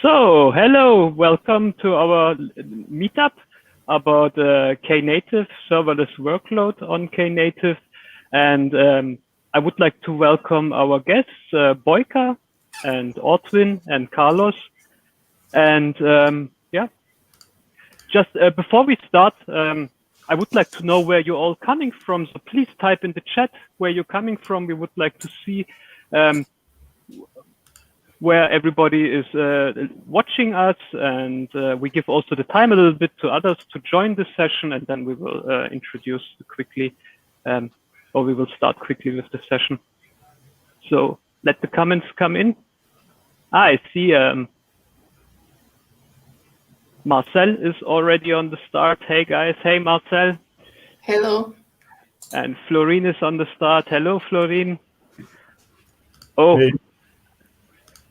So, hello, welcome to our meetup about Knative serverless workload on Knative. And I would like to welcome our guests, Boyka and Ortwin and Carlos. And yeah, just before we start, I would like to know where you're all coming from. So please type in the chat where you're coming from. We would like to see where everybody is watching us, and we give also the time a little bit to others to join this session, and then we will introduce quickly, or we will start quickly with the session. So let the comments come in. I see Marcel is already on the start. Hey guys, hey Marcel. Hello. And Florine is on the start. Hello Florine. Oh. Hey.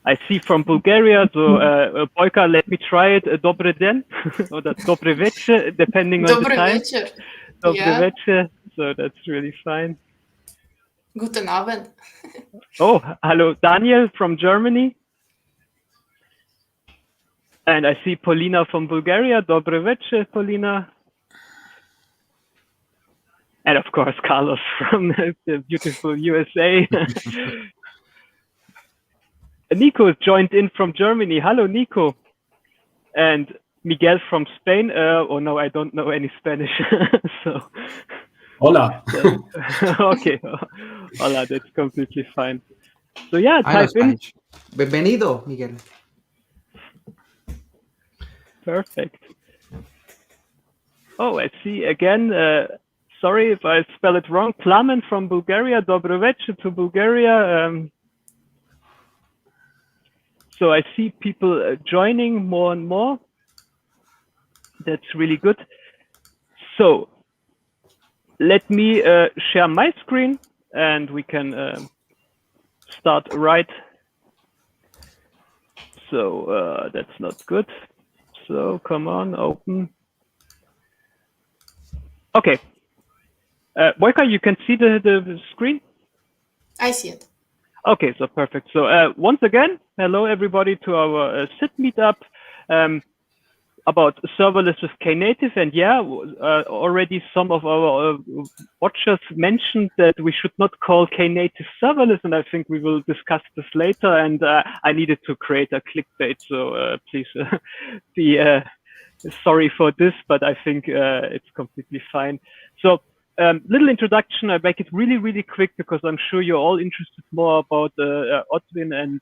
I see from Bulgaria, so Boyka, let me try it. Dobre den, or dobre večer, depending on the time. Dobre večer, so that's really fine. Guten Abend. Oh, hello, Daniel from Germany. And I see Polina from Bulgaria. Dobre večer, Polina. And of course, Carlos from the beautiful USA. Nico joined in from Germany. Hello, Nico. And Miguel from Spain. Oh no, I don't know any Spanish. So. Hola. Okay. Hola, that's completely fine. So yeah, type in. Bienvenido, Miguel. Perfect. Oh, I see again. Sorry if I spell it wrong. Plamen from Bulgaria. Dobre večer to Bulgaria. So I see people joining more and more. That's really good. So let me share my screen and we can start right. So that's not good. So come on, open. Okay. Boyka, you can see the screen? I see it. Okay, so perfect. So once again, hello everybody to our SIT-Meetup about serverless with Knative. And yeah, already some of our watchers mentioned that we should not call Knative serverless, and I think we will discuss this later. And I needed to create a clickbait, so please be sorry for this, but I think it's completely fine. So. Little introduction. I make it really, really quick because I'm sure you're all interested more about Ortwin and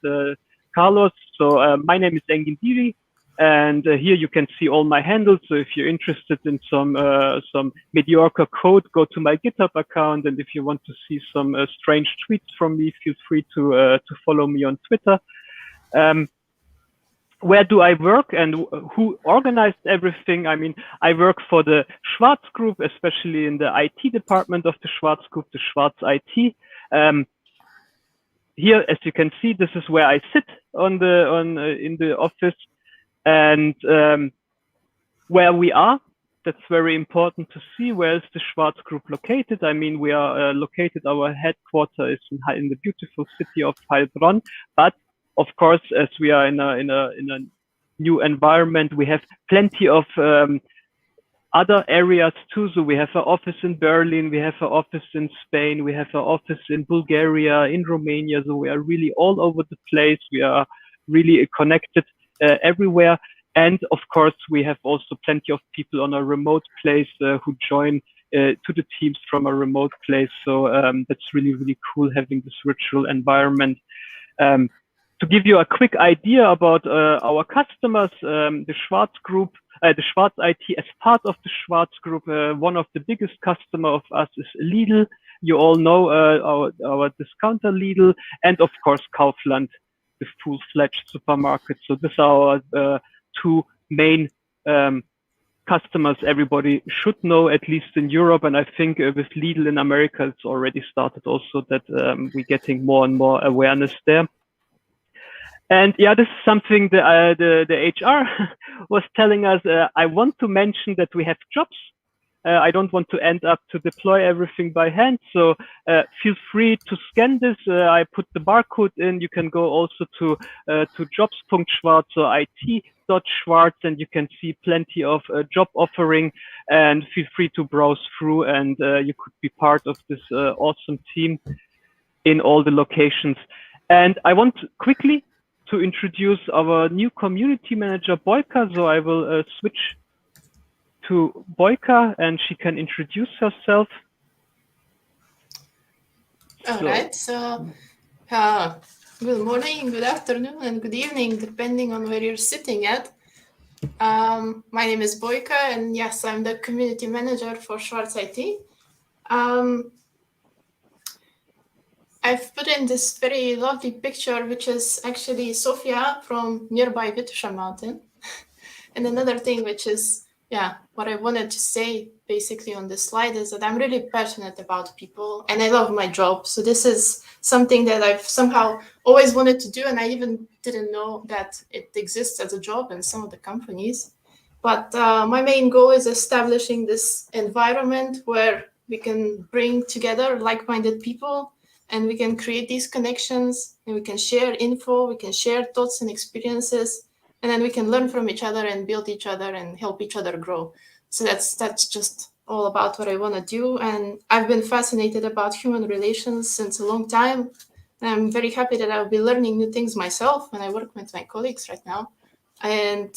Carlos. So my name is Engin Diri, and here you can see all my handles. So if you're interested in some mediocre code, go to my GitHub account. And if you want to see some strange tweets from me, feel free to follow me on Twitter. Where do I work and who organized everything? I mean, I work for the Schwarz Group, especially in the IT department of the Schwarz Group, the Schwarz IT. Here, as you can see, this is where I sit in the office, and where we are. That's very important to see. Where is the Schwarz Group located? I mean, we are located. Our headquarters is in the beautiful city of Heilbronn, but of course, as we are in a new environment, we have plenty of other areas too. So we have an office in Berlin, we have an office in Spain, we have an office in Bulgaria, in Romania. So we are really all over the place. We are really connected everywhere. And of course, we have also plenty of people on a remote place who join to the teams from a remote place. So that's really, really cool having this virtual environment. To give you a quick idea about our customers, the Schwarz Group, the Schwarz IT as part of the Schwarz Group, one of the biggest customer of us is Lidl. You all know our discounter Lidl, and of course Kaufland, the full-fledged supermarket. So these are our two main customers everybody should know, at least in Europe. And I think with Lidl in America, it's already started also that we're getting more and more awareness there. And yeah, this is something that the HR was telling us. I want to mention that we have jobs I don't want to end up to deploy everything by hand. So feel free to scan this. I put the barcode in. You can go also to jobs.schwarz or it.schwarz, and you can see plenty of job offering, and feel free to browse through, and you could be part of this awesome team in all the locations. And I want quickly to introduce our new community manager, Boyka. So I will switch to Boyka, and she can introduce herself. All right. So, good morning, good afternoon, and good evening, depending on where you're sitting at. My name is Boyka, and yes, I'm the community manager for Schwarz IT. I've put in this very lovely picture, which is actually Sofia from nearby Vitusha Mountain. And another thing, which is, what I wanted to say basically on this slide is that I'm really passionate about people and I love my job. So this is something that I've somehow always wanted to do. And I even didn't know that it exists as a job in some of the companies. But my main goal is establishing this environment where we can bring together like-minded people and we can create these connections and we can share info, we can share thoughts and experiences. And then we can learn from each other and build each other and help each other grow. So that's just all about what I want to do. And I've been fascinated about human relations since a long time. And I'm very happy that I'll be learning new things myself when I work with my colleagues right now. And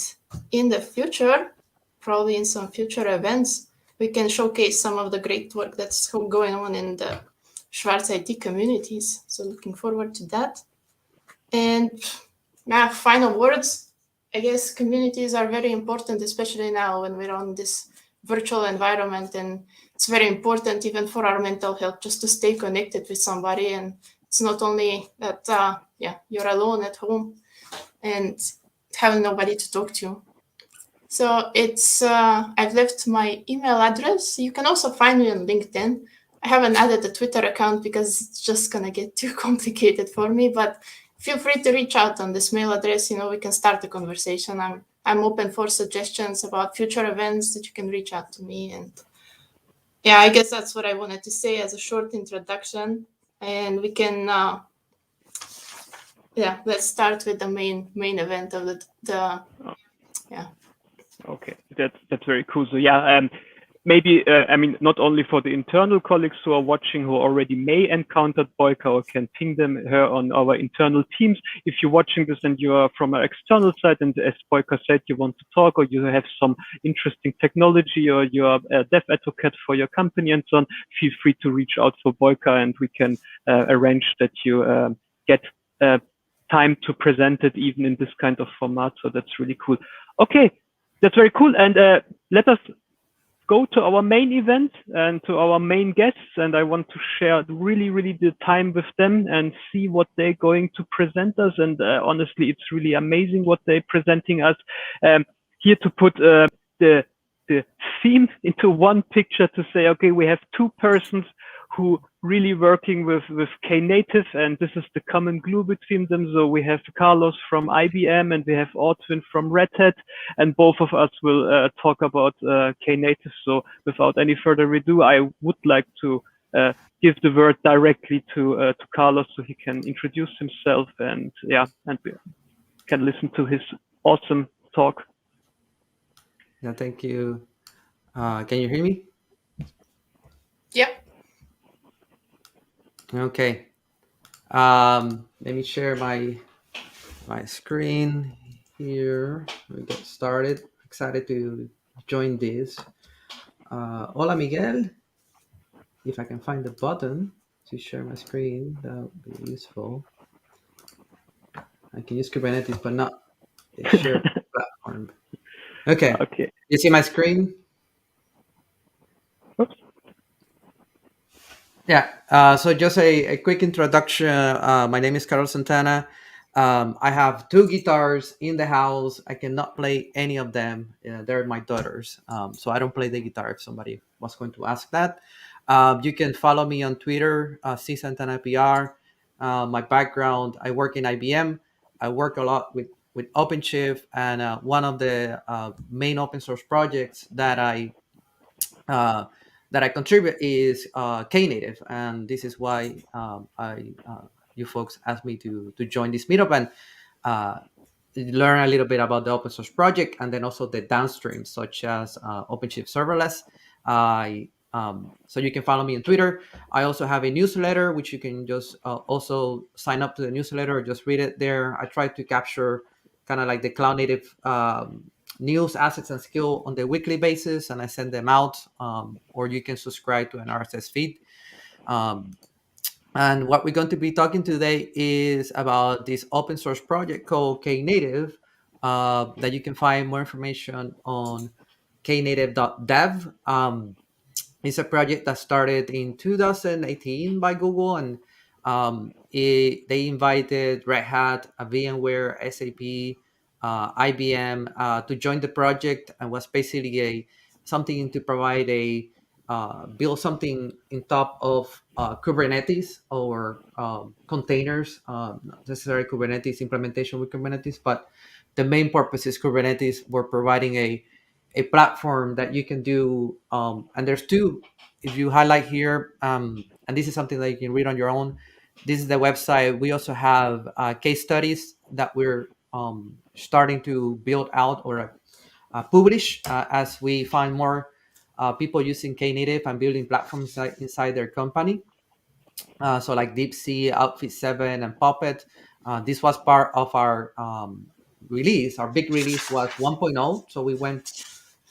in the future, probably in some future events, we can showcase some of the great work that's going on in the Schwarz IT communities. So looking forward to that. And final words. I guess communities are very important, especially now when we're on this virtual environment. And it's very important even for our mental health, just to stay connected with somebody. And it's not only that, you're alone at home and having nobody to talk to. So it's, I've left my email address. You can also find me on LinkedIn. I haven't added a Twitter account because it's just going to get too complicated for me, but feel free to reach out on this mail address. We can start the conversation. I'm open for suggestions about future events that you can reach out to me. And I guess that's what I wanted to say as a short introduction. And we can, let's start with the main event of the. Okay, that's very cool. So maybe, not only for the internal colleagues who are watching, who already may encountered Boyka or can ping her on our internal teams. If you're watching this and you are from an external side, and as Boyka said, you want to talk or you have some interesting technology or you are a dev advocate for your company and so on, feel free to reach out for Boyka and we can arrange that you get time to present it even in this kind of format. So that's really cool. Okay, that's very cool. And let us go to our main event and to our main guests, and I want to share really the time with them and see what they're going to present us. And honestly, it's really amazing what they're presenting us. Here to put the theme into one picture to say, okay, we have two persons who really working with Knative, and this is the common glue between them. So we have Carlos from IBM and we have Ortwin from Red Hat, and both of us will talk about Knative. So without any further ado, I would like to give the word directly to Carlos so he can introduce himself and we can listen to his awesome talk. Yeah, thank you. Can you hear me? Yep. Okay. Let me share my screen here. Let me get started. Excited to join this. Hola, Miguel. If I can find the button to share my screen, that would be useful. I can use Kubernetes, but not the shared platform. Okay. You see my screen? Oops. Yeah. So just a quick introduction. My name is Carlos Santana. I have two guitars in the house. I cannot play any of them. They're my daughters. So I don't play the guitar if somebody was going to ask that. You can follow me on Twitter, CSantanaPR. My background, I work in IBM. I work a lot with OpenShift, and one of the main open source projects that I uh, that I contribute is Knative, and this is why you folks asked me to join this meetup and uh, learn a little bit about the open source project, and then also the downstream, such as OpenShift Serverless. So you can follow me on Twitter. I also have a newsletter, which you can just also sign up to the newsletter or just read it there. I try to capture kind of like the cloud native news, assets, and skill on the weekly basis, and I send them out. Or you can subscribe to an RSS feed. Um, and what we're going to be talking today is about this open source project called Knative that you can find more information on knative.dev. It's a project that started in 2018 by Google, and they invited Red Hat, VMware, SAP, IBM to join the project, and was basically a something to provide a build something in top of Kubernetes or containers, not necessarily Kubernetes implementation with Kubernetes, but the main purpose is Kubernetes. We're providing a platform that you can do, and there's two. If you highlight here, and this is something that you can read on your own, this is the website. We also have case studies that we're starting to build out or publish as we find more people using Knative and building platforms inside their company. So like DeepSea, Outfit 7, and Puppet. This was part of our release. Our big release was 1.0. So we went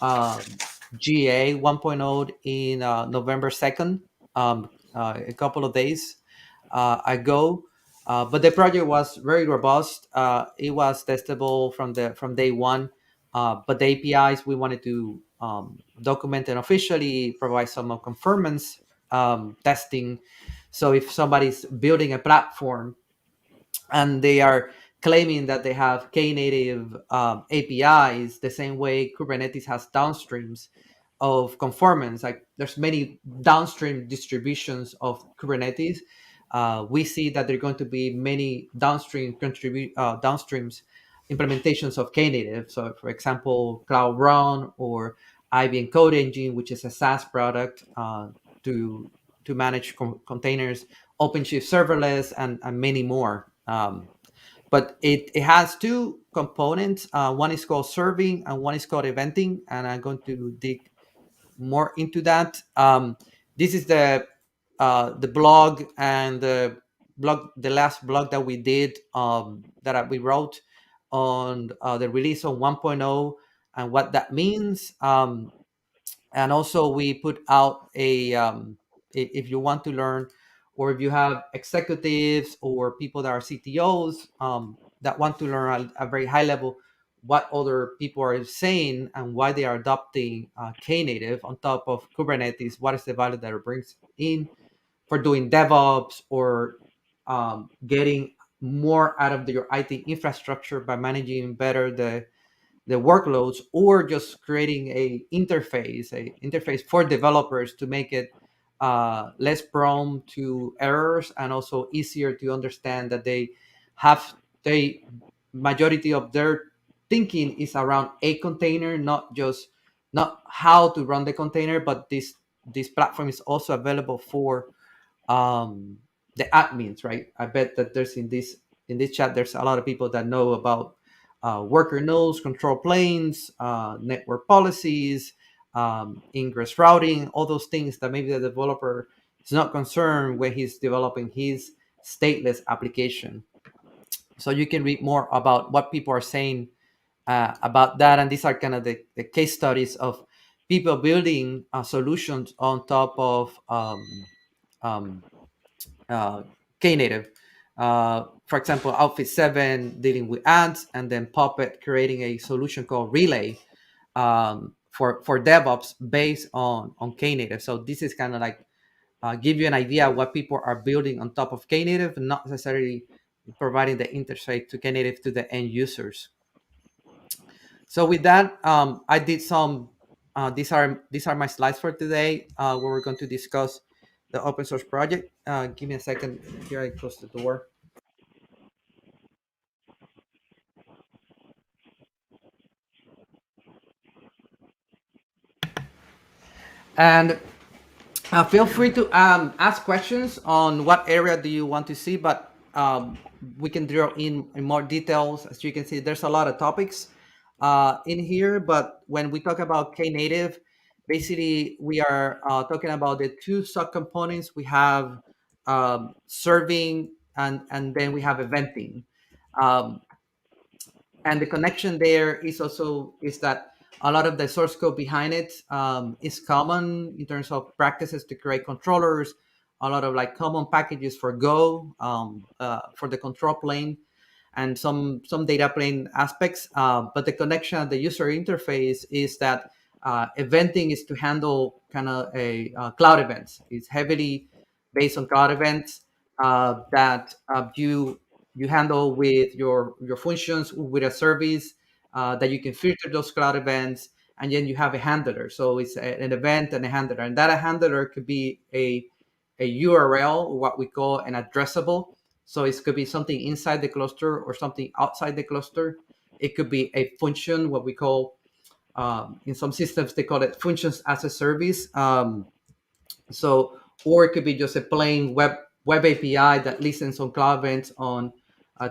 GA 1.0 in November 2nd, a couple of days ago. But the project was very robust. It was testable from day one. But the APIs we wanted to document and officially provide some conformance testing. So if somebody's building a platform and they are claiming that they have Knative APIs, the same way Kubernetes has downstreams of conformance. Like there's many downstream distributions of Kubernetes. We see that there are going to be many downstreams implementations of Knative. So, for example, Cloud Run or IBM Code Engine, which is a SaaS product to manage containers, OpenShift Serverless, and many more. But it has two components. One is called serving and one is called eventing. And I'm going to dig more into that. This is the blog and the last blog that we did that we wrote on the release of 1.0 and what that means. And also we put out if you want to learn, or if you have executives or people that are CTOs that want to learn at a very high level what other people are saying and why they are adopting Knative on top of Kubernetes, what is the value that it brings in for doing DevOps or getting more out of your IT infrastructure by managing better the workloads, or just creating a interface for developers to make it less prone to errors and also easier to understand that they have the majority of their thinking is around a container, not how to run the container, but this platform is also available for um, the admins, right? I bet that there's in this chat there's a lot of people that know about worker nodes, control planes, network policies, ingress routing, all those things that maybe the developer is not concerned when he's developing his stateless application. So you can read more about what people are saying about that. And these are kind of the case studies of people building solutions on top of um, Knative. For example, Outfit 7 dealing with ads, and then Puppet creating a solution called Relay for DevOps based on Knative. So this is kind of like give you an idea what people are building on top of Knative, not necessarily providing the interface to Knative to the end users. So with that, I did some. These are my slides for today, where we're going to discuss the open source project. Give me a second. Here, I close the door. And feel free to ask questions on what area do you want to see, but we can drill in more details. As you can see, there's a lot of topics in here, but when we talk about Knative, basically we are talking about the two subcomponents. We have serving and then we have eventing. Um, and the connection there is that a lot of the source code behind it is common in terms of practices to create controllers, a lot of like common packages for Go for the control plane, and some data plane aspects. But the connection at the user interface is that eventing is to handle kind of a cloud events. It's heavily based on cloud events that you handle with your functions with a service that you can filter those cloud events, and then you have a handler. So it's an event and a handler, and that a handler could be a URL, what we call an addressable. So it could be something inside the cluster or something outside the cluster. It could be a function, what we call in some systems they call it functions as a service. So, or it could be just a plain web API that listens on cloud events on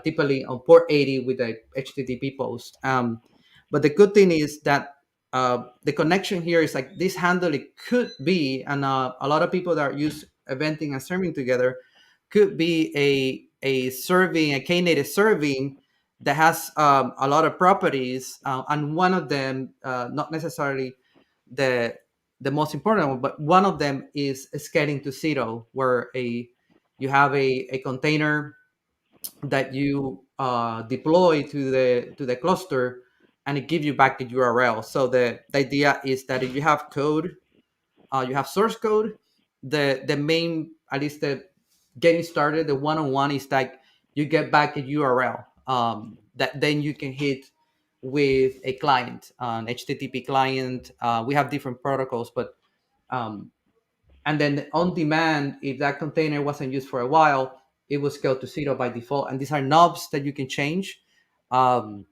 typically on port 80 with a HTTP post. But the good thing is that the connection here is like this handle. It could be, and a lot of people that use eventing and serving together could be a serving, a Knative serving that has a lot of properties, and one of them, not necessarily the most important one, but one of them is scaling to zero, where you have a container that you deploy to the cluster, and it gives you back the URL. So the idea is that if you have code, you have source code. The main, at least the getting started, the one-on-one is like you get back a URL that then you can hit with a client, an HTTP client. We have different protocols, but and then on demand, if that container wasn't used for a while, it will scale to zero by default. And these are knobs that you can change. Um,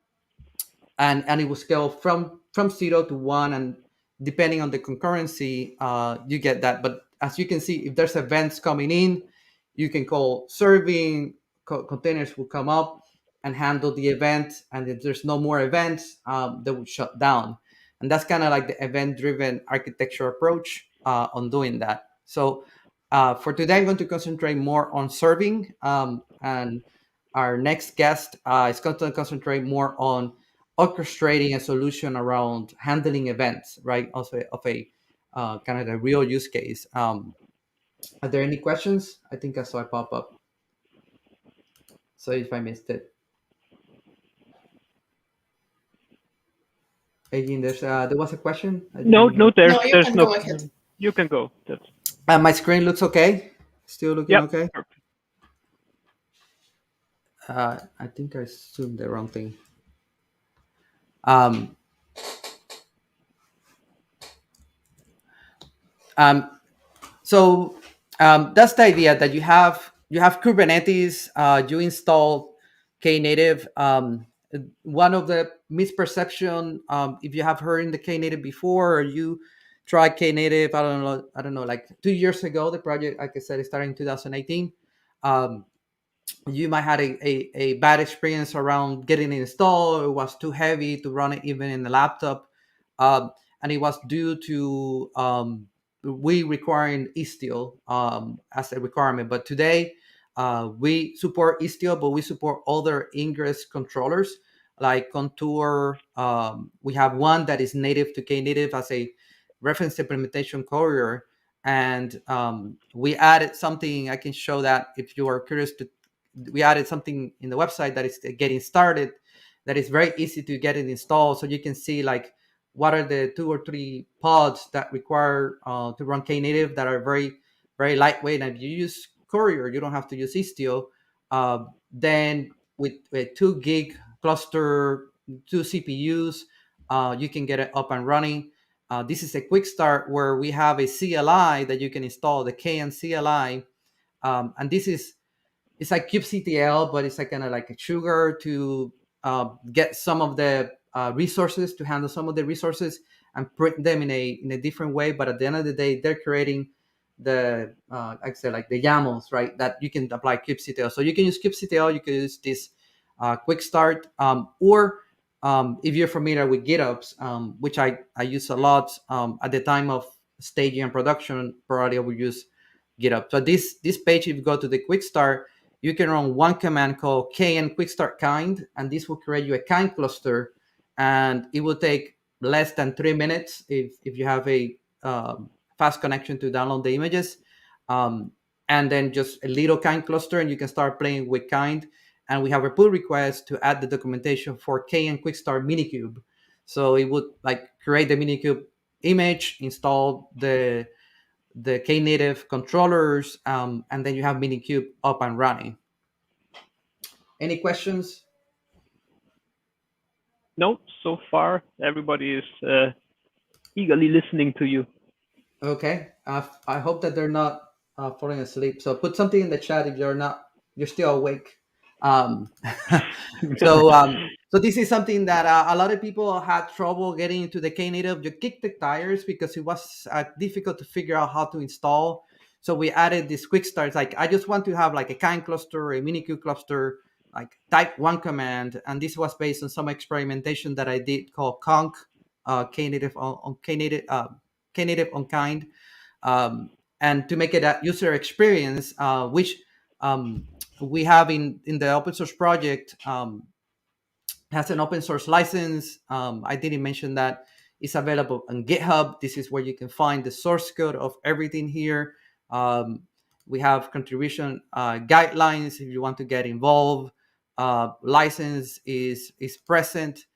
and it will scale from 0 to 1, and depending on the concurrency you get that. But as you can see, if there's events coming in, you can call serving, containers will come up and handle the event, and if there's no more events, they will shut down. And that's kind of like the event driven architecture approach on doing that. So for today I'm going to concentrate more on serving, and our next guest is going to concentrate more on orchestrating a solution around handling events, right? Also of a kind of a real use case. Are there any questions? I think I saw it pop up. So if I missed it. Again, there was a question? No, there's can no. go ahead. You can go. My screen looks okay? Still looking okay? Perfect. I think I assumed the wrong thing. So that's the idea, that you have Kubernetes, you install Knative. One of the misperception, if you have heard in the Knative before, or you tried Knative, I don't know, like 2 years ago, the project, like I said, it started in 2018. You might have a bad experience around getting it installed. It was too heavy to run it even in the laptop. And it was due to we requiring Istio as a requirement. But today we support Istio, but we support other ingress controllers like Contour. We have one that is native to Knative as a reference implementation courier. And we added something. I can show that if you are curious to. We added something in the website that is getting started, that is very easy to get it installed. So you can see like what are the 2 or 3 pods that require to run Knative that are very, very lightweight. And if you use Courier, you don't have to use Istio. Then with a 2 gig cluster, 2 CPUs, you can get it up and running. This is a quick start where we have a CLI that you can install, the KN CLI. And this is, it's like kubectl, but it's like kind of like a sugar to get some of the resources, to handle some of the resources. and print them in a different way. But at the end of the day, they're creating the like I said, like the YAMLs, right? That you can apply kubectl. So you can use kubectl, you can use this quick start, or if you're familiar with GitOps, which I use a lot at the time of staging and production, probably I would use GitOps. So this page, if you go to the quick start, you can run one command called kn quick start kind, and this will create you a kind cluster, and it will take less than 3 minutes if you have a fast connection to download the images, and then just a little kind cluster, and you can start playing with kind. And we have a pull request to add the documentation for kn quick start minikube. So it would like create the minikube image, install the Knative controllers, and then you have minikube up and running. Any questions? No, so far everybody is eagerly listening to you. Okay. I hope that they're not falling asleep. So put something in the chat if you're still awake. So this is something that a lot of people had trouble getting into the Knative. You kick the tires because it was difficult to figure out how to install. So we added this quick starts. Like I just want to have like a kind cluster, a minikube cluster, like type one command. And this was based on some experimentation that I did called conk Knative on Knative, Knative on kind. And to make it a user experience, which we have in the open source project, has an open source license. I didn't mention that it's available on GitHub. This is where you can find the source code of everything here. We have contribution guidelines if you want to get involved. License is present.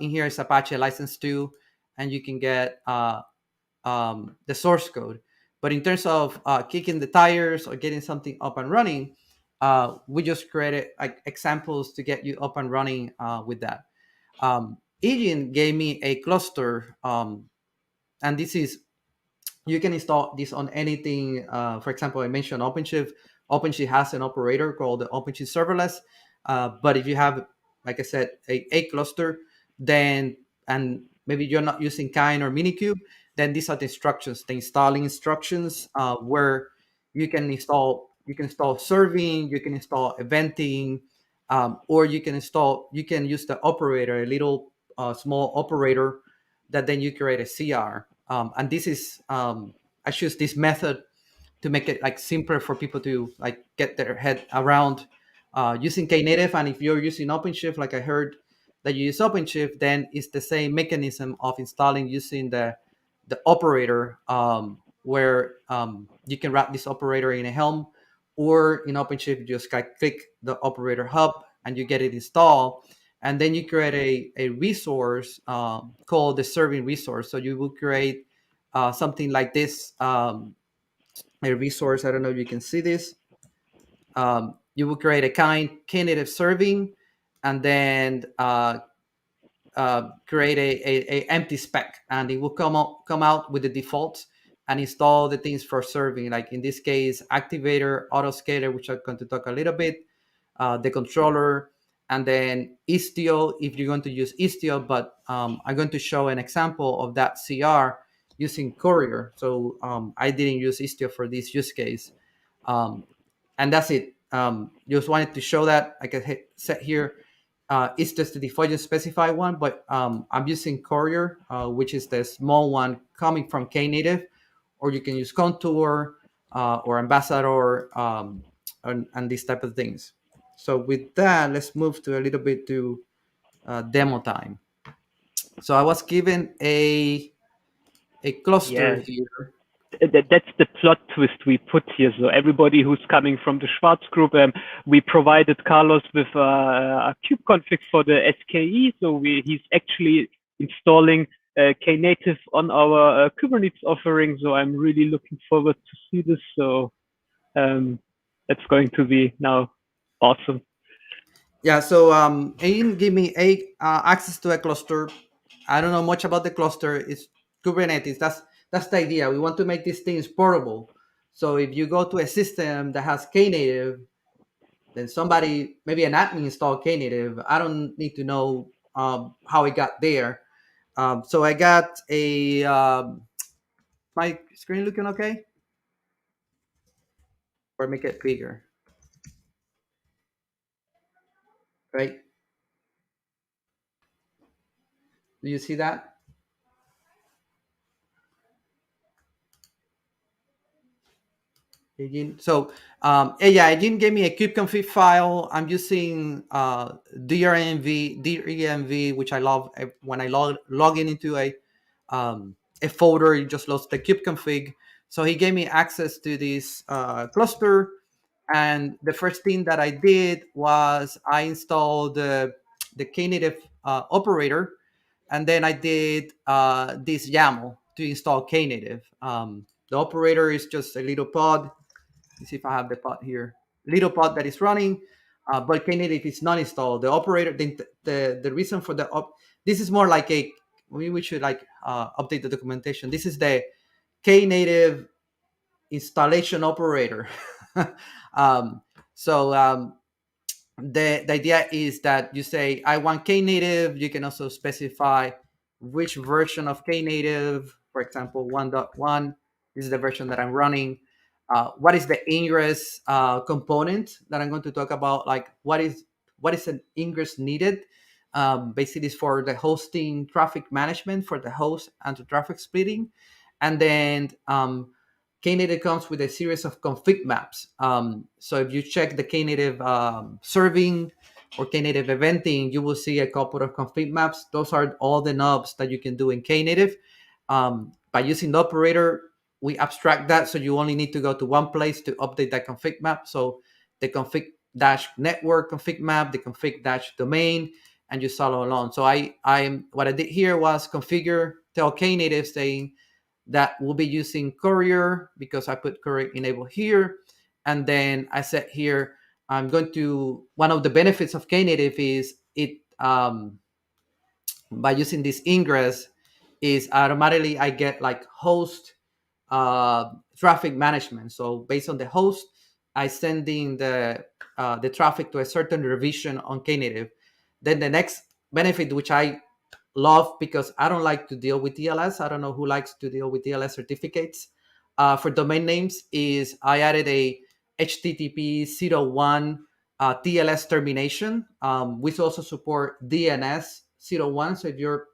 In here is Apache license 2, and you can get the source code. But in terms of kicking the tires or getting something up and running, we just created like examples to get you up and running with that. Agent gave me a cluster, and this is, you can install this on anything. For example, I mentioned OpenShift. OpenShift has an operator called the OpenShift Serverless. But if you have, like I said, a cluster, then, and maybe you're not using kind or minikube, then these are the instructions, the installing instructions, where you can install serving, you can install eventing, or you can use the operator, a little small operator that then you create a CR. And this is, I choose this method to make it like simpler for people to like get their head around using Knative. And if you're using OpenShift, like I heard that you use OpenShift, then it's the same mechanism of installing using the operator, where you can wrap this operator in a Helm, or in OpenShift, you just click the operator hub and you get it installed. And then you create a resource called the serving resource. So you will create something like this, a resource. I don't know if you can see this. You will create a Knative serving, and then create a empty spec, and it will come out with the defaults and install the things for serving. Like in this case, activator, autoscaler, which I'm going to talk a little bit, the controller, and then Istio if you're going to use Istio. But I'm going to show an example of that CR using Courier. So I didn't use Istio for this use case. And that's it. Just wanted to show that. I can hit set here. It's just the default specified one, but I'm using Courier, which is the small one coming from Knative, or you can use Contour or Ambassador, and these type of things. So with that, let's move to a little bit to demo time. So I was given a cluster here. That's the plot twist we put here. So everybody who's coming from the Schwarz group, we provided Carlos with a kubeconfig for the SKE. So he's actually installing Knative on our Kubernetes offering. So I'm really looking forward to see this. So that's going to be now awesome. Yeah. So Aiden gave me access to a cluster. I don't know much about the cluster. It's Kubernetes. That's the idea. We want to make these things portable. So if you go to a system that has Knative, then somebody, maybe an admin installed Knative. I don't need to know how it got there. So I got a my screen looking okay, or make it bigger, right? Do you see that? So yeah, Eugene gave me a kubeconfig file. I'm using DREMV, which I love. When I log in into a folder, it just loads the kubeconfig. So he gave me access to this cluster, and the first thing that I did was I installed the Knative operator, and then I did this YAML to install Knative. The operator is just a little pod. Let's see if I have the pod here. Little pod that is running, but Knative is not installed. The operator, the reason for this is more like a, we should like update the documentation. This is the Knative installation operator. um, so the idea is that you say, I want Knative. You can also specify which version of Knative, for example, 1.1. This is the version that I'm running. What is the ingress component that I'm going to talk about? Like what is an ingress needed? Basically, it's for the hosting traffic management for the host and the traffic splitting. And then Knative comes with a series of config maps. So if you check the Knative serving or Knative eventing, you will see a couple of config maps. Those are all the knobs that you can do in Knative. By using the operator, we abstract that, so you only need to go to one place to update that config map. So the config dash network config map, the config dash domain, and you follow along. So what I did here was configure, tell Knative saying that we'll be using Courier because I put Courier enable here. And then I said here, I'm going to, one of the benefits of Knative is it, by using this ingress, is automatically I get like host traffic management. So based on the host, I sending the traffic to a certain revision on Knative. Then the next benefit, which I love because I don't like to deal with TLS. I don't know who likes to deal with TLS certificates. For domain names, is I added a HTTP 01 TLS termination. We also support DNS 01. So if you're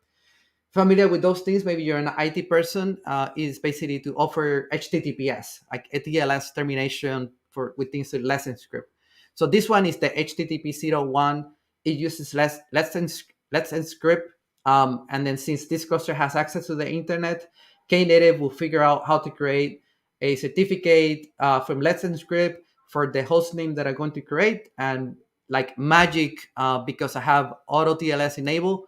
familiar with those things, maybe you're an IT person, is basically to offer HTTPS, like a TLS termination for with things like Let's Encrypt. So this one is the HTTP 01. It uses Let's Encrypt. And then since this cluster has access to the internet, Knative will figure out how to create a certificate from Let's Encrypt for the host name that I'm going to create. And like magic, because I have auto TLS enabled,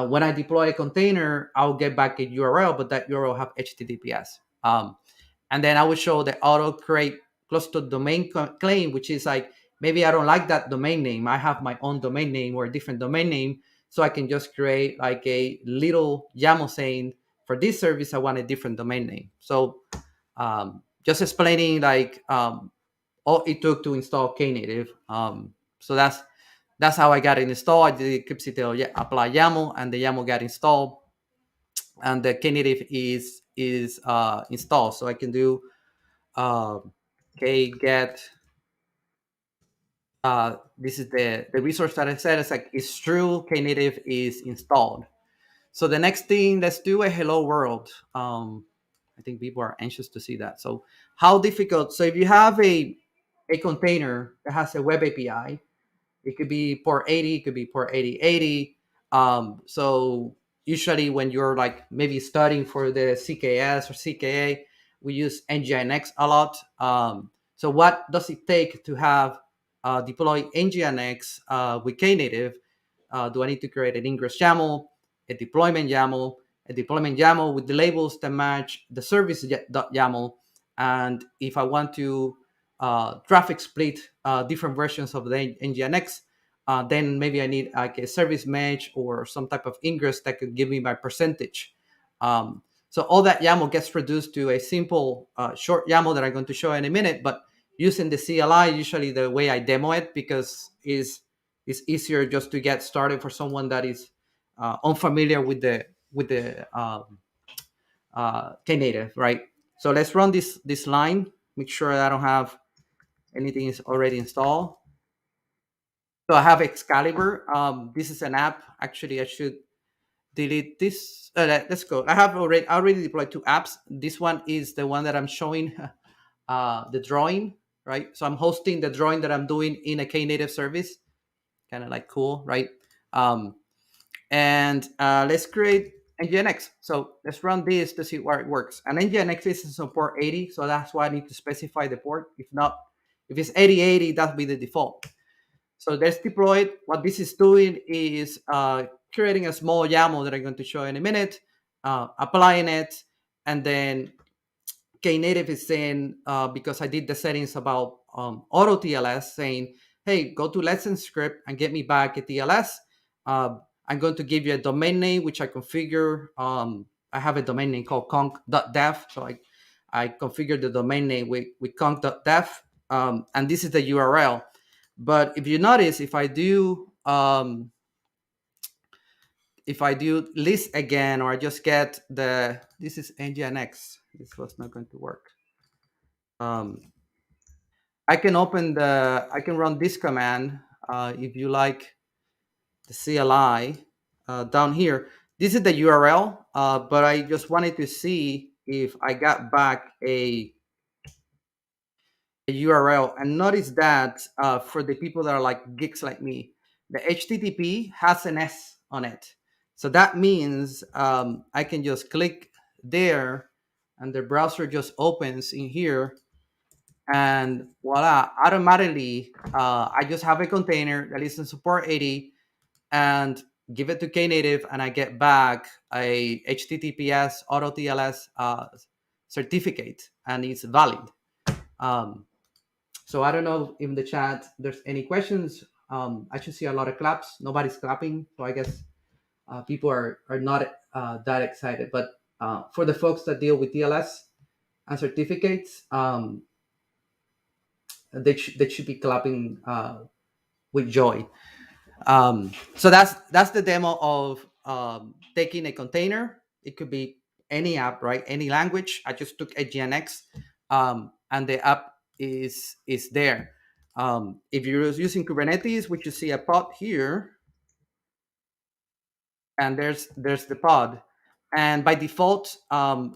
when I deploy a container, I'll get back a URL, but that URL have HTTPS. And then I will show the auto create cluster domain claim, which is like, maybe I don't like that domain name. I have my own domain name or a different domain name. So I can just create like a little YAML saying, for this service, I want a different domain name. So just explaining like all it took to install Knative. So that's how I got it installed. I did kubectl apply YAML, and the YAML got installed, and the Knative is installed. So I can do get. This is the resource that I said. It's like, it's true, Knative is installed. So the next thing, let's do a hello world. I think people are anxious to see that. So how difficult? So if you have a container that has a web API, it could be port 80, it could be port 8080. So usually when you're like maybe studying for the CKS or CKA, we use Nginx a lot. So what does it take to have deploy Nginx with Knative? Do I need to create an ingress YAML, a deployment YAML with the labels that match the service YAML? And if I want to traffic split different versions of the Nginx, then maybe I need like a service mesh or some type of ingress that could give me my percentage. So all that YAML gets reduced to a simple short YAML that I'm going to show in a minute, but using the CLI, usually the way I demo it, because it's easier just to get started for someone that is unfamiliar with Knative, right? So let's run this line. Make sure I don't have anything is already installed. So I have Excalibur. This is an app. Actually, I should delete this. Let's go. I already deployed 2 apps. This one is the one that I'm showing the drawing, right? So I'm hosting the drawing that I'm doing in a Knative service. Kind of like cool, right? And let's create NGINX. So let's run this to see where it works. And NGINX is on port 80, so that's why I need to specify the port. If not, if it's 8080, that'll be the default. So let's deploy it. What this is doing is creating a small YAML that I'm going to show in a minute, applying it, and then Knative is saying, because I did the settings about auto TLS, saying, hey, go to Let's Script and get me back a TLS. I'm going to give you a domain name, which I configure. I have a domain name called conch.dev. So I configured the domain name with conch.dev. And this is the URL. But if you notice, if I do list again, or I just get this is NGINX. This was not going to work. I can run this command if you like the CLI down here. This is the URL, but I just wanted to see if I got back a URL. And notice that for the people that are like geeks like me, the HTTP has an S on it. So that means I can just click there and the browser just opens in here, and voila, automatically I just have a container that is in support 80 and give it to Knative, and I get back a HTTPS auto TLS certificate, and it's valid. So I don't know if in the chat there's any questions. I should see a lot of claps. Nobody's clapping, so I guess people are not that excited. But for the folks that deal with TLS and certificates, they should be clapping with joy. So that's the demo of taking a container. It could be any app, right? Any language. I just took NGINX, and the app is there. If you're using Kubernetes, which you see a pod here, and there's the pod, and by default,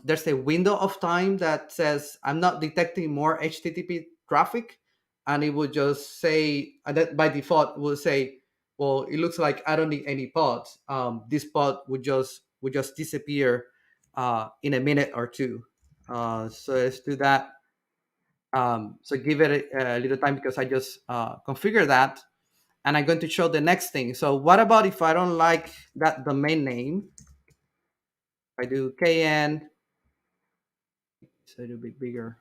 there's a window of time that says I'm not detecting more HTTP traffic, and it would just say that by default will say, well, it looks like I don't need any pods. This pod would just disappear in a minute or two. So let's do that. So give it a little time because I just configure that, and I'm going to show the next thing. So what about if I don't like that domain name? I do KN, it's a little bit bigger.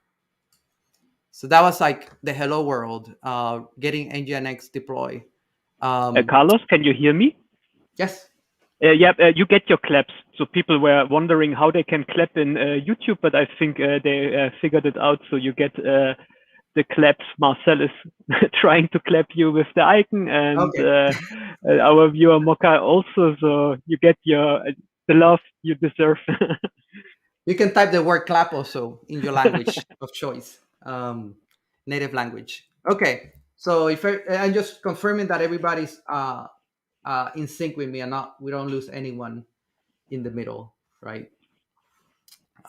So that was like the hello world, getting NGINX deploy. Carlos, can you hear me? Yes. You get your claps. So people were wondering how they can clap in YouTube, but I think they figured it out. So you get the claps. Marcel is trying to clap you with the icon, and okay. Our viewer Mocha also. So you get the love you deserve. You can type the word clap also in your language of choice, native language. Okay. So if I'm just confirming that everybody's in sync with me, and we don't lose anyone in the middle, right?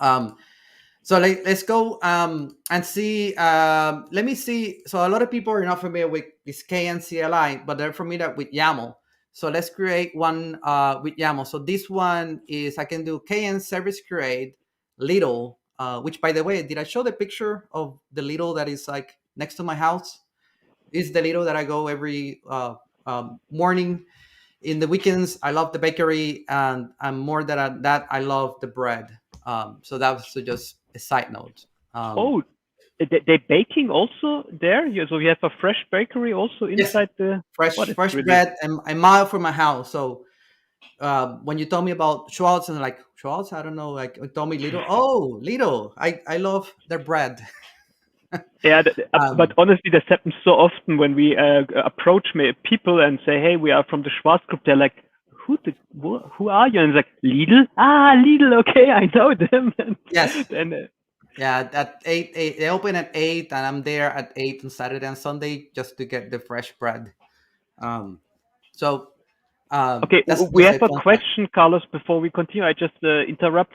So let's go and see. Let me see. So a lot of people are not familiar with this KN CLI, but they're familiar with YAML. So let's create one with YAML. So this one is, I can do KN service create little, which, by the way, did I show the picture of the little that is like next to my house? Is the little that I go every morning. In the weekends, I love the bakery, and more than that, I love the bread. So that was just a side note. They baking also there? So you have a fresh bakery also inside the fresh bread, and a mile from my house. So when you told me about Schwartz, and like Schwartz, I don't know, like you told me Lidl. Oh, Lidl, I love their bread. Yeah, but honestly, this happens so often when we approach people and say, "Hey, we are from the Schwartz group." They're like, who are you? And it's like, Lidl? Ah, Lidl, okay, I know them. And Yes. then, Yeah, at 8, they open at 8, and I'm there at 8 on Saturday and Sunday just to get the fresh bread. So okay, that's we just have a a fun fact. question, Carlos, before we continue. I just interrupt.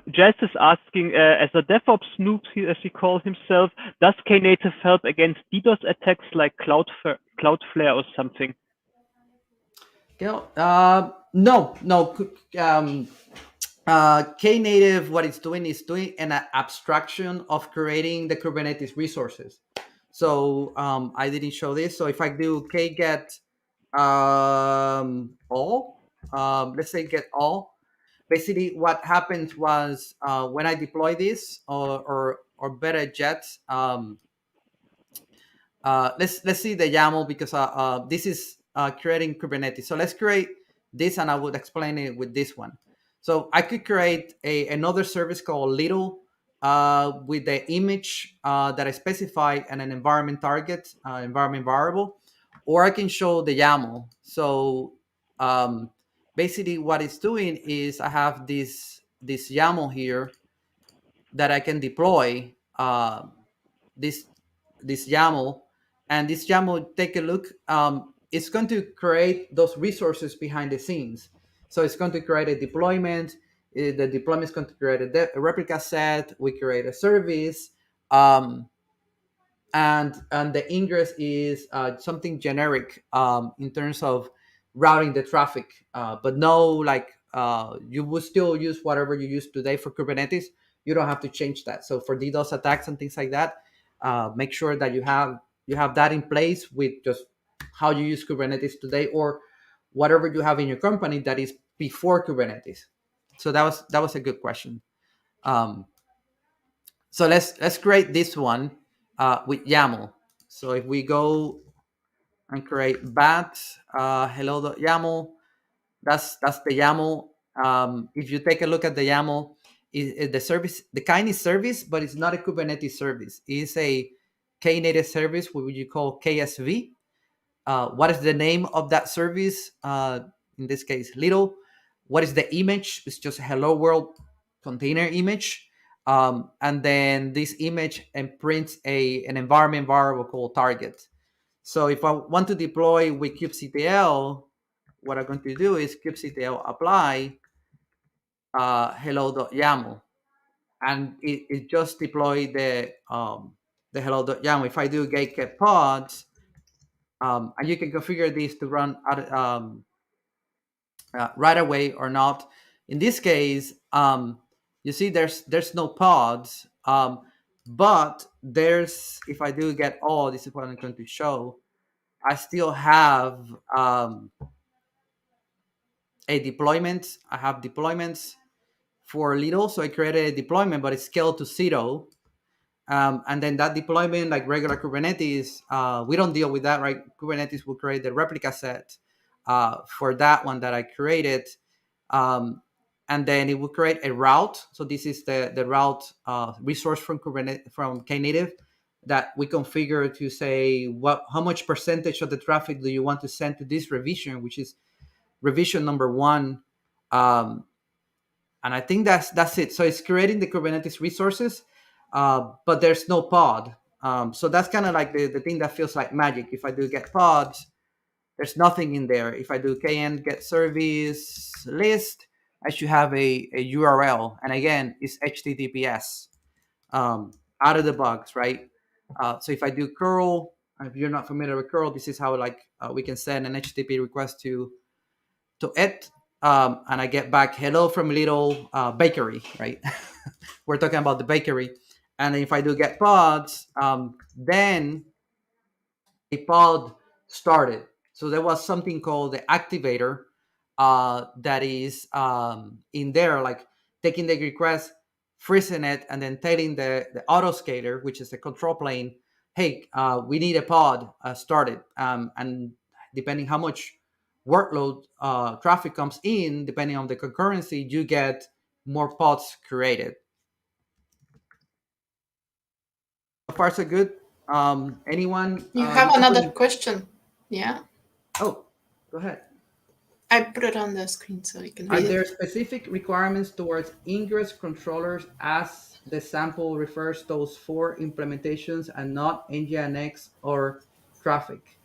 Jess is asking, as a DevOps noob, as he calls himself, does Knative help against DDoS attacks like Cloudflare or something? No. Knative, what it's doing is doing an abstraction of creating the Kubernetes resources. So I didn't show this. So if I do kget all, let's say get all, basically what happened was when I deploy this or better yet, let's see the YAML because this is creating Kubernetes. So let's create this, and I would explain it with this one. So I could create another service called Little with the image that I specify and an environment target, environment variable, or I can show the YAML. So basically, what it's doing is I have this YAML here that I can deploy this YAML, and this YAML, take a look. It's going to create those resources behind the scenes. So it's going to create a deployment. The deployment is going to create a replica set. We create a service, and the ingress is something generic in terms of routing the traffic, but no, like you would still use whatever you use today for Kubernetes. You don't have to change that. So for DDoS attacks and things like that, make sure that you have that in place with just how you use Kubernetes today, or whatever you have in your company that is before Kubernetes. So that was a good question. So let's create this one with YAML. So if we go and create bat hello.yaml, that's the YAML. If you take a look at the YAML, the service, the kind is service, but it's not a Kubernetes service. It's a Knative service, what you call KSV. What is the name of that service? In this case, Little. What is the image? It's just a hello world container image. And then this image prints an environment variable called target. So if I want to deploy with kubectl, what I'm going to do is kubectl apply hello.yaml, and it just deploy the hello.yaml. If I do get pods, and you can configure these to run right away or not. In this case, you see there's no pods, but there's, if I do get all, this is what I'm going to show. I still have a deployment. I have deployments for Little, so I created a deployment, but it's scaled to 0. And then that deployment, like regular Kubernetes, we don't deal with that, right? Kubernetes will create the replica set for that one that I created. And then it will create a route. So this is the route resource from Kubernetes, from Knative, that we configure to say how much percentage of the traffic do you want to send to this revision, which is revision number 1. And I think that's it. So it's creating the Kubernetes resources, but there's no pod. So that's kind of like the thing that feels like magic. If I do get pods, there's nothing in there. If I do kn get service list, I should have a URL. And again, it's HTTPS out of the box, right? So if I do curl, if you're not familiar with curl, this is how we can send an HTTP request to it. And I get back hello from Little bakery, right? We're talking about the bakery. And if I do get pods, then a pod started. So there was something called the activator that is in there, like taking the request, freezing it, and then telling the autoscaler, which is the control plane, hey, we need a pod started. And depending how much workload traffic comes in, depending on the concurrency, you get more pods created. So far, so good. Anyone? You have another question. Yeah. Oh, go ahead. I put it on the screen so you can Are read there it. specific requirements towards ingress controllers as the sample refers those 4 implementations and not Nginx or traffic?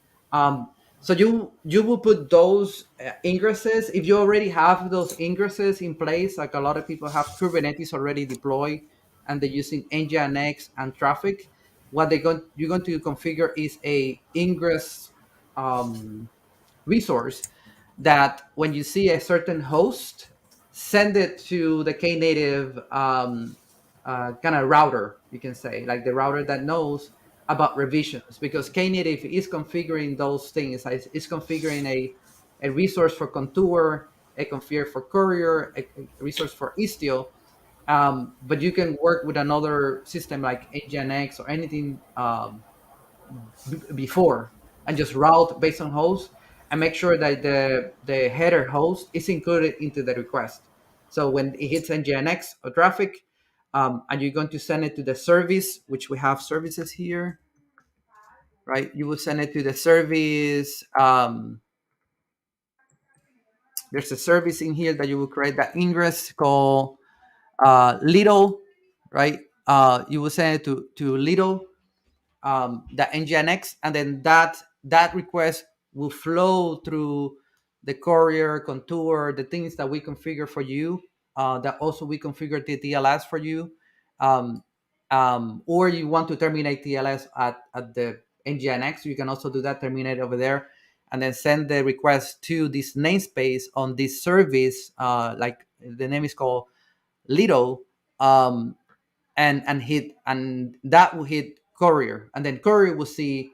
So you will put those ingresses if you already have those ingresses in place. Like a lot of people have Kubernetes already deployed and they're using Nginx and traffic. What you're going to configure is a ingress resource that when you see a certain host, send it to the Knative kind of router, you can say, like the router that knows about revisions, because Knative is configuring those things. It's configuring a resource for Contour, a configure for Courier, a resource for Istio. But you can work with another system like Nginx or anything before and just route based on host and make sure that the header host is included into the request. So when it hits Nginx or traffic, and you're going to send it to the service, which we have services here, right? You will send it to the service. There's a service in here that you will create that ingress called Lido, right? You will send it to Lido, the Nginx, and then that request will flow through the Courier, Contour, the things that we configure for you. That also we configure the TLS for you, um, or you want to terminate TLS at the Nginx, you can also do that, terminate over there, and then send the request to this namespace on this service. Like the name is called Lido. And that will hit Courier, and then Courier will see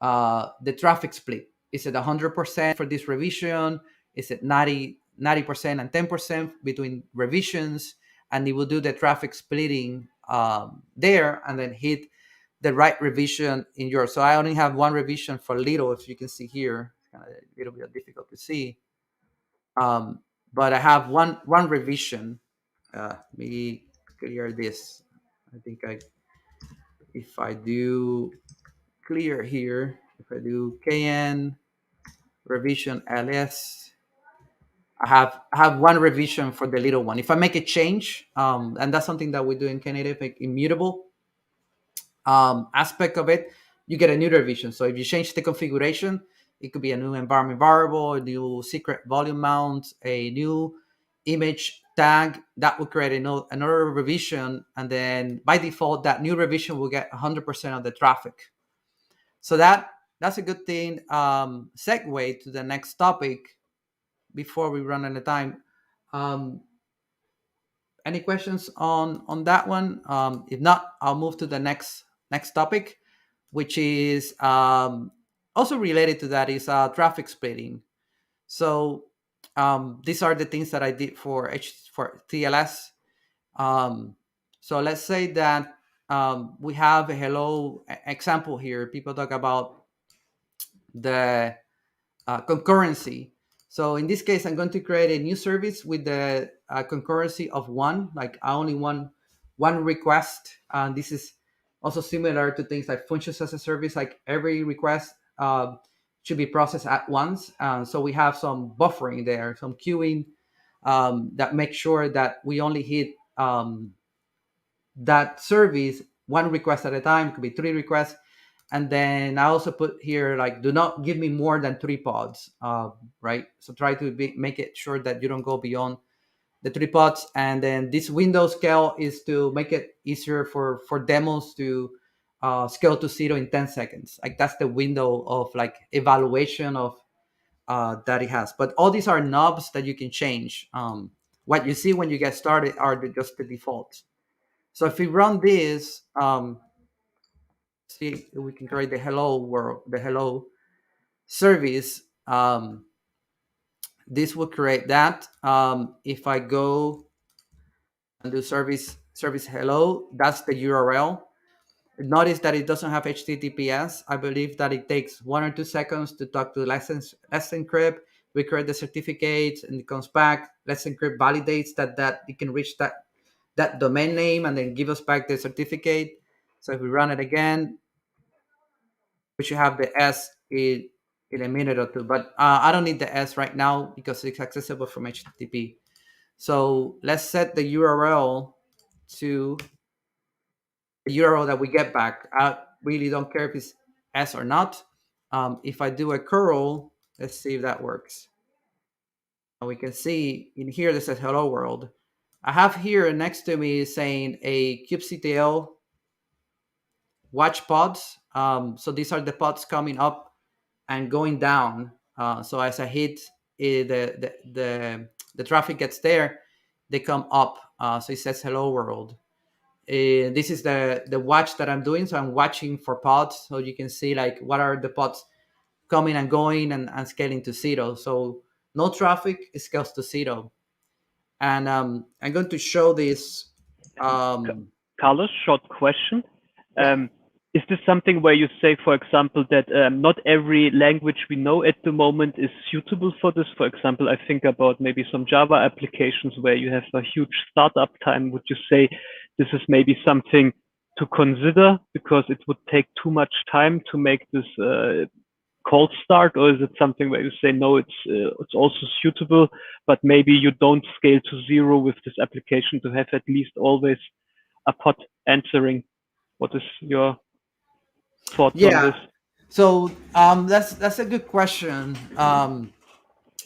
the traffic split. Is it 100% for this revision? Is it 90% and 10% between revisions? And it will do the traffic splitting there, and then hit the right revision in yours. So I only have one revision for Lido, if you can see here. It's kind of a little bit difficult to see, but I have one revision. Let me clear this. I think if I do clear here, if I do kn revision ls, I have one revision for the little one. If I make a change, and that's something that we do in Knative, like immutable aspect of it, you get a new revision. So if you change the configuration, it could be a new environment variable, a new secret volume mount, a new image tag, that will create another revision. And then by default, that new revision will get 100% of the traffic. So that's a good thing. Segue to the next topic before we run out of time. Any questions on that one? If not, I'll move to the next topic, which is also related to that, is traffic splitting. So these are the things that I did for TLS. So let's say that we have a hello example here. People talk about the concurrency. So in this case, I'm going to create a new service with the concurrency of one. Like I only want one request. This is also similar to things like functions as a service. Like every request should be processed at once. So we have some buffering there, some queuing that makes sure that we only hit that service one request at a time. It could be 3 requests. And then I also put here, like, do not give me more than 3 pods, right? So try to make it sure that you don't go beyond the 3 pods. And then this window scale is to make it easier for demos to scale to 0 in 10 seconds. Like that's the window of like evaluation of that it has. But all these are knobs that you can change. What you see when you get started are just the defaults. So if we run this, see if we can create the hello world, the hello service. This will create that. If I go and do service hello, that's the URL. Notice that it doesn't have HTTPS. I believe that it takes 1 or 2 seconds to talk to Let's Encrypt. We create the certificates and it comes back. Let's Encrypt validates that it can reach that domain name and then give us back the certificate. So if we run it again, we should have the S, it in a minute or two. But I don't need the S right now because it's accessible from HTTP. So let's set the URL to the URL that we get back. I really don't care if it's S or not. If I do a curl, let's see if that works. And we can see in here that says hello world. I have here next to me saying a kubectl watch pods. So these are the pods coming up and going down. So as I hit the traffic gets there, they come up. So it says hello world. This is the watch that I'm doing. So I'm watching for pods. So you can see like what are the pods coming and going and scaling to zero. So no traffic, it scales to zero. And I'm going to show this. Carlos, short question. Yeah. Is this something where you say, for example, that not every language we know at the moment is suitable for this? For example, I think about maybe some Java applications where you have a huge startup time. Would you say this is maybe something to consider because it would take too much time to make this cold start, or is it something where you say no, it's also suitable, but maybe you don't scale to zero with this application to have at least always a pod answering? What is your thoughts on this? So that's a good question.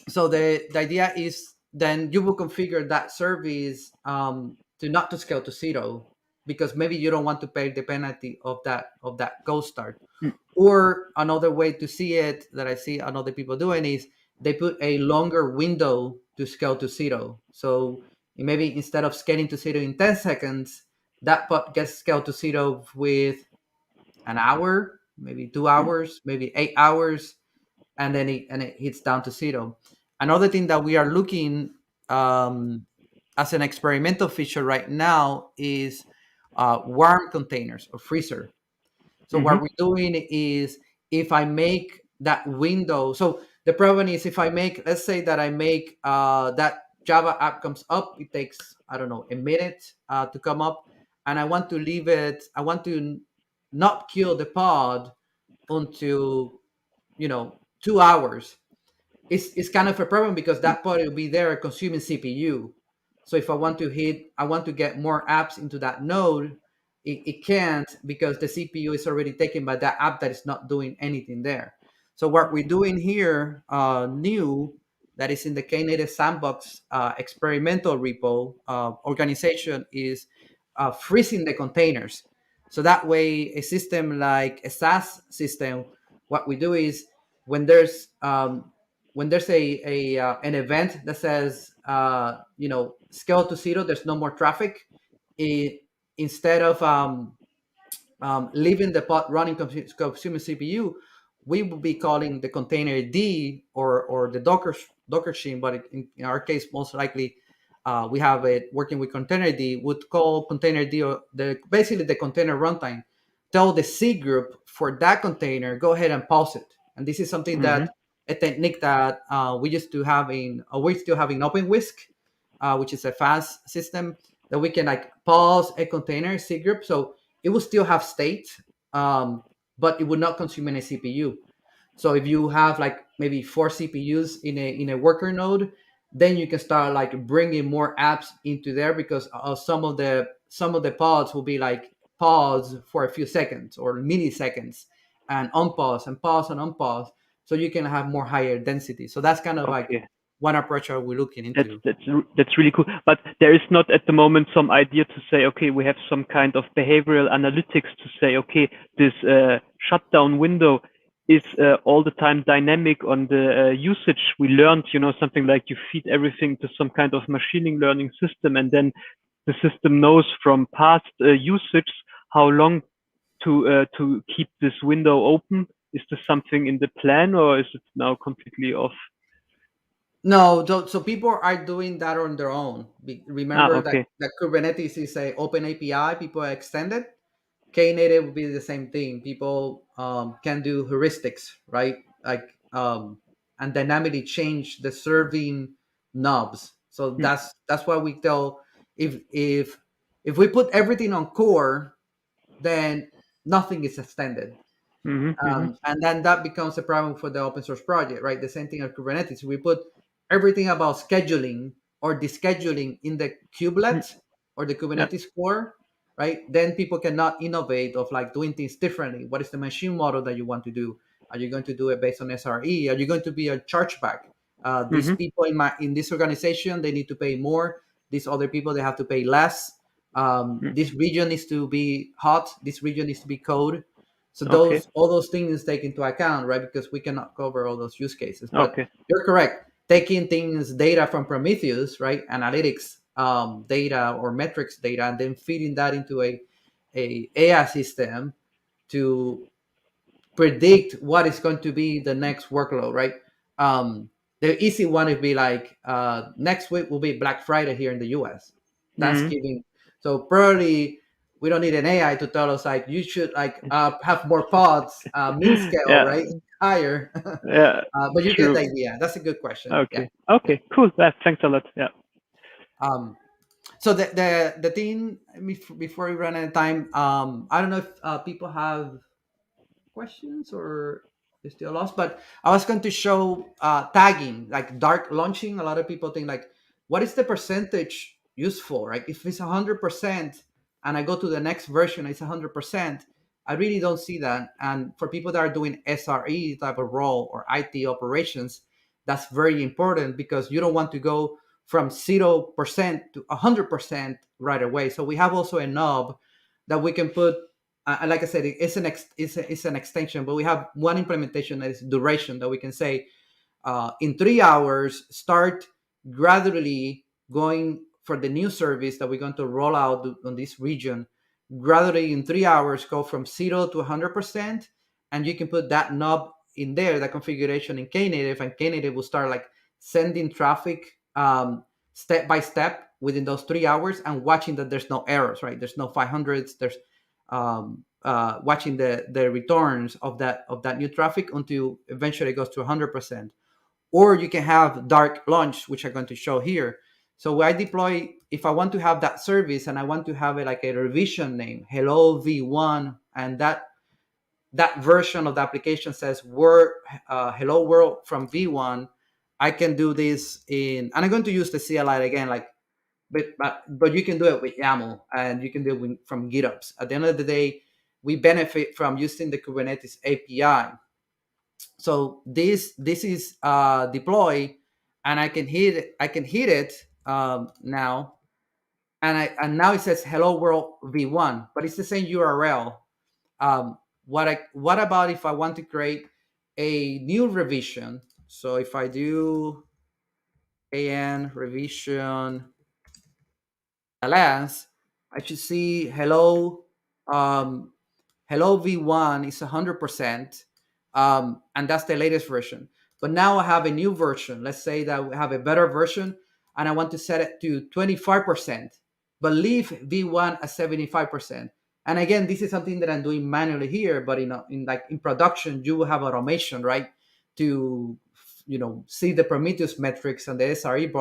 So the idea is then you will configure that service to not to scale to zero because maybe you don't want to pay the penalty of that cold start. Mm. Or another way to see it that I see other people doing is they put a longer window to scale to zero. So maybe instead of scaling to zero in 10 seconds, that pod gets scaled to zero with an hour, maybe 2 hours, maybe 8 hours, and then it hits down to zero. Another thing that we are looking as an experimental feature right now is warm containers or freezer. So what we're doing is if I make that window, so the problem is if I make, let's say that I make that Java app comes up, it takes, I don't know, a minute to come up, and I want to leave it, I want to not kill the pod until, 2 hours. It's kind of a problem because that pod will be there consuming CPU. So if I want to get more apps into that node, it can't because the CPU is already taken by that app that is not doing anything there. So what we're doing here, new, that is in the Knative sandbox experimental repo organization is freezing the containers. So that way, a system like a SaaS system, what we do is when there's an event that says scale to zero, there's no more traffic. Instead of leaving the pod running consuming CPU, we will be calling the container D or the Docker machine, but in our case, most likely we have it working with container D. Would call container D or basically the container runtime. Tell the C group for that container, go ahead and pause it. And this is something that a technique that we used to have we still have in OpenWhisk, which is a fast system that we can like pause a container C group. So it will still have state, but it would not consume any CPU. So if you have like maybe 4 CPUs in a worker node, then you can start like bringing more apps into there because some of the pods will be like pause for a few seconds or milliseconds and unpause and pause and unpause, so you can have more higher density. So that's kind of like one approach that we're looking into. That's really cool. But there is not at the moment some idea to say, okay, we have some kind of behavioral analytics to say, okay, this shutdown window is all the time dynamic on the usage. We learned, something like you feed everything to some kind of machine learning system, and then the system knows from past usage how long to keep this window open. Is this something in the plan, or is it now completely off? No, so people are doing that on their own. Remember that Kubernetes is an open API. People extend it. Knative would be the same thing. People can do heuristics, right? Like and dynamically change the serving knobs. So that's why we tell if we put everything on core, then nothing is extended. And then that becomes a problem for the open source project, right? The same thing as Kubernetes. We put everything about scheduling or descheduling in the kubelet or the Kubernetes core, right? Then people cannot innovate of like doing things differently. What is the machine model that you want to do? Are you going to do it based on SRE? Are you going to be a chargeback? These people in this organization, they need to pay more. These other people, they have to pay less. This region needs to be hot. This region needs to be cold. So all those things take into account, right? Because we cannot cover all those use cases. But you're correct. Taking things, data from Prometheus, right? Analytics data or metrics data, and then feeding that into a AI system to predict what is going to be the next workload, right? The easy one would be like next week will be Black Friday here in the US. Thanksgiving. So probably we don't need an AI to tell us like you should like have more pods, mean scale, right? Higher. But you get the idea. That's a good question. Okay. Cool. Thanks a lot. Yeah. So the thing before we run out of time, I don't know if people have questions or they're still lost, but I was going to show tagging, like dark launching. A lot of people think like, what is the percentage useful, right? If it's 100% and I go to the next version, it's 100%. I really don't see that. And for people that are doing SRE type of role or IT operations, that's very important because you don't want to go from 0% to 100% right away. So we have also a knob that we can put. Like I said, it's an extension, but we have one implementation that is duration that we can say in 3 hours, start gradually going for the new service that we're going to roll out on this region. Gradually in 3 hours, go from 0 to 100%. And you can put that knob in there, that configuration in Knative, and Knative will start like sending traffic step by step within those 3 hours and watching that there's no errors, right? There's no 500s. There's watching the returns of that new traffic until eventually it goes to 100%. Or you can have dark launch, which I'm going to show here. So when I deploy, if I want to have that service and I want to have it like a revision name, hello v1, and that version of the application says hello world from v1, I can do this and I'm going to use the CLI again, like but you can do it with YAML and you can do it from GitOps. At the end of the day, we benefit from using the Kubernetes API. So this is deploy, and I can hit it now, and now it says hello world v1, but it's the same URL. What about if I want to create a new revision? So if I do an revision ls, I should see hello v1 is 100%, and that's the latest version. But now I have a new version. Let's say that we have a better version and I want to set it to 25%, but leave v1 at 75%. And again, this is something that I'm doing manually here, but in production, you will have automation, right? To see the Prometheus metrics and the SRE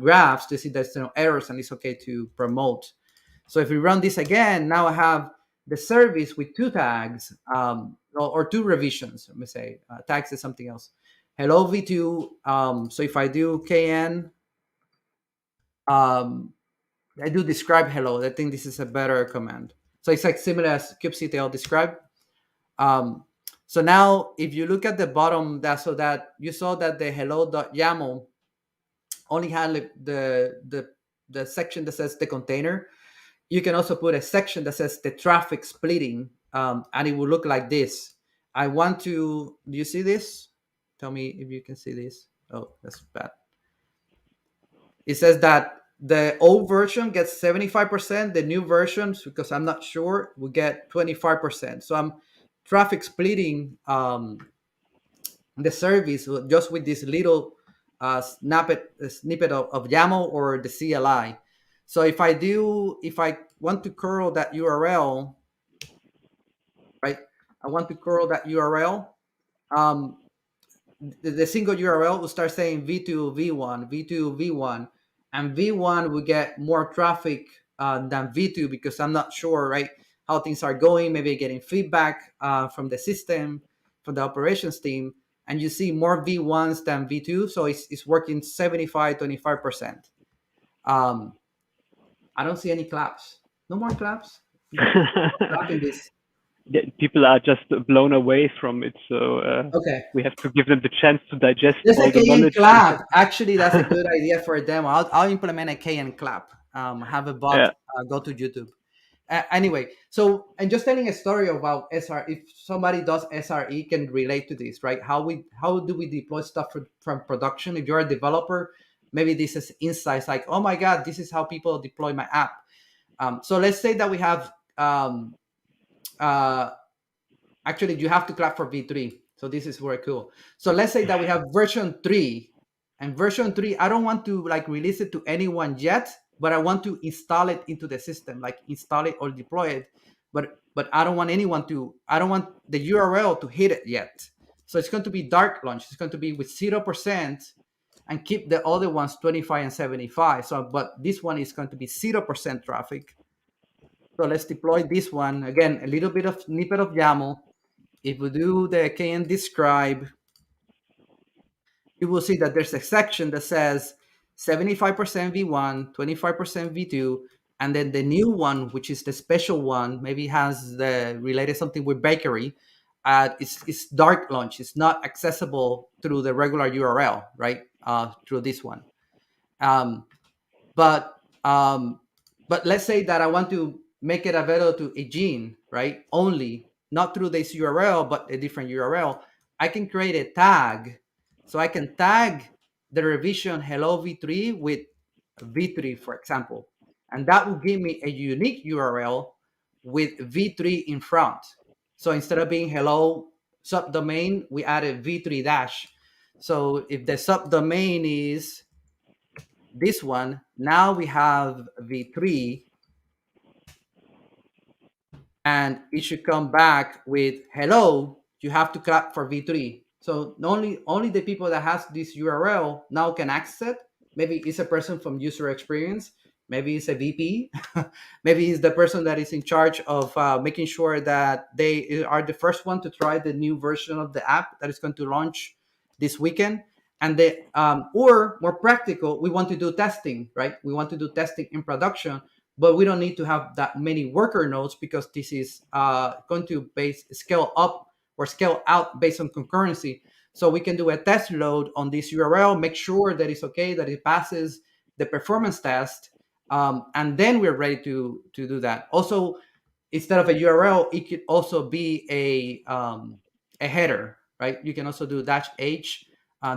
graphs to see there's no errors and it's okay to promote. So if we run this again, now I have the service with 2 tags or 2 revisions. Let me say tags is something else. Hello v2. So if I do kn, I do describe hello. I think this is a better command. So it's like similar as kubectl describe. So now if you look at the bottom, that you saw that the hello.yaml only had the section that says the container. You can also put a section that says the traffic splitting, and it will look like this. Do you see this? Tell me if you can see this. Oh, that's bad. It says that the old version gets 75%, the new version, because I'm not sure, will get 25%. So I'm traffic splitting the service just with this little snippet of YAML or the CLI. So if I want to curl that URL, right? I want to curl that URL. The single URL will start saying v2 v1, v2 v1, and v1 will get more traffic than v2 because I'm not sure, right, how things are going, maybe getting feedback from the system, from the operations team, and you see more V1s than V2, so it's working 75, 25%. I don't see any claps. No more claps. Clapping this. Yeah, people are just blown away from it, so Okay. we have to give them the chance to digest There's all a the KN knowledge. clap. Actually, that's a good idea for a demo. I'll implement a KN clap. Have a bot Yeah. go to YouTube. Anyway, so and just telling a story about SR. If somebody does SRE, can relate to this, right? How do we deploy stuff from production? If you're a developer, maybe this is insights like, oh my god, this is how people deploy my app. So let's say that we have actually you have to clap for V3. So this is very cool. So let's say that we have version 3, and version 3, I don't want to like release it to anyone yet, but I want to install it into the system, like install it or deploy it. But I don't want the URL to hit it yet. So it's going to be dark launch. It's going to be with 0% and keep the other ones 25 and 75. So, but this one is going to be 0% traffic. So let's deploy this one. Again, a little bit of snippet of YAML. If we do the KN describe, you will see that there's a section that says 75% V1, 25% V2, and then the new one, which is the special one, maybe has the related something with bakery. It's dark launch. It's not accessible through the regular URL, right? Through this one. But let's say that I want to make it available to a gene, right? Only, not through this URL, but a different URL. I can create a tag. So I can tag the revision hello v3 with v3, for example. And that will give me a unique URL with v3 in front. So instead of being hello subdomain, we added v3 dash. So if the subdomain is this one, now we have v3, and it should come back with hello, you have to clap for v3. So only the people that has this URL now can access it. Maybe it's a person from user experience, maybe it's a VP, maybe it's the person that is in charge of making sure that they are the first one to try the new version of the app that is going to launch this weekend. And they or more practical, we want to do testing, right? We want to do testing in production, but we don't need to have that many worker nodes because this is going to scale up or scale out based on concurrency. So we can do a test load on this URL, make sure that it's okay, that it passes the performance test, and then we're ready to do that. Also, instead of a URL, it could also be a header, right? You can also do -h.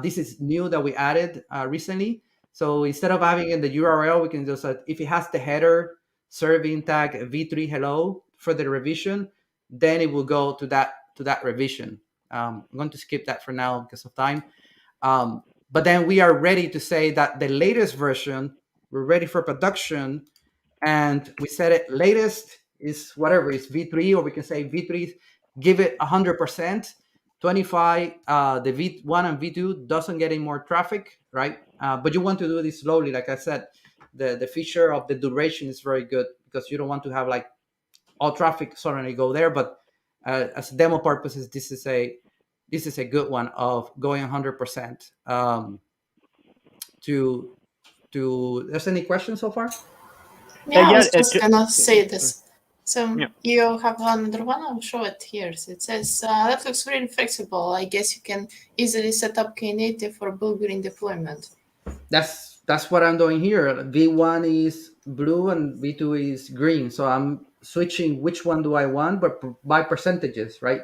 This is new that we added recently. So instead of having in the URL, we can just, if it has the header serving tag v3 hello for the revision, then it will go to that revision. I'm going to skip that for now because of time. But then we are ready to say that the latest version, we're ready for production, and we set it latest is whatever, it's v3, or we can say v3, give it 100%. 25, the V1 and V2 doesn't get any more traffic, right? But you want to do this slowly. Like I said, the feature of the duration is very good because you don't want to have like all traffic suddenly go there. But as demo purposes, this is a good one of going 100%. There's any questions so far? Yeah, I was Yeah, just gonna say this. So Yeah. you have another one, I'll show it here. So it says, that looks really flexible. I guess you can easily set up Knative for blue green deployment. That's what I'm doing here. V1 is blue and V2 is green. So I'm switching which one do I want, but by percentages, right?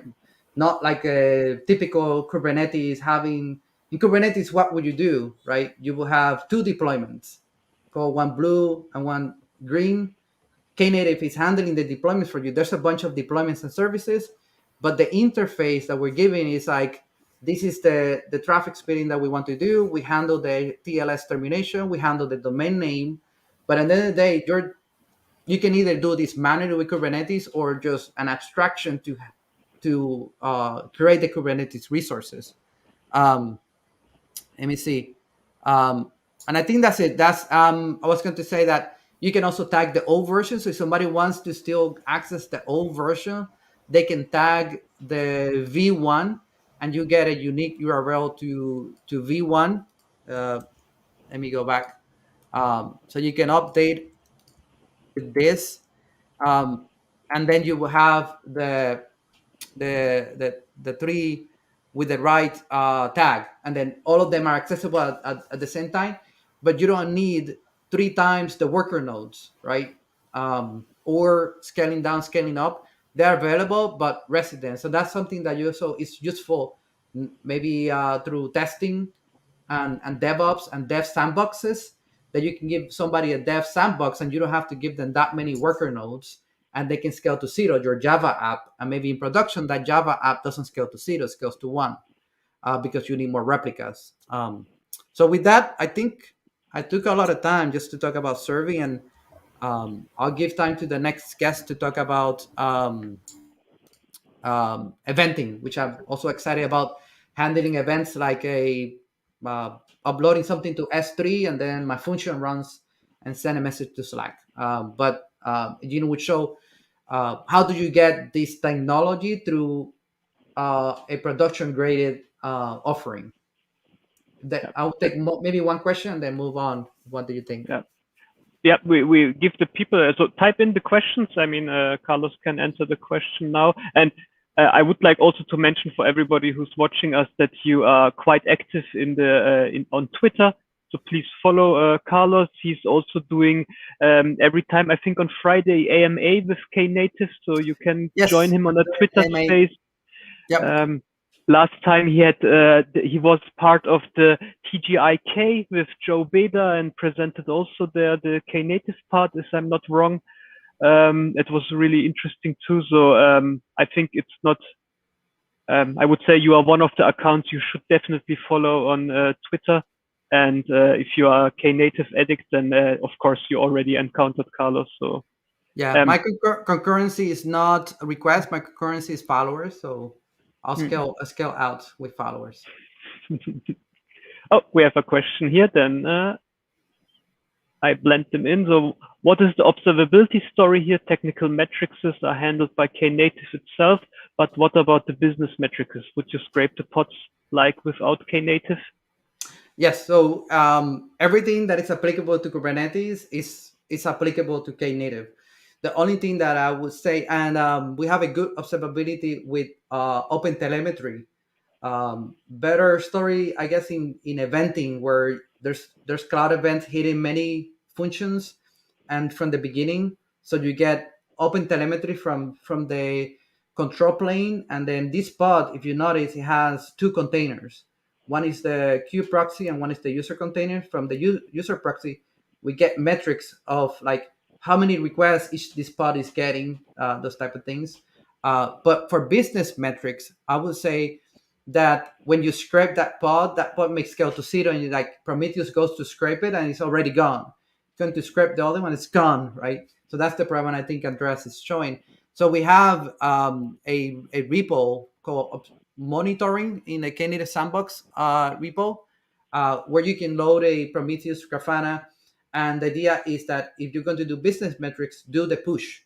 Not like a typical Kubernetes having. In Kubernetes, what would you do, right? You will have two deployments, called one blue and one green. Knative is handling the deployments for you. There's a bunch of deployments and services, but the interface that we're giving is like, this is the traffic splitting that we want to do. We handle the TLS termination. We handle the domain name. But at the end of the day, you can either do this manually with Kubernetes or just an abstraction to create the Kubernetes resources. Let me see. And I think that's it. I was going to say that You can also tag the old version. So if somebody wants to still access the old version, they can tag the V1 and you get a unique URL to V1. Let me go back. So you can update with this. And then you will have the three with the right tag, and then all of them are accessible at the same time, but you don't need 3 times the worker nodes, right? Or scaling down, scaling up. They're available but resident. So that's something that you also is useful, maybe through testing and DevOps and dev sandboxes, that you can give somebody a dev sandbox and you don't have to give them that many worker nodes, and they can scale to 0, your Java app. And maybe in production, that Java app doesn't scale to 0, it scales to 1 because you need more replicas. So with that, I think I took a lot of time just to talk about serving, and I'll give time to the next guest to talk about eventing, which I'm also excited about, handling events like uploading something to S3 and then my function runs and send a message to Slack. But Gino would show how do you get this technology through a production graded offering. I'll take maybe one question and then move on. What do you think? Yeah, we give the people, so type in the questions. I mean, Carlos can answer the question now. And I would like also to mention for everybody who's watching us that you are quite active on Twitter. So please follow Carlos. He's also doing every time, I think on Friday, AMA with Knative. So you can join him on a Twitter space. Yep. Last time he was part of the TGIK with Joe Beda and presented also the Knative part, if I'm not wrong. It was really interesting too. So I think it's not. I would say you are one of the accounts you should definitely follow on Twitter. And if you are a Knative addict, then of course you already encountered Carlos. So yeah, my concurrency is not a request. My concurrency is followers. So I'll scale out with followers. Oh, we have a question here. Then I blend them in. So what is the observability story here? Technical metrics are handled by Knative itself, but what about the business metrics? Would you scrape the pods like without Knative? Yes. So everything that is applicable to Kubernetes is applicable to Knative. The only thing that I would say, and we have a good observability with OpenTelemetry. Better story, I guess, in eventing, where there's cloud events hitting many functions, and from the beginning, so you get OpenTelemetry from the control plane, and then this pod, if you notice, it has 2 containers. One is the queue proxy and one is the user container. From the user proxy, we get metrics of like how many requests each this pod is getting, those type of things. But for business metrics, I would say that when you scrape that pod makes scale to 0, and like Prometheus goes to scrape it and it's already gone. It's going to scrape the other one, it's gone, right? So that's the problem I think Andreas is showing. So we have a repo called monitoring in the Knative sandbox repo, where you can load a Prometheus Grafana. And the idea is that if you're going to do business metrics, do the push.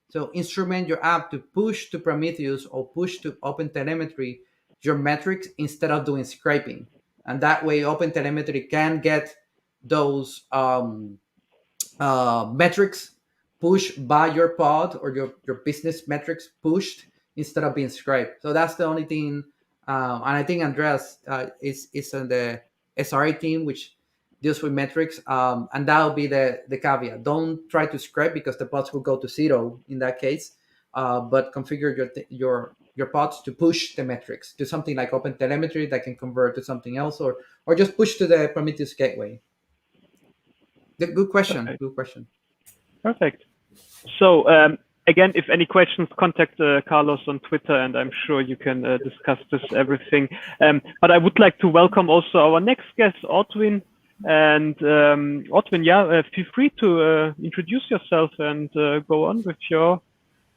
So instrument your app to push to Prometheus or push to OpenTelemetry your metrics instead of doing scraping. And that way OpenTelemetry can get those metrics pushed by your pod, or your business metrics pushed instead of being scraped. So that's the only thing. And I think Andreas is on the SRE team, which deals with metrics. And that'll be the caveat. Don't try to scrape, because the pods will go to 0 in that case. But configure your pods to push the metrics to something like OpenTelemetry that can convert to something else, or just push to the Prometheus gateway. Good question. Okay. Good question. Perfect. So again, if any questions, contact Carlos on Twitter, and I'm sure you can discuss this everything. But I would like to welcome also our next guest, Ortwin. And Ortwin, feel free to introduce yourself and go on with your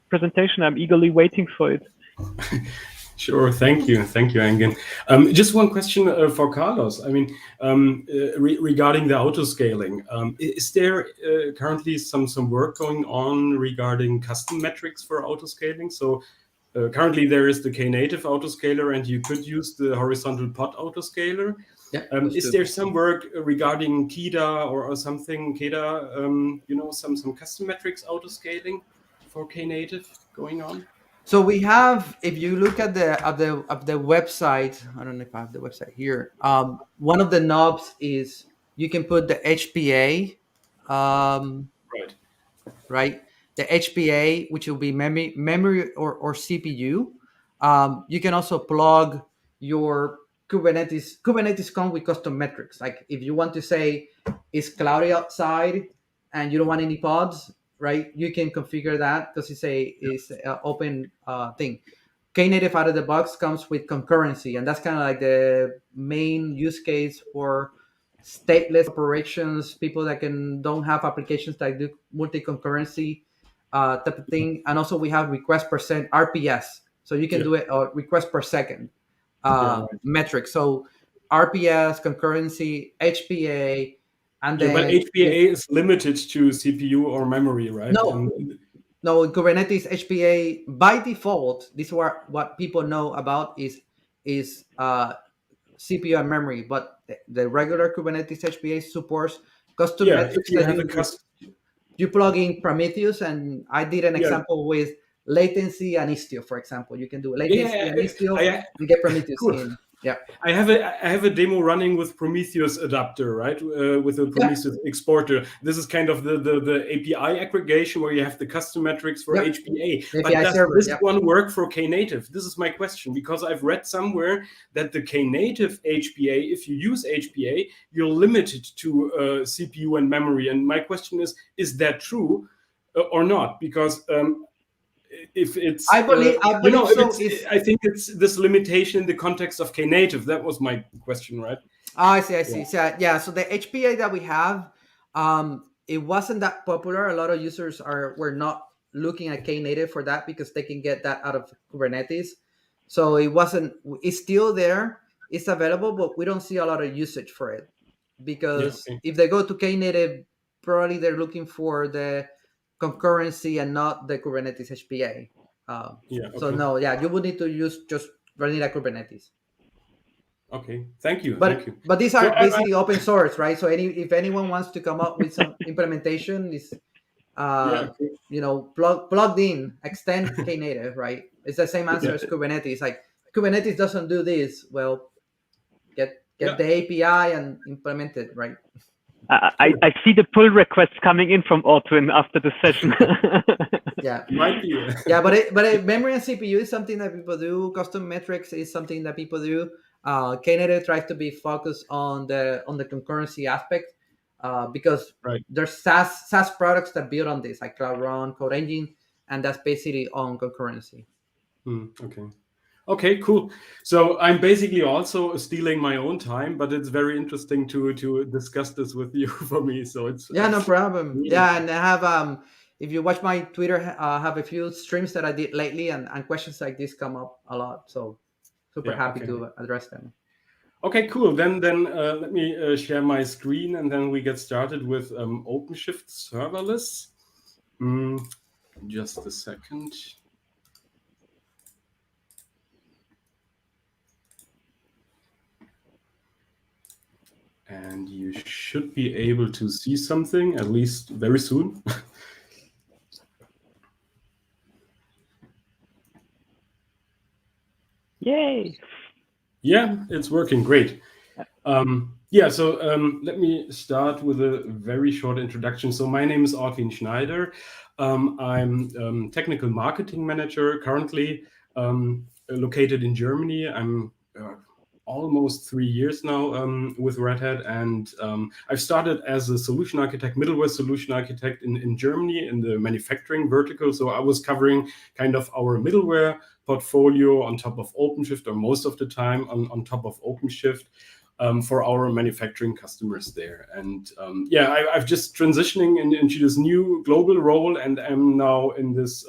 presentation. I'm eagerly waiting for it. Sure. Thank you, Engin. Just one question for Carlos. I mean, regarding the autoscaling, is there currently some work going on regarding custom metrics for autoscaling? So currently there is the Knative autoscaler, and you could use the horizontal pod autoscaler. Yeah, is there some work regarding KIDA or something, KIDA, some custom metrics autoscaling for Knative going on? So we have, if you look at the website, I don't know if I have the website here. One of the knobs is you can put the HPA, right? The HPA, which will be memory or CPU. You can also plug your Kubernetes. Kubernetes comes with custom metrics. Like if you want to say it's cloudy outside and you don't want any pods, right? You can configure that because it's an open thing. Knative out of the box comes with concurrency, and that's kind of like the main use case for stateless operations, people that don't have applications that do multi-concurrency type of thing. And also we have request per second, RPS. So you can do it request per second metric. So RPS, concurrency, HPA, and then... But HPA is limited to CPU or memory, right? No, in Kubernetes, HPA, by default, this is what people know about is CPU and memory, but the regular Kubernetes HPA supports custom metrics that you plug in Prometheus, and I did an example with latency and Istio, for example. You can do latency and Istio and get Prometheus in. Yeah, I have a demo running with Prometheus adapter, right? With a Prometheus exporter. This is kind of the API aggregation where you have the custom metrics for HPA. But does this one work for Knative? This is my question, because I've read somewhere that the Knative HPA, if you use HPA, you're limited to CPU and memory. And my question is that true or not? Because if it's, I think it's this limitation in the context of Knative. That was my question, right? I see. So the HPA that we have, it wasn't that popular. A lot of users were not looking at Knative for that because they can get that out of Kubernetes. So it's still there. It's available, but we don't see a lot of usage for it because if they go to Knative, probably they're looking for the concurrency and not the Kubernetes HPA. So you would need to use just vanilla Kubernetes. Okay, thank you. But these are basically open source, right? So if anyone wants to come up with some implementation, is plugged in, extend Knative, right? It's the same answer as Kubernetes. Like Kubernetes doesn't do this. Well, get the API and implement it, right? I see the pull requests coming in from Ortwin after the session. Might be. But memory and CPU is something that people do. Custom metrics is something that people do. Knative tries to be focused on the concurrency aspect because there's SaaS products that build on this, like Cloud Run, Code Engine, and that's basically on concurrency. Okay, cool. So I'm basically also stealing my own time, but it's very interesting to discuss this with you for me. So it's no problem. And I have if you watch my Twitter, I have a few streams that I did lately, and questions like this come up a lot. So super happy to address them. Okay, cool. Then let me share my screen, and then we get started with OpenShift Serverless. Just a second. And you should be able to see something, at least very soon. Yay! Yeah, it's working great. So let me start with a very short introduction. So my name is Ortwin Schneider. I'm technical marketing manager currently located in Germany. I'm almost 3 years now with Red Hat, and I've started as a solution architect, middleware solution architect in Germany in the manufacturing vertical. So I was covering kind of our middleware portfolio on top of OpenShift, or most of the time on top of OpenShift for our manufacturing customers there. And I've just transitioning into this new global role, and I'm now in this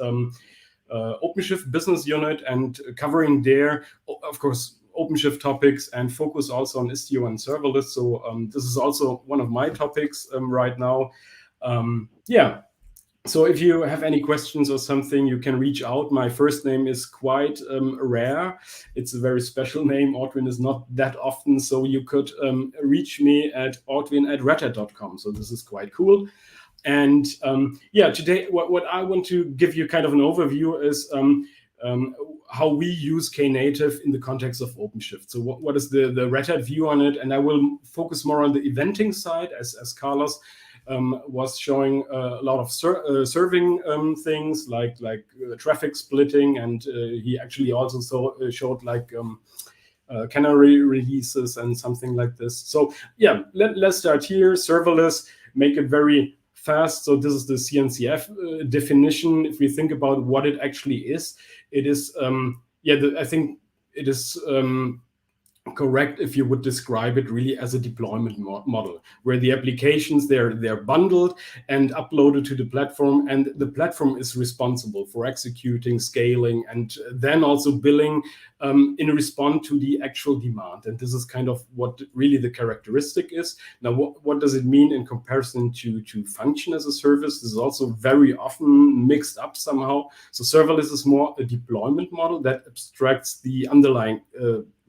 OpenShift business unit and covering there, of course, OpenShift topics and focus also on Istio and serverless. So this is also one of my topics right now. Yeah. So if you have any questions or something, you can reach out. My first name is quite rare. It's a very special name. Ortwin is not that often. So you could reach me at ortwin@redhat.com. So this is quite cool. And yeah, today what I want to give you kind of an overview is how we use Knative in the context of OpenShift. So what is the Red Hat view on it? And I will focus more on the eventing side, as Carlos was showing a lot of serving things like traffic splitting, and he actually also showed like canary releases and something like this. So yeah, let's start here. Serverless, make it very fast. So this is the CNCF definition. If we think about what it actually is, it is I think it is correct if you would describe it really as a deployment model, where the applications they're bundled and uploaded to the platform, and the platform is responsible for executing, scaling, and then also billing in response to the actual demand. And this is kind of what really the characteristic is. Now, what does it mean in comparison to function as a service? This is also very often mixed up somehow. So serverless is more a deployment model that abstracts the underlying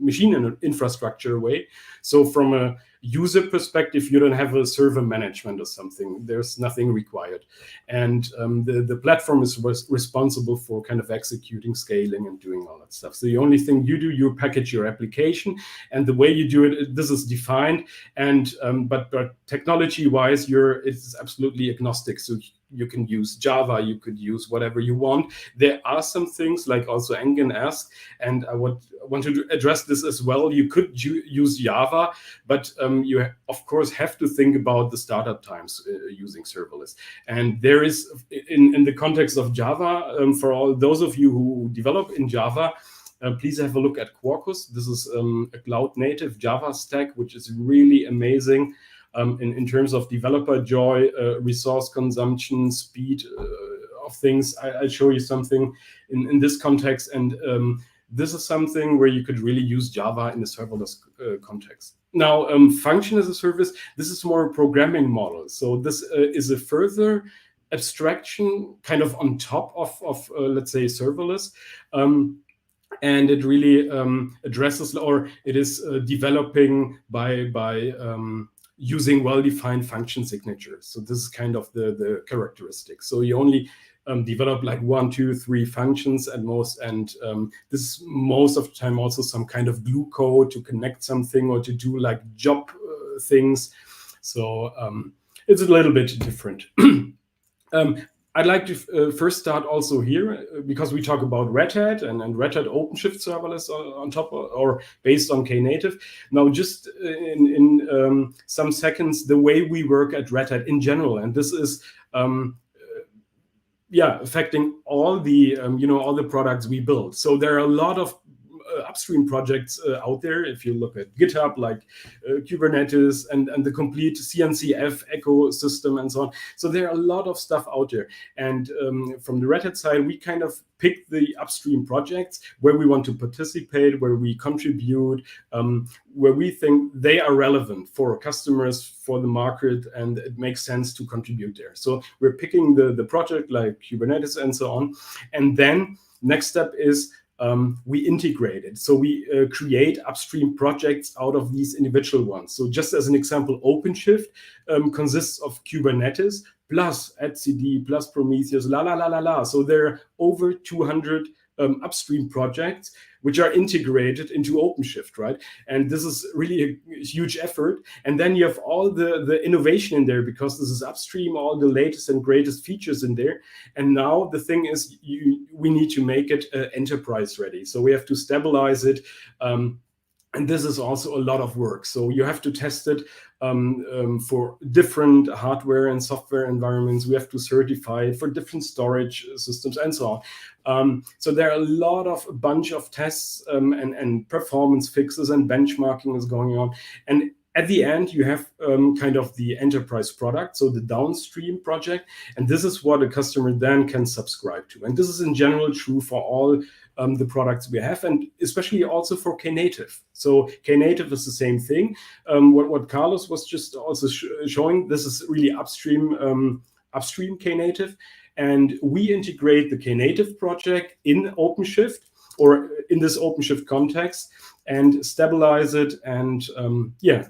machine and infrastructure way. So from a user perspective, you don't have a server management or something. There's nothing required. And the platform is responsible for kind of executing, scaling, and doing all that stuff. So the only thing you do, you package your application, and the way you do it, this is defined. And but technology-wise, it's absolutely agnostic. So you can use Java, you could use whatever you want. There are some things like also Engen asked, and I want to address this as well. You could use Java, but you of course have to think about the startup times using serverless. And there is, in the context of Java, for all those of you who develop in Java, please have a look at Quarkus. This is a cloud native Java stack, which is really amazing. In terms of developer joy, resource consumption, speed of things. I'll show you something in this context. And this is something where you could really use Java in a serverless context. Now, function as a service, this is more a programming model. So this is a further abstraction kind of on top of let's say, serverless. And it really addresses, or it is developing by using well-defined function signatures. So this is kind of the characteristic. So you only develop like 1, 2, 3 functions at most, and this is most of the time also some kind of glue code to connect something or to do like job things. So it's a little bit different. I'd like to first start also here, because we talk about Red Hat and Red Hat OpenShift Serverless on top or based on Knative. Now, just in some seconds, the way we work at Red Hat in general, and this is affecting all the all the products we build. So there are a lot of upstream projects out there. If you look at GitHub, like Kubernetes and the complete CNCF ecosystem and so on. So there are a lot of stuff out there. And from the Red Hat side, we kind of pick the upstream projects where we want to participate, where we contribute, where we think they are relevant for customers, for the market, and it makes sense to contribute there. So we're picking the project like Kubernetes and so on. And then next step is we integrate it. So we create upstream projects out of these individual ones. So just as an example, OpenShift consists of Kubernetes plus etcd plus Prometheus, So there are over 200 upstream projects which are integrated into OpenShift, right? And this is really a huge effort. And then you have all the innovation in there, because this is upstream, all the latest and greatest features in there. And now the thing is, we need to make it enterprise ready. So we have to stabilize it. And this is also a lot of work. So you have to test it for different hardware and software environments. We have to certify it for different storage systems and so on. So there are a bunch of tests and performance fixes and benchmarking is going on. And at the end, you have kind of the enterprise product, so the downstream project, and this is what a customer then can subscribe to. And this is in general true for all the products we have, and especially also for Knative. So Knative is the same thing. What Carlos was just also showing, this is really upstream Knative, and we integrate the Knative project in OpenShift, or in this OpenShift context, and stabilize it and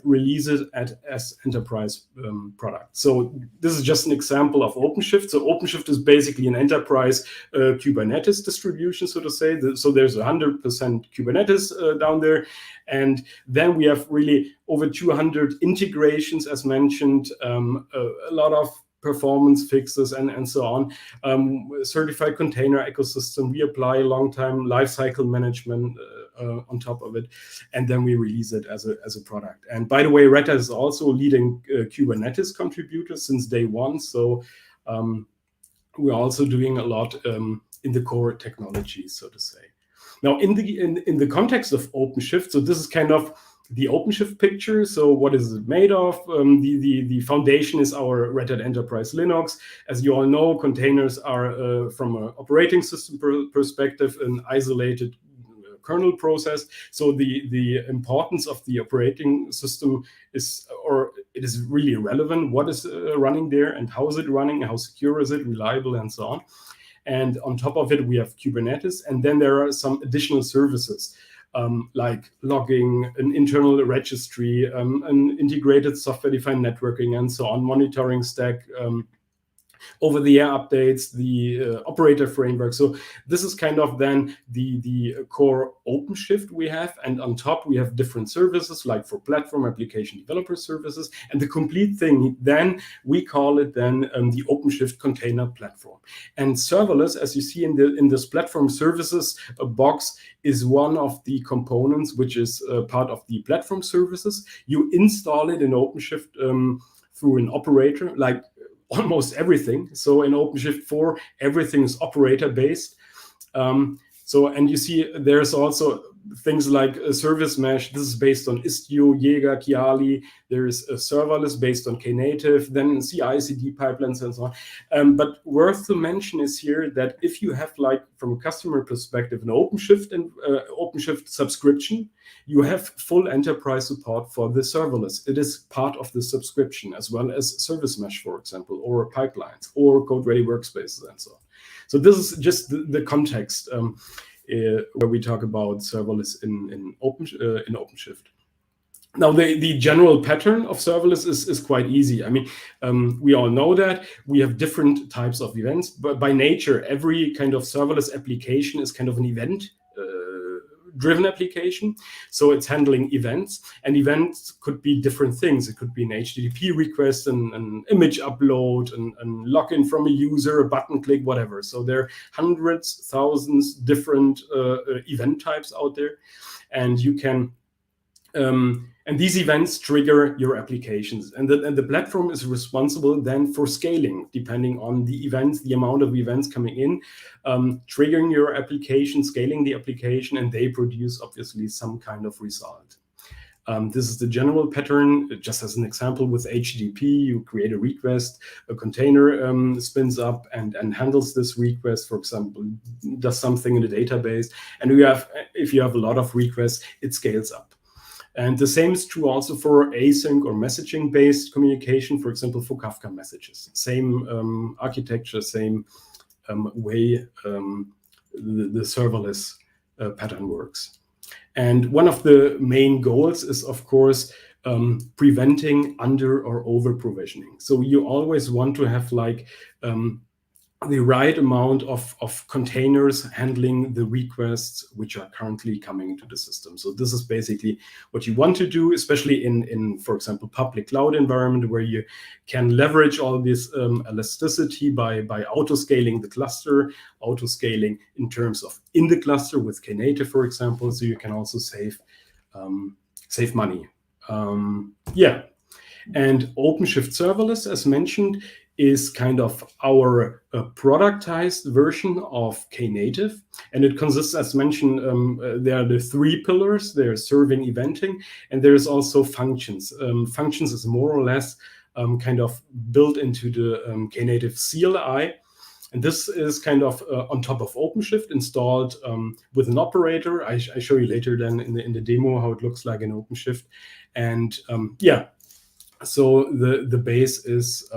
release it as enterprise product. So this is just an example of OpenShift. So OpenShift is basically an enterprise Kubernetes distribution, so to say. So there's 100% Kubernetes down there. And then we have really over 200 integrations, as mentioned, a lot of performance fixes and so on. Certified container ecosystem, we apply long-time lifecycle management on top of it, and then we release it as a product. And by the way, Red Hat is also leading Kubernetes contributor since day one. So we're also doing a lot in the core technology, so to say. Now, in the context of OpenShift, so this is kind of the OpenShift picture. So what is it made of? The foundation is our Red Hat Enterprise Linux. As you all know, containers are, from an operating system perspective, an isolated kernel process. So the importance of the operating system is, or it is really relevant. What is running there and how is it running? How secure is it? Reliable and so on. And on top of it, we have Kubernetes. And then there are some additional services. Like logging, an internal registry, an integrated software-defined networking, and so on, monitoring stack, over-the-air updates, the operator framework. So this is kind of then the core OpenShift we have. And on top, we have different services, like for platform application developer services. And the complete thing, then we call it then the OpenShift Container Platform. And serverless, as you see in this platform services box, is one of the components which is part of the platform services. You install it in OpenShift through an operator, like almost everything. So in OpenShift 4, everything is operator based. And you see there's also things like a service mesh. This is based on Istio, Jaeger, Kiali. There is a serverless based on Knative, then CI/CD pipelines and so on. But worth to mention is here that if you have, like, from a customer perspective, an OpenShift and OpenShift subscription, you have full enterprise support for the serverless. It is part of the subscription, as well as service mesh, for example, or pipelines, or code-ready workspaces and so on. So this is just the context where we talk about serverless in OpenShift. Now, the general pattern of serverless is quite easy. I mean, we all know that we have different types of events, but by nature, every kind of serverless application is kind of an event driven application. So it's handling events, and events could be different things. It could be an HTTP request, an image upload, and login from a user, a button click, whatever. So there are hundreds, thousands different event types out there, and you can and these events trigger your applications, and the platform is responsible then for scaling, depending on the events, the amount of events coming in, triggering your application, scaling the application, and they produce obviously some kind of result. This is the general pattern. Just as an example, with HTTP, you create a request, a container spins up and handles this request, for example, does something in the database, and if you have a lot of requests, it scales up. And the same is true also for async or messaging-based communication, for example, for Kafka messages. Same architecture, same way the serverless pattern works. And one of the main goals is, of course, preventing under or over provisioning. So you always want to have, like, the right amount of containers handling the requests which are currently coming into the system. So this is basically what you want to do, especially in for example, public cloud environment, where you can leverage all this elasticity by auto-scaling the cluster, auto-scaling in terms of in the cluster with Knative, for example, so you can also save money. And OpenShift Serverless, as mentioned, is kind of our productized version of Knative, and it consists, as mentioned, there are the 3 pillars. There's serving, eventing, and there's also functions. Functions is more or less kind of built into the Knative CLI, and this is kind of on top of OpenShift, installed with an operator. I show you later then in the demo how it looks like in OpenShift, and yeah, so the base is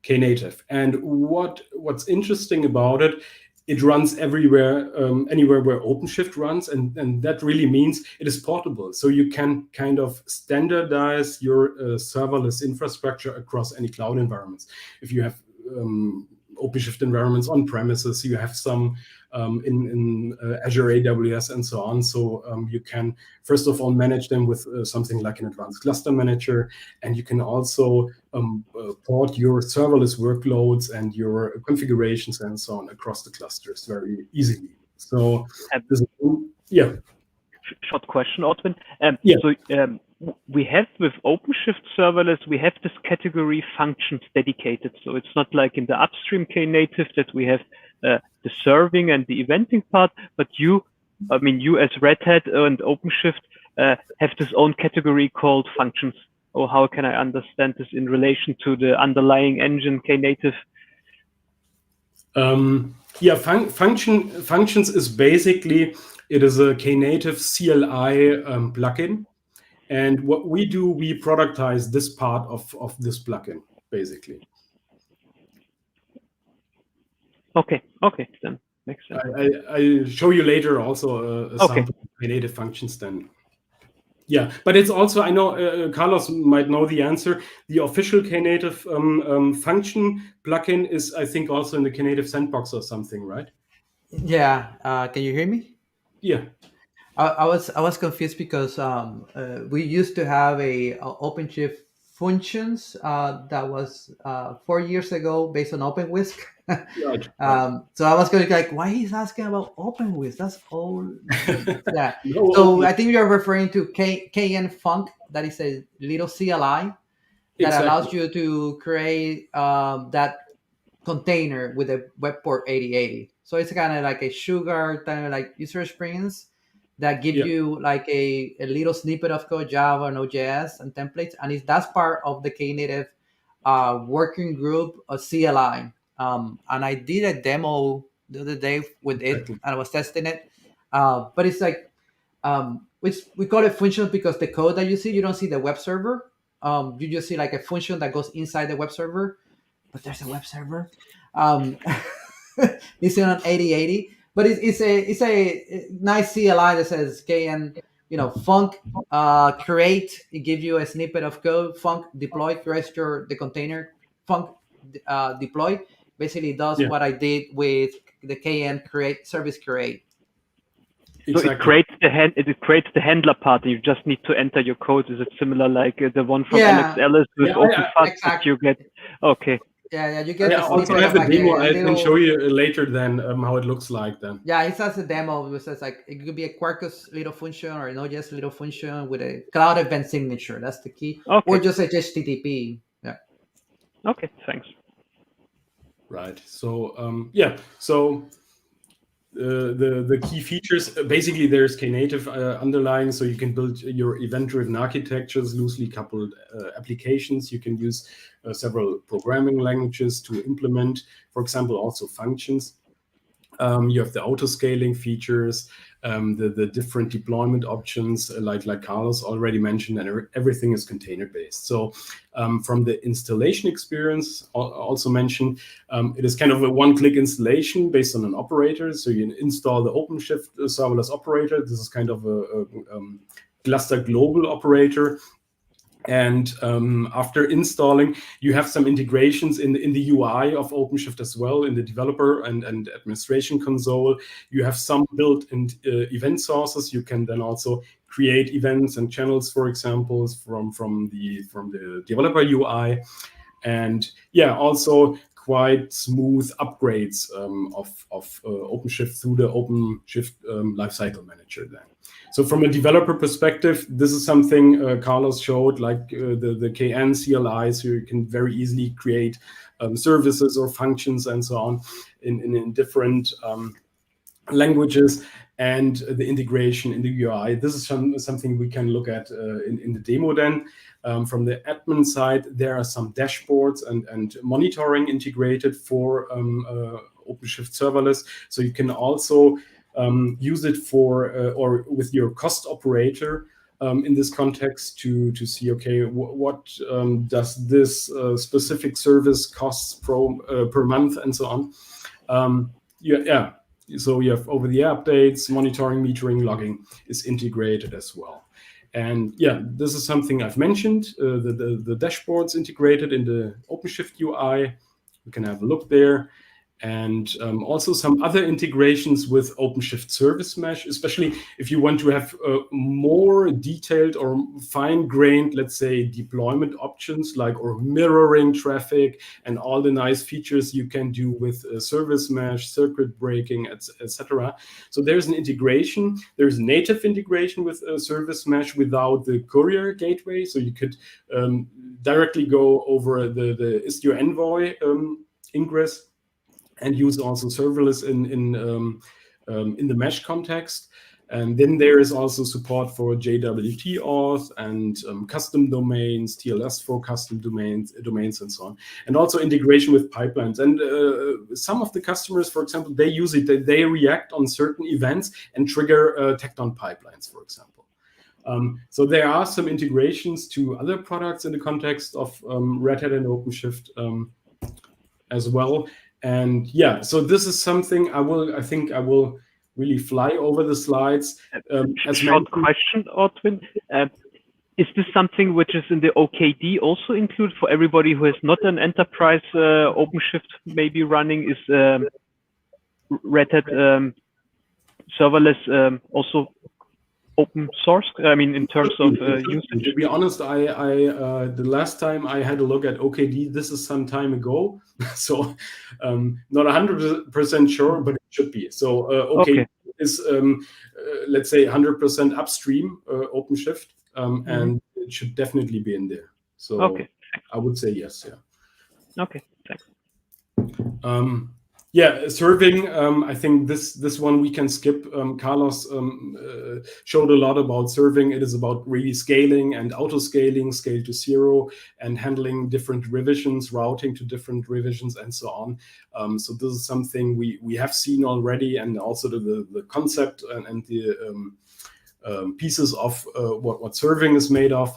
Knative. And what's interesting about it, it runs everywhere, anywhere where OpenShift runs, and that really means it is portable. So you can kind of standardize your serverless infrastructure across any cloud environments. If you have OpenShift environments on premises, you have some in Azure, AWS, and so on. So you can, first of all, manage them with something like an advanced cluster manager, and you can also port your serverless workloads and your configurations and so on across the clusters very easily. So this is, yeah. Short question, Ortwin. Yeah. So we have with OpenShift Serverless, we have this category functions dedicated. So it's not like in the upstream Knative that we have the serving and the eventing part, but you as Red Hat and OpenShift have this own category called functions. Or how can I understand this in relation to the underlying engine Knative? Yeah, functions is basically, it is a Knative CLI plugin. And what we do, we productize this part of this plugin, basically. Okay, then makes sense. I show you later also a sample of Knative functions then. Yeah, but it's also, I know Carlos might know the answer. The official Knative function plugin is, I think, also in the Knative sandbox or something, right? Yeah. Can you hear me? Yeah. I was confused because we used to have a OpenShift Functions that was 4 years ago based on OpenWhisk. Right. So I was going like, why he's asking about OpenWhisk? That's old. Yeah. No, So I think you're referring to KN Func. That is a little CLI that allows you to create that container with a web port 8080. So it's kind of like a sugar kind of like user experience that gives you like a little snippet of code, Java and Node.js and templates. And that's part of the Knative working group of CLI. And I did a demo the other day with it, and I was testing it. But it's like, we call it functions because the code that you see, you don't see the web server. You just see like a function that goes inside the web server. But there's a web server. It's on 8080. But it's a nice CLI that says KN, func create. It gives you a snippet of code. Func deploy creates the container. Func deploy basically does what I did with the KN create service create. So it creates the handler part. You just need to enter your code. Is it similar like the one from Alex Ellis with OpenFast exactly. you get? Okay. Yeah, you get. I also have the demo. I can show you later then how it looks like then. Yeah, it has a demo which says like it could be a Quarkus little function or a Node.js little function with a cloud event signature. That's the key. Okay. Or just a HTTP. Yeah. Okay, thanks. Right. So So the key features, basically there's Knative underlying, so you can build your event-driven architectures, loosely coupled applications. You can use several programming languages to implement, for example, also functions. You have the auto-scaling features, the different deployment options, like Carlos already mentioned, and everything is container-based. So from the installation experience, also mentioned, it is kind of a one-click installation based on an operator. So you install the OpenShift serverless operator. This is kind of a cluster global operator. And after installing, you have some integrations in the UI of OpenShift as well, in the developer and administration console. You have some built-in event sources. You can then also create events and channels, for example, from the developer UI. And also quite smooth upgrades of OpenShift through the OpenShift Lifecycle Manager then. So from a developer perspective, this is something Carlos showed, like the KN CLI, so you can very easily create services or functions and so on in different languages, and the integration in the UI. This is something we can look at in the demo then. From the admin side, there are some dashboards and monitoring integrated for OpenShift Serverless. So you can also use it for or with your cost operator in this context to see, okay, what does this specific service costs per month and so on. Yeah. So you have over-the-air updates, monitoring, metering, logging is integrated as well. And yeah, this is something I've mentioned, the dashboards integrated in the OpenShift UI. We can have a look there. And also some other integrations with OpenShift Service Mesh, especially if you want to have more detailed or fine-grained, let's say, deployment options, like or mirroring traffic and all the nice features you can do with Service Mesh, circuit breaking, etc. So there's an integration. There's native integration with Service Mesh without the courier gateway. So you could directly go over the Istio Envoy ingress and use also serverless in the mesh context. And then there is also support for JWT auth and custom domains, TLS for custom domains and so on. And also integration with pipelines. And some of the customers, for example, they use it, they react on certain events and trigger Tecton pipelines, for example. So there are some integrations to other products in the context of Red Hat and OpenShift as well. And yeah, so this is something I think I will really fly over the slides. Short question, Ortwin. Is this something which is in the OKD also included for everybody who has not an enterprise OpenShift maybe running? Is Red Hat serverless also open source? I mean, in terms of usage. To be honest, I the last time I had a look at OKD, this is some time ago, so not 100% sure, but it should be. So OKD is let's say 100% upstream OpenShift, and it should definitely be in there. So I would say yes. Yeah. Okay. Thanks. Yeah, serving, I think this one we can skip. Carlos showed a lot about serving. It is about really scaling and auto-scaling, scale to zero, and handling different revisions, routing to different revisions, and so on. So this is something we have seen already, and also the concept and the pieces of what serving is made of.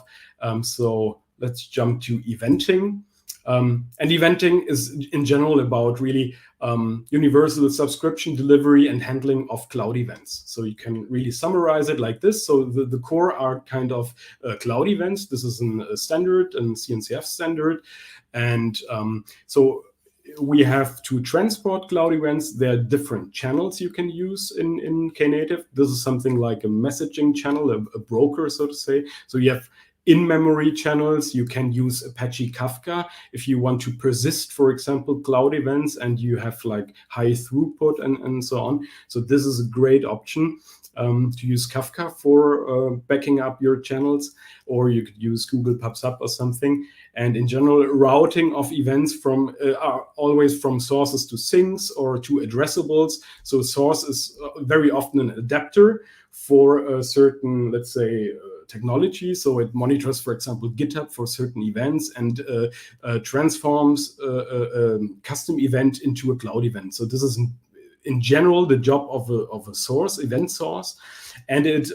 So let's jump to eventing. And eventing is in general about really universal subscription delivery and handling of cloud events. So you can really summarize it like this. So the core are kind of cloud events. This is a standard and CNCF standard. And so we have to transport cloud events. There are different channels you can use in Knative. This is something like a messaging channel, a broker, so to say. So you have in-memory channels. You can use Apache Kafka if you want to persist, for example, cloud events, and you have like high throughput and so on. So this is a great option to use Kafka for backing up your channels, or you could use Google PubSub or something. And in general, routing of events from are always from sources to sinks or to addressables. So source is very often an adapter for a certain, let's say, technology. So it monitors, for example, GitHub for certain events and transforms a custom event into a cloud event. So this is in general the job of a source, event source, and it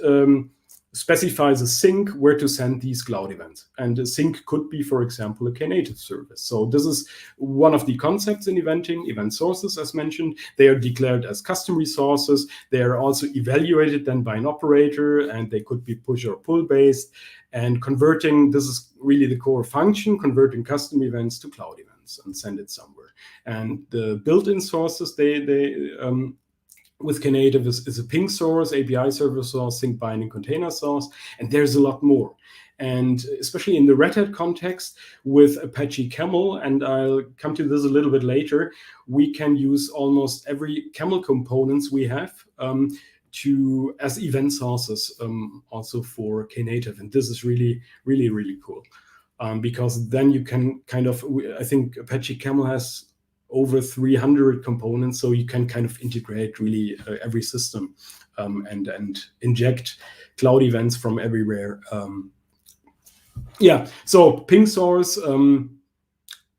specifies a sink where to send these cloud events. And a sink could be, for example, a Knative service. So this is one of the concepts in eventing. Event sources, as mentioned, they are declared as custom resources. They are also evaluated then by an operator, and they could be push or pull based. And converting, this is really the core function, converting custom events to cloud events and send it somewhere. And the built-in sources, they with Knative is a ping source, API server source, sync binding container source, and there's a lot more. And especially in the Red Hat context with Apache Camel, and I'll come to this a little bit later, we can use almost every Camel components we have as event sources also for Knative. And this is really, really, really cool because then you can kind of, I think Apache Camel has over 300 components, so you can kind of integrate really every system and inject cloud events from everywhere. Yeah, so ping source,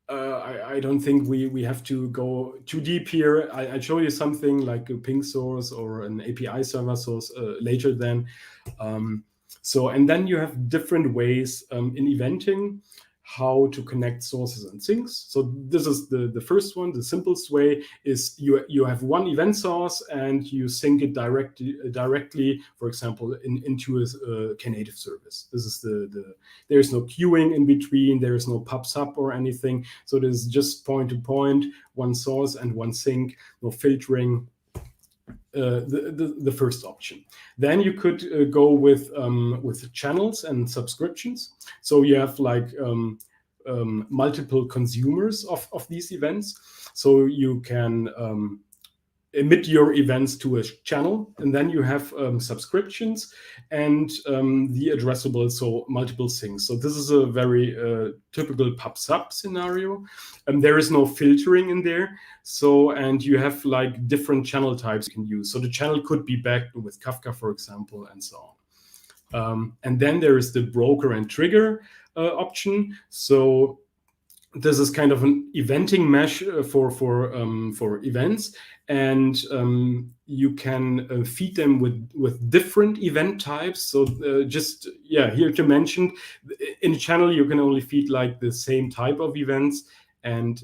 I don't think we have to go too deep here. I'll show you something like a ping source or an API server source later then. And then you have different ways in eventing how to connect sources and sinks. So this is the first one. The simplest way is you have one event source and you sync it directly, for example, into a Knative service. This is there's no queuing in between, there is no pub sub or anything. So there's just point to point, one source and one sink, no filtering. The first option. Then you could go with channels and subscriptions. So you have like multiple consumers of these events. So you can emit your events to a channel, and then you have subscriptions and the addressable, so multiple things. So this is a very typical pub sub scenario. There is no filtering in there. So, and you have like different channel types you can use. So the channel could be backed with Kafka, for example, and so on. And then there is the broker and trigger option. So this is kind of an eventing mesh for events, and you can feed them with different event types. So here to mention, in a channel you can only feed like the same type of events, and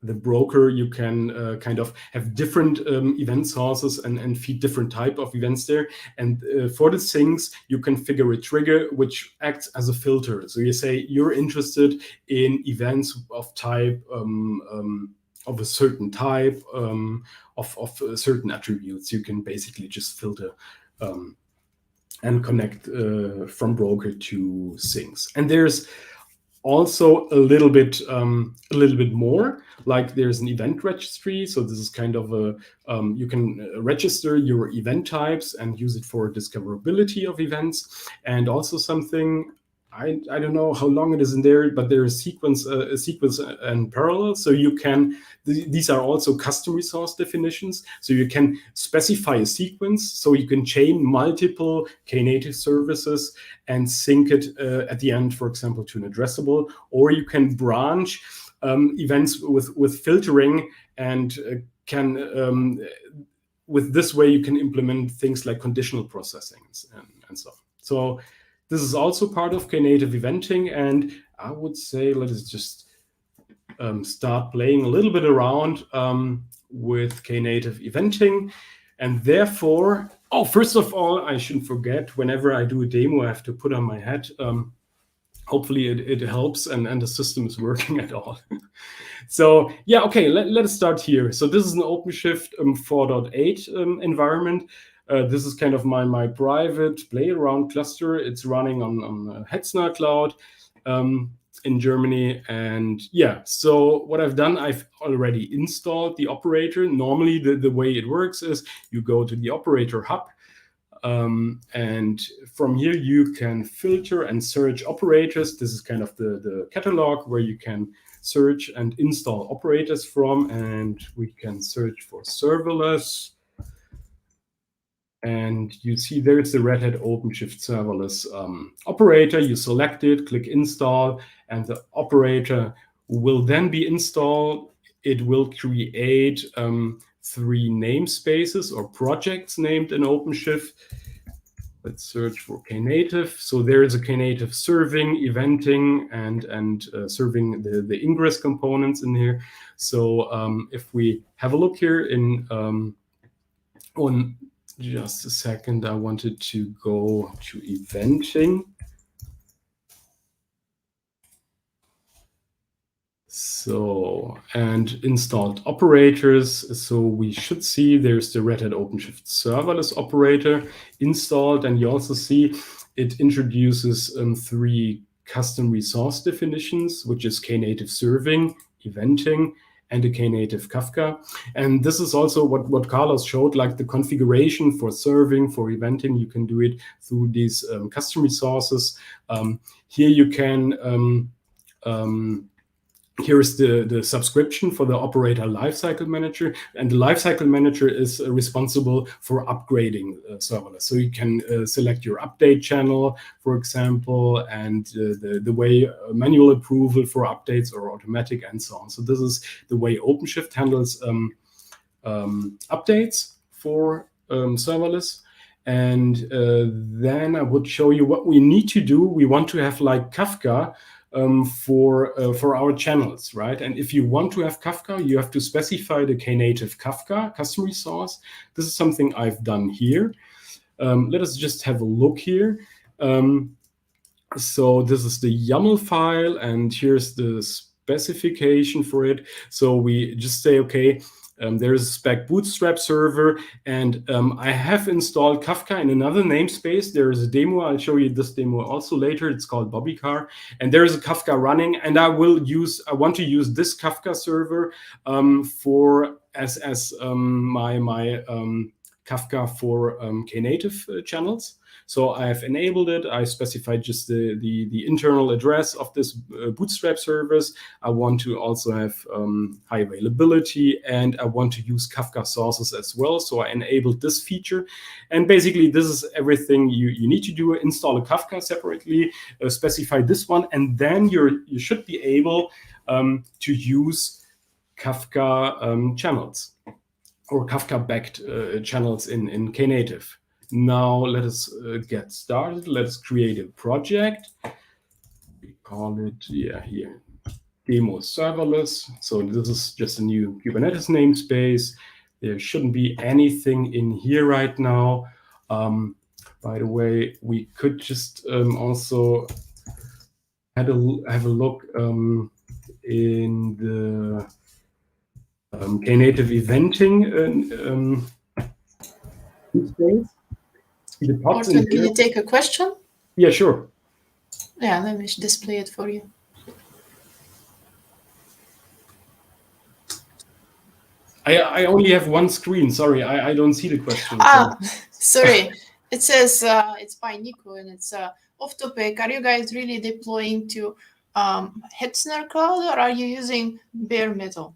the broker you can kind of have different event sources and feed different type of events there. And for the things you configure a trigger which acts as a filter. So you say you're interested in events of type of a certain type of certain attributes. You can basically just filter and connect from broker to things. And there's also a little bit more, like there's an event registry. So this is kind of a you can register your event types and use it for discoverability of events. And also something, I don't know how long it is in there, but there is sequence and parallel. So you can, these are also custom resource definitions. So you can specify a sequence, so you can chain multiple Knative services and sync it at the end, for example, to an addressable, or you can branch events with filtering and with this way you can implement things like conditional processing and so on. So this is also part of Knative eventing, and I would say let us just start playing a little bit around with Knative eventing. And therefore, first of all, I shouldn't forget, whenever I do a demo, I have to put on my hat. Hopefully it helps and the system is working at all. So yeah, okay, let us start here. So this is an OpenShift 4.8 environment. This is kind of my private play around cluster. It's running on Hetzner Cloud in Germany. And yeah, so what I've done, I've already installed the operator. Normally the way it works is you go to the operator hub, and from here you can filter and search operators. This is kind of the catalog where you can search and install operators from, and we can search for serverless. And you see there's the Red Hat OpenShift Serverless operator. You select it, click install, and the operator will then be installed. It will create 3 namespaces or projects named in OpenShift. Let's search for Knative. So there is a Knative serving, eventing, and serving the ingress components in here. So if we have a look here in on just a second, I wanted to go to eventing. So, and installed operators. So we should see there's the Red Hat OpenShift Serverless operator installed, and you also see it introduces 3 custom resource definitions, which is Knative serving, eventing, and a Knative Kafka. And this is also what Carlos showed, like the configuration for serving, for eventing. You can do it through these custom resources. Here you can here is the subscription for the operator lifecycle manager, and the lifecycle manager is responsible for upgrading serverless. So you can select your update channel, for example, and the way manual approval for updates or automatic and so on. So this is the way OpenShift handles updates for serverless. And then I would show you what we need to do. We want to have like Kafka for our channels, right? And if you want to have Kafka, you have to specify the Knative Kafka custom resource. This is something I've done here. Let us just have a look here. So this is the YAML file, and here's the specification for it. So we just say, okay, there's a spec bootstrap server, and I have installed Kafka in another namespace. There is a demo. I'll show you this demo also later. It's called Boyka, and there is a Kafka running, and I want to use this Kafka server for as my Kafka for Knative channels. So I've enabled it. I specified just the internal address of this bootstrap service. I want to also have high availability, and I want to use Kafka sources as well. So I enabled this feature. And basically, this is everything you need to do. Install a Kafka separately, specify this one, and then you should be able to use Kafka channels or Kafka-backed channels in Knative. Now let us get started. Let's create a project. We call it, here, demo serverless. So this is just a new Kubernetes namespace. There shouldn't be anything in here right now. By the way, we could just also have a look in the Knative eventing space. Ortwin, can you take a question? Yeah, sure. Yeah, let me display it for you. I only have one screen. Sorry, I don't see the question. Sorry. It says it's by Nico, and it's off topic. Are you guys really deploying to Hetzner cloud, or are you using bare metal?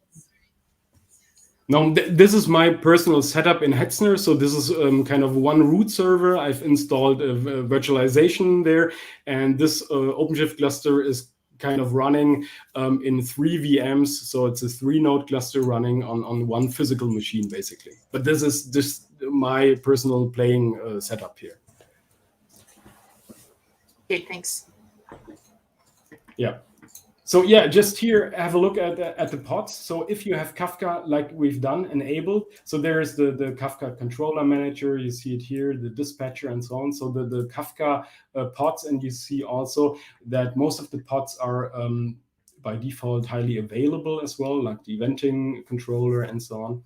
No, this is my personal setup in Hetzner. So this is kind of one root server. I've installed a virtualization there, and this OpenShift cluster is kind of running in 3 VMs. So it's a 3-node cluster running on one physical machine, basically. But this is just my personal playing setup here. Okay, thanks. Yeah. So yeah, just here, have a look at the pods. So if you have Kafka, like we've done, enabled, so there is the Kafka controller manager, you see it here, the dispatcher and so on. So the Kafka pods, and you see also that most of the pods are by default highly available as well, like the eventing controller and so on.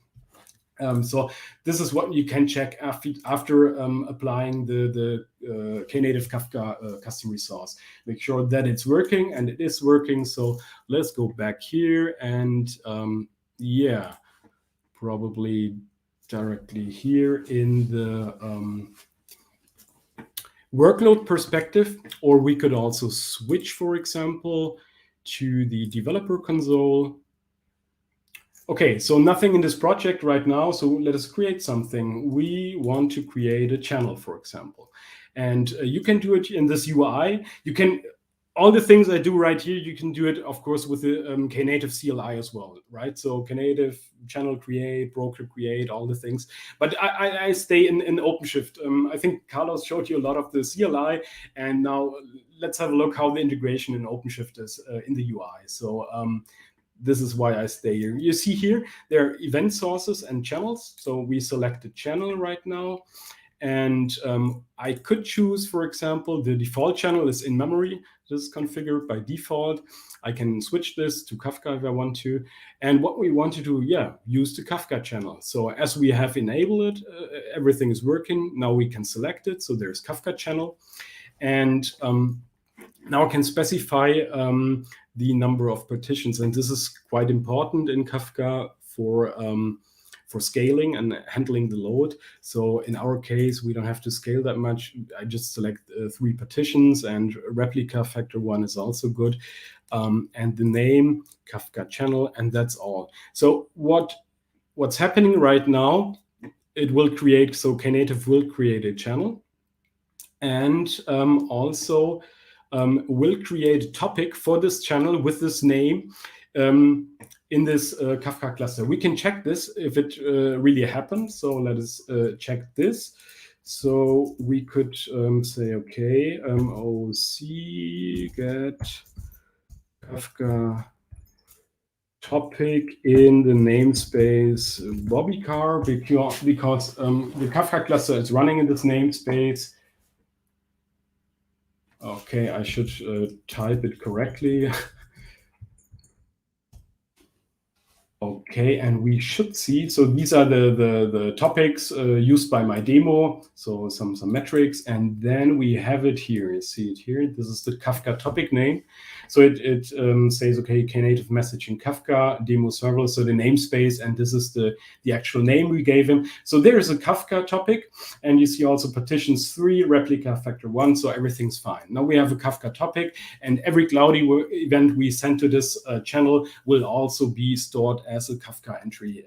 So this is what you can check after applying the Knative Kafka custom resource. Make sure that it's working, and it is working. So let's go back here, and yeah, probably directly here in the workload perspective, or we could also switch, for example, to the developer console. Okay, so nothing in this project right now, so let us create something. We want to create a channel, for example. And you can do it in this UI. You can, all the things I do right here, you can do it, of course, with the Knative CLI as well, right? So Knative channel create, broker create, all the things. But I stay in OpenShift. I think Carlos showed you a lot of the CLI, and now let's have a look how the integration in OpenShift is in the UI. So this is why I stay here. You see here, there are event sources and channels. So we select a channel right now. And I could choose, for example, the default channel is in memory. This is configured by default. I can switch this to Kafka if I want to. And what we want to do, use the Kafka channel. So as we have enabled it, everything is working. Now we can select it. So there's Kafka channel. And now I can specify the number of partitions. And this is quite important in Kafka for scaling and handling the load. So in our case, we don't have to scale that much. I just select 3 partitions, and replica factor 1 is also good. And the name, Kafka channel, and that's all. So what's happening right now, it will create, so Knative will create a channel, and also will create a topic for this channel with this name in this Kafka cluster. We can check this if it really happens. So let us check this. So we could say, okay, OC get Kafka topic in the namespace Boyka, because the Kafka cluster is running in this namespace. Okay, I should type it correctly. Okay, and we should see, so these are the topics used by my demo, so some metrics, and then we have it here. You see it here. This is the Kafka topic name. So it says, okay, Knative message in Kafka, demo serverless, so the namespace, and this is the actual name we gave him. So there is a Kafka topic, and you see also partitions 3, replica factor 1, so everything's fine. Now we have a Kafka topic, and every cloudy event we send to this channel will also be stored as a Kafka entry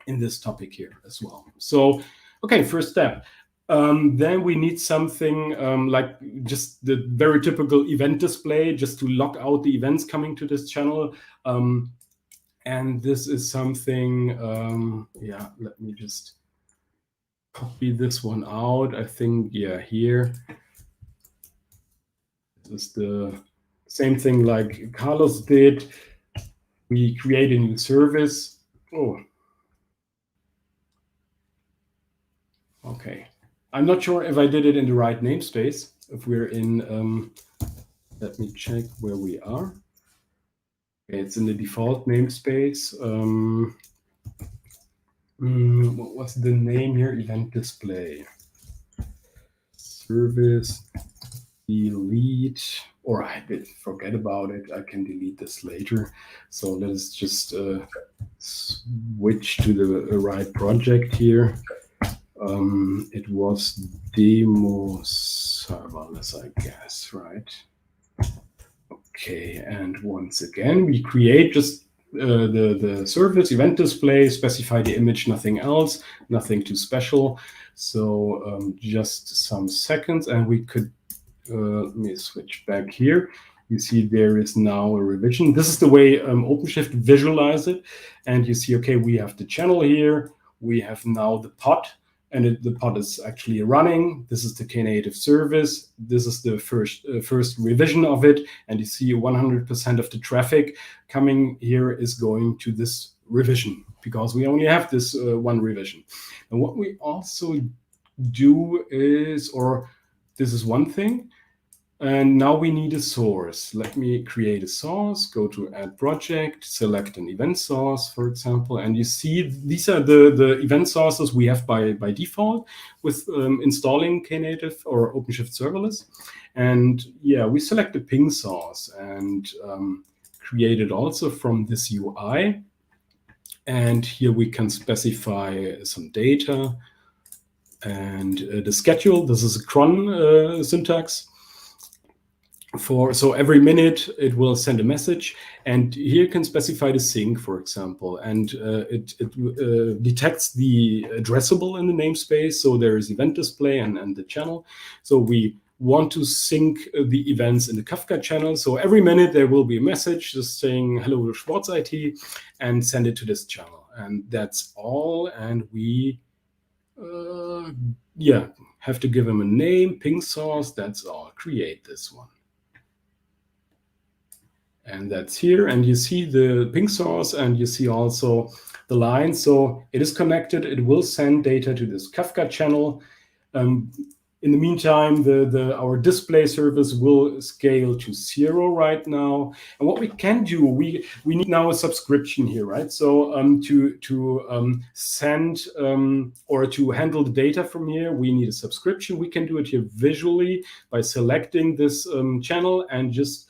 in this topic here as well. So, okay, first step. Then we need something like just the very typical event display, just to log out the events coming to this channel. And this is something, let me just copy this one out. I think, here. This is the same thing like Carlos did. We create a new service. Oh, okay. I'm not sure if I did it in the right namespace. If we're in, let me check where we are. Okay, it's in the default namespace. What was the name here? Event display. Service delete. Or I did forget about it. I can delete this later. So let's just switch to the right project here. It was demo serverless, I guess, right? Okay, and once again, we create just the service event display, specify the image, nothing else, nothing too special. So just some seconds, and we could, let me switch back here. You see there is now a revision. This is the way OpenShift visualize it. And you see, okay, we have the channel here. We have now the pod. And the pod is actually running. This is the Knative service. This is the first revision of it. And you see 100% of the traffic coming here is going to this revision, because we only have this one revision. And what we also do is, or this is one thing, and now we need a source. Let me create a source, go to add project, select an event source, for example, and you see these are the event sources we have by default with installing Knative or OpenShift Serverless. And we select a ping source and create it also from this UI. And here we can specify some data and the schedule. This is a cron syntax. So every minute it will send a message, and here you can specify the sync, for example, and it detects the addressable in the namespace. So there is event display and the channel. So we want to sync the events in the Kafka channel. So every minute there will be a message just saying hello Schwarz IT, and send it to this channel. And that's all. And we have to give them a name, ping source. That's all. Create this one. And that's here, and you see the ping source, and you see also the line. So it is connected. It will send data to this Kafka channel, In the meantime, our display service will scale to 0 right now. And what we can do, we need now a subscription here, right? So to send or to handle the data from here, we need a subscription. We can do it here visually by selecting this channel and just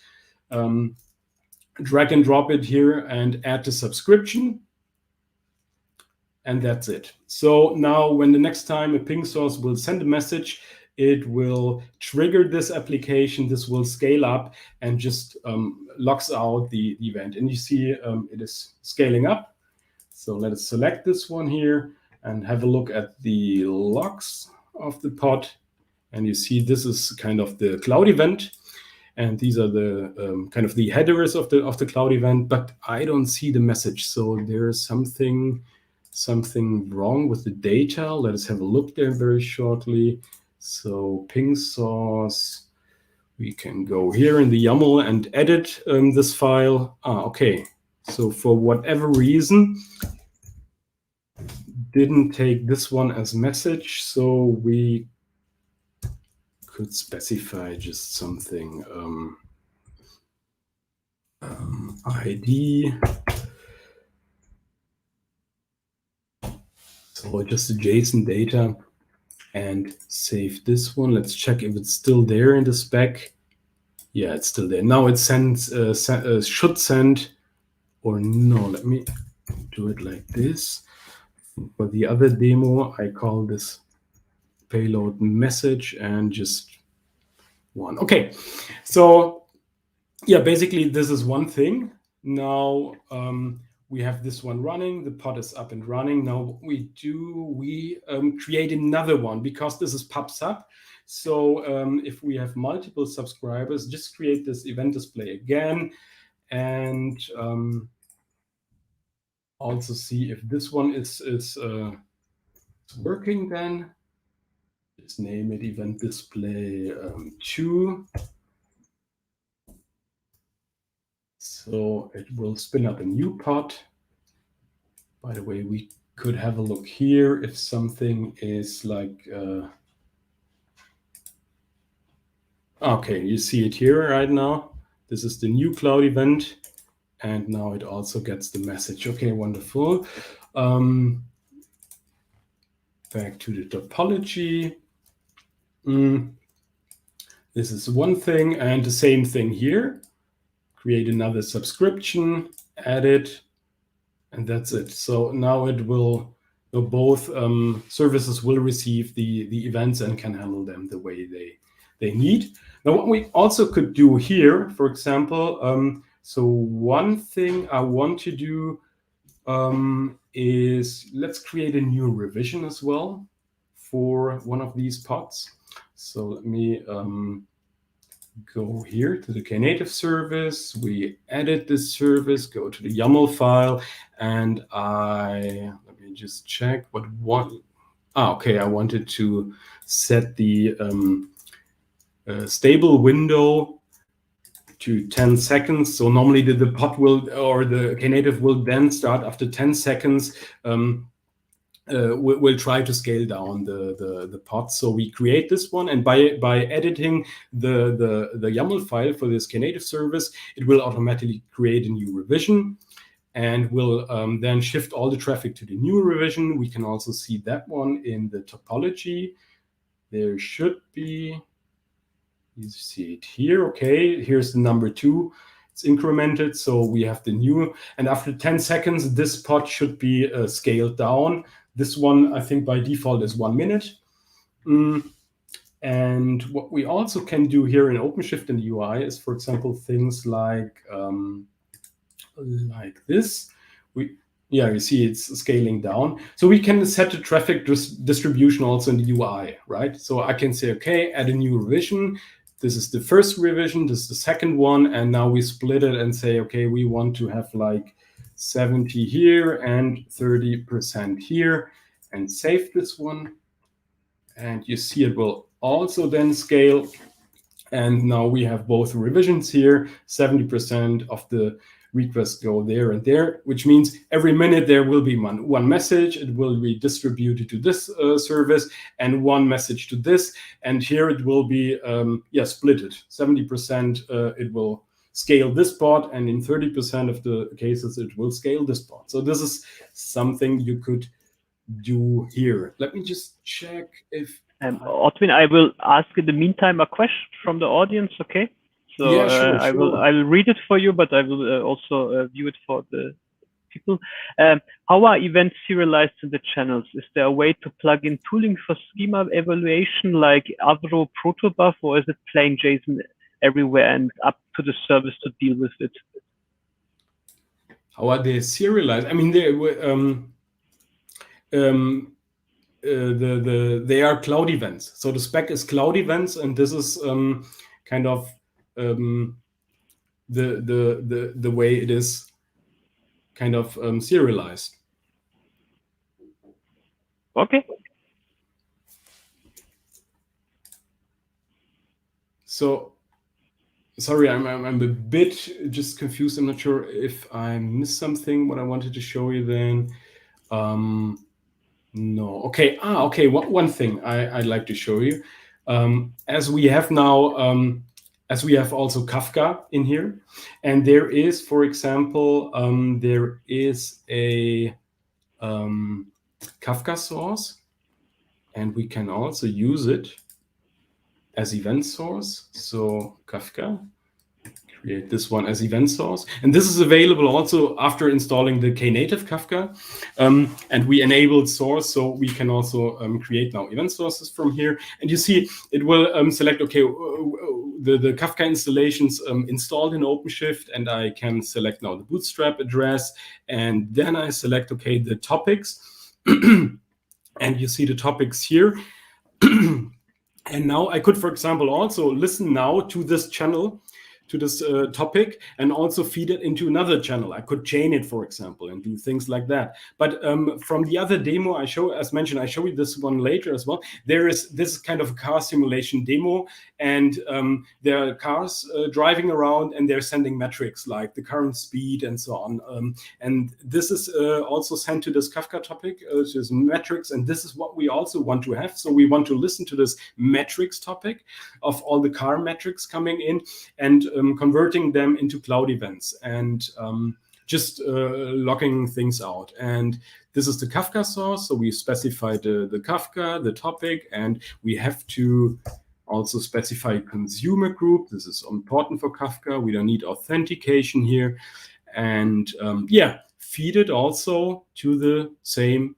drag and drop it here and add the subscription. And that's it. So now when the next time a ping source will send a message, it will trigger this application. This will scale up and just logs out the event. And you see it is scaling up. So let us select this one here and have a look at the logs of the pod. And you see this is kind of the cloud event. And these are the kind of the headers of the cloud event. But I don't see the message. So there's something wrong with the data. Let us have a look there very shortly. So ping source, we can go here in the YAML and edit this file. Okay, so for whatever reason, didn't take this one as message, so we could specify just something ID. So just the JSON data and save this one. Let's check if it's still there in the spec. Yeah, it's still there. Now it sends, should send, or no, let me do it like this. For the other demo, I call this payload message and just one. Okay, so yeah, basically this is one thing. Now, we have this one running, the pod is up and running. Now what we do, we create another one because this is PubSub. So if we have multiple subscribers, just create this event display again and also see if this one is working then. Just name it event display 2. So it will spin up a new pod. By the way, we could have a look here if something is like, okay, you see it here right now. This is the new cloud event. And now it also gets the message. Okay, wonderful. Back to the topology. This is one thing, and the same thing here. Create another subscription, add it, and that's it. So now it will, both services will receive the events and can handle them the way they need. Now what we also could do here, for example, so one thing I want to do is let's create a new revision as well for one of these pods. So let me go here to the Knative service. We edit this service, go to the YAML file, and let me just check what one. Okay, I wanted to set the stable window to 10 seconds. So normally the pod will, or the Knative will then start after 10 seconds. We'll try to scale down the pod. So we create this one, and by editing the YAML file for this Knative service, it will automatically create a new revision and will then shift all the traffic to the new revision. We can also see that one in the topology. There should be, you see it here. Okay, here's the number 2. It's incremented, so we have the new, and after 10 seconds, this pod should be scaled down. This one, I think by default is 1 minute. And what we also can do here in OpenShift in the UI is, for example, things like this. You see it's scaling down. So we can set the traffic distribution also in the UI, right? So I can say, okay, add a new revision. This is the first revision, this is the second one, and now we split it and say, okay, we want to have like 70 here and 30% here, and save this one. And you see it will also then scale. And now we have both revisions here. 70% of the requests go there and there, which means every minute there will be one message. It will be distributed to this service, and one message to this. And here it will be splitted. 70% it will scale this pod, and in 30% of the cases it will scale this pod. So this is something you could do here. Let me just check if Ortwin, I will ask in the meantime a question from the audience, okay? So yeah, sure, I will read it for you, but I will also view it for the people. How are events serialized in the channels? Is there a way to plug in tooling for schema evaluation like Avro Protobuf, or is it plain JSON everywhere and up to the service to deal with it? How are they serialized? I mean, they are cloud events. So the spec is cloud events, and this is kind of the way it is kind of serialized. Okay. So sorry, I'm a bit just confused. I'm not sure if I missed something. What I wanted to show you then. No. Okay. Okay. One thing I'd like to show you. As we have now, as we have also Kafka in here, and there is, for example, there is a Kafka source, and we can also use it as event source. So Kafka, create this one as event source. And this is available also after installing the Knative Kafka. And we enabled source, so we can also create now event sources from here. And you see, it will select, okay, the Kafka installations installed in OpenShift, and I can select now the bootstrap address. And then I select, okay, the topics. And you see the topics here. And now I could, for example, also listen now to this channel, to this topic, and also feed it into another channel. I could chain it, for example, and do things like that. But from the other demo I show, as mentioned, I show you this one later as well. There is this kind of car simulation demo, and there are cars driving around, and they're sending metrics like the current speed and so on. And this is also sent to this Kafka topic, which is metrics, and this is what we also want to have. So we want to listen to this metrics topic of all the car metrics coming in, and converting them into cloud events, and just logging things out. And this is the Kafka source. So we specify the Kafka, the topic, and we have to also specify consumer group. This is important for Kafka. We don't need authentication here. And feed it also to the same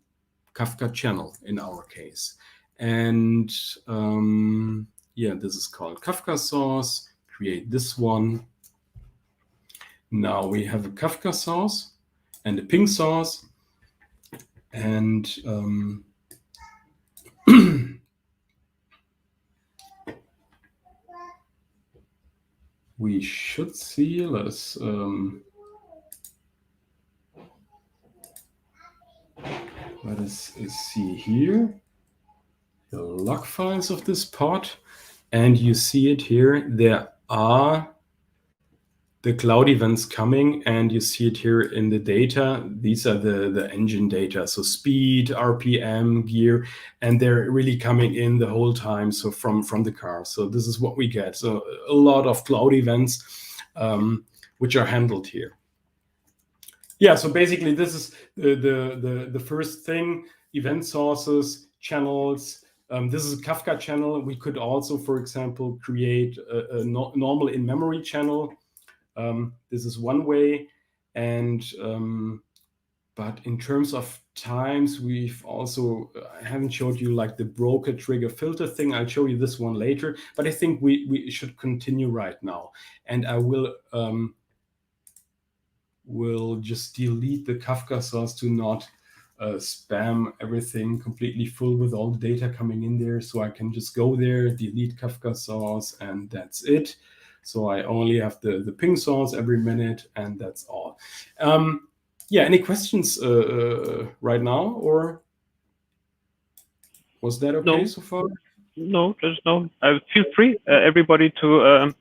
Kafka channel in our case. And this is called Kafka source. Create this one. Now we have a Kafka source and a ping source, and we should see, let's let us see here the log files of this pod, and you see it here. There are the cloud events coming, and you see it here in the data. These are the engine data, so speed, RPM, gear, and they're really coming in the whole time, so from the car. So this is what we get. So a lot of cloud events which are handled here. Yeah, so basically this is the first thing: event sources, channels. This is a Kafka channel. We could also, for example, create a normal in-memory channel. This is one way, and but in terms of times, we've also I haven't showed you like the broker trigger filter thing. I'll show you this one later, but I think we should continue right now, and I will just delete the Kafka source to not spam everything completely full with all the data coming in there. So I can just go there, delete Kafka source, and that's it. So I only have the ping source every minute, and that's all. Any questions right now, or was that okay so far? No, there's no. Feel free, everybody, to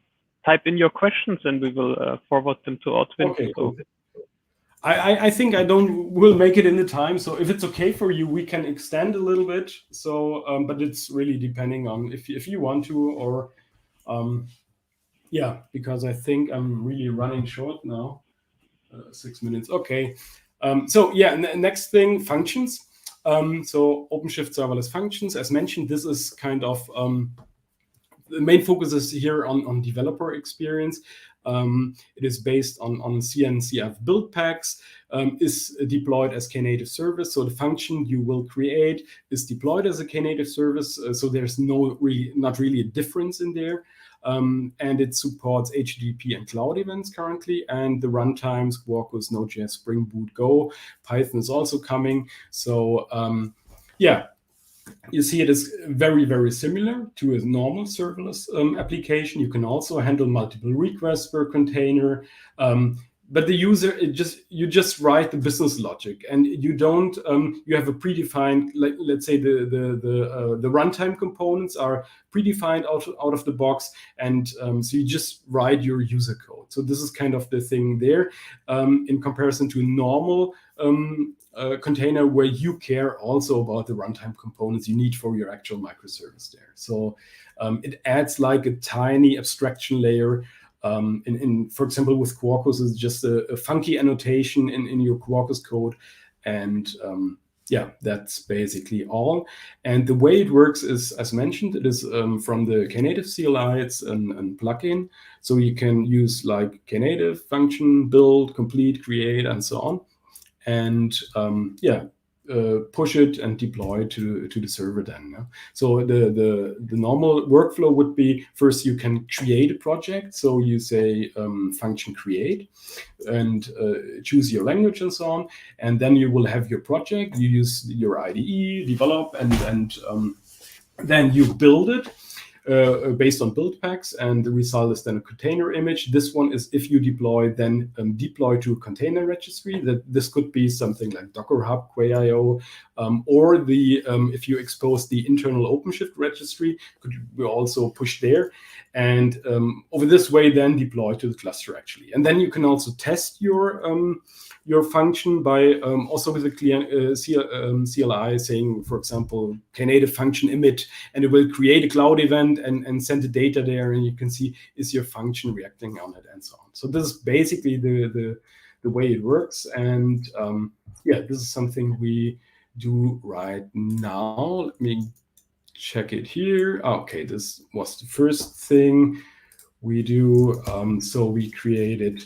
type in your questions and we will forward them to Ortwin. Okay, so. cool. I think will make it in the time. So if it's okay for you, we can extend a little bit. So, but it's really depending on if you want to, or yeah, because I think I'm really running short now. 6 minutes. Okay. So yeah, next thing, functions. So OpenShift Serverless Functions, as mentioned, this is kind of the main focus is here on developer experience. It is based on CNCF build packs, is deployed as Knative service. So the function you will create is deployed as a Knative service. So there's not really a difference in there. And it supports HTTP and cloud events currently. And the runtimes, Quarkus, Node.js, Spring Boot, Go, Python is also coming. So yeah. You see it is very, very similar to a normal serverless application. You can also handle multiple requests per container. But the user, you just write the business logic, and you don't. You have a predefined, let's say the runtime components are predefined out of the box, and so you just write your user code. So this is kind of the thing there, in comparison to normal container where you care also about the runtime components you need for your actual microservice there. So it adds like a tiny abstraction layer. For example, with Quarkus, it's just a funky annotation in your Quarkus code. And yeah, that's basically all. And the way it works is, as mentioned, it is from the Knative CLI. It's a plugin. So you can use like Knative function, build, complete, create, and so on. And yeah, push it and deploy to the server then. Yeah? So the normal workflow would be, first you can create a project. So you say function create and choose your language and so on. And then you will have your project. You use your IDE, develop, and then you build it. Based on build packs, and the result is then a container image. This one is if you deploy, then deploy to a container registry. That this could be something like Docker Hub, Quay.io, or the if you expose the internal OpenShift registry, could be also push there, and over this way then deploy to the cluster actually. And then you can also test your function by also with a CLI saying, for example, Knative function emit, and it will create a cloud event and send the data there, and you can see is your function reacting on it and so on. So this is basically the way it works. And yeah, this is something we do right now. Let me check it here. Okay, this was the first thing we do. So we created.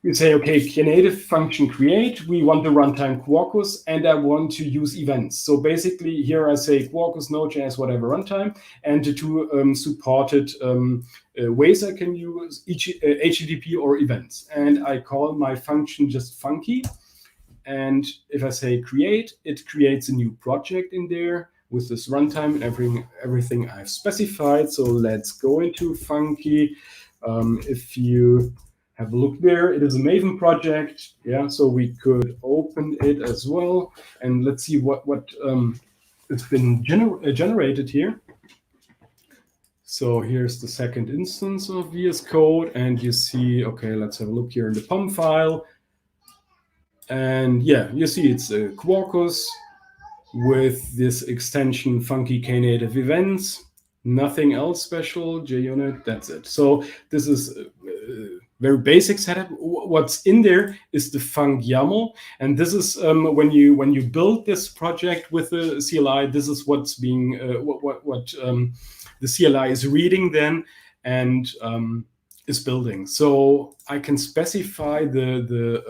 We say, okay, Knative function create, we want the runtime Quarkus, and I want to use events. So basically here I say Quarkus, Node.js, whatever runtime, and the two supported ways I can use each HTTP or events. And I call my function just funky. And if I say create, it creates a new project in there with this runtime and everything I've specified. So let's go into funky. If you have a look there, it is a Maven project. Yeah, so we could open it as well. And let's see what it's been generated here. So here's the second instance of VS Code. And you see, okay, let's have a look here in the POM file. And yeah, you see it's a Quarkus with this extension funky Knative events. Nothing else special, JUnit, that's it. So this is very basic setup. What's in there is the func YAML, and this is when you build this project with the CLI. This is what's being what the CLI is reading then and is building. So I can specify the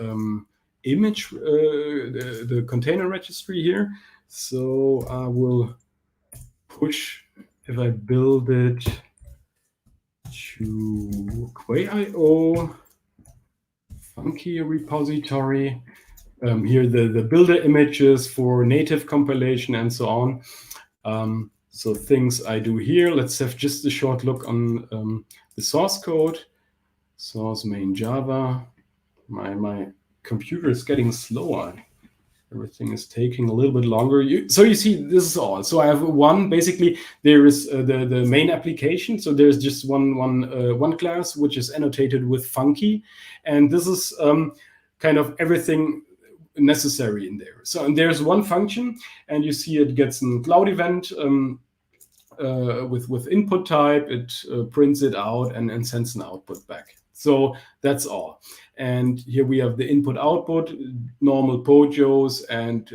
image, the container registry here. So I will push if I build it to Quay.io, funky repository. Here the builder images for native compilation and so on. So things I do here. Let's have just a short look on the source code. Source main Java. My computer is getting slower. everything is taking a little bit longer. So you see, this is all. So I have one, basically, there is the main application. So there's just one class, which is annotated with funky. And this is kind of everything necessary in there. So and there's one function, and you see it gets a cloud event with input type. It prints it out and sends an output back. So that's all. And here we have the input output, normal POJOs, and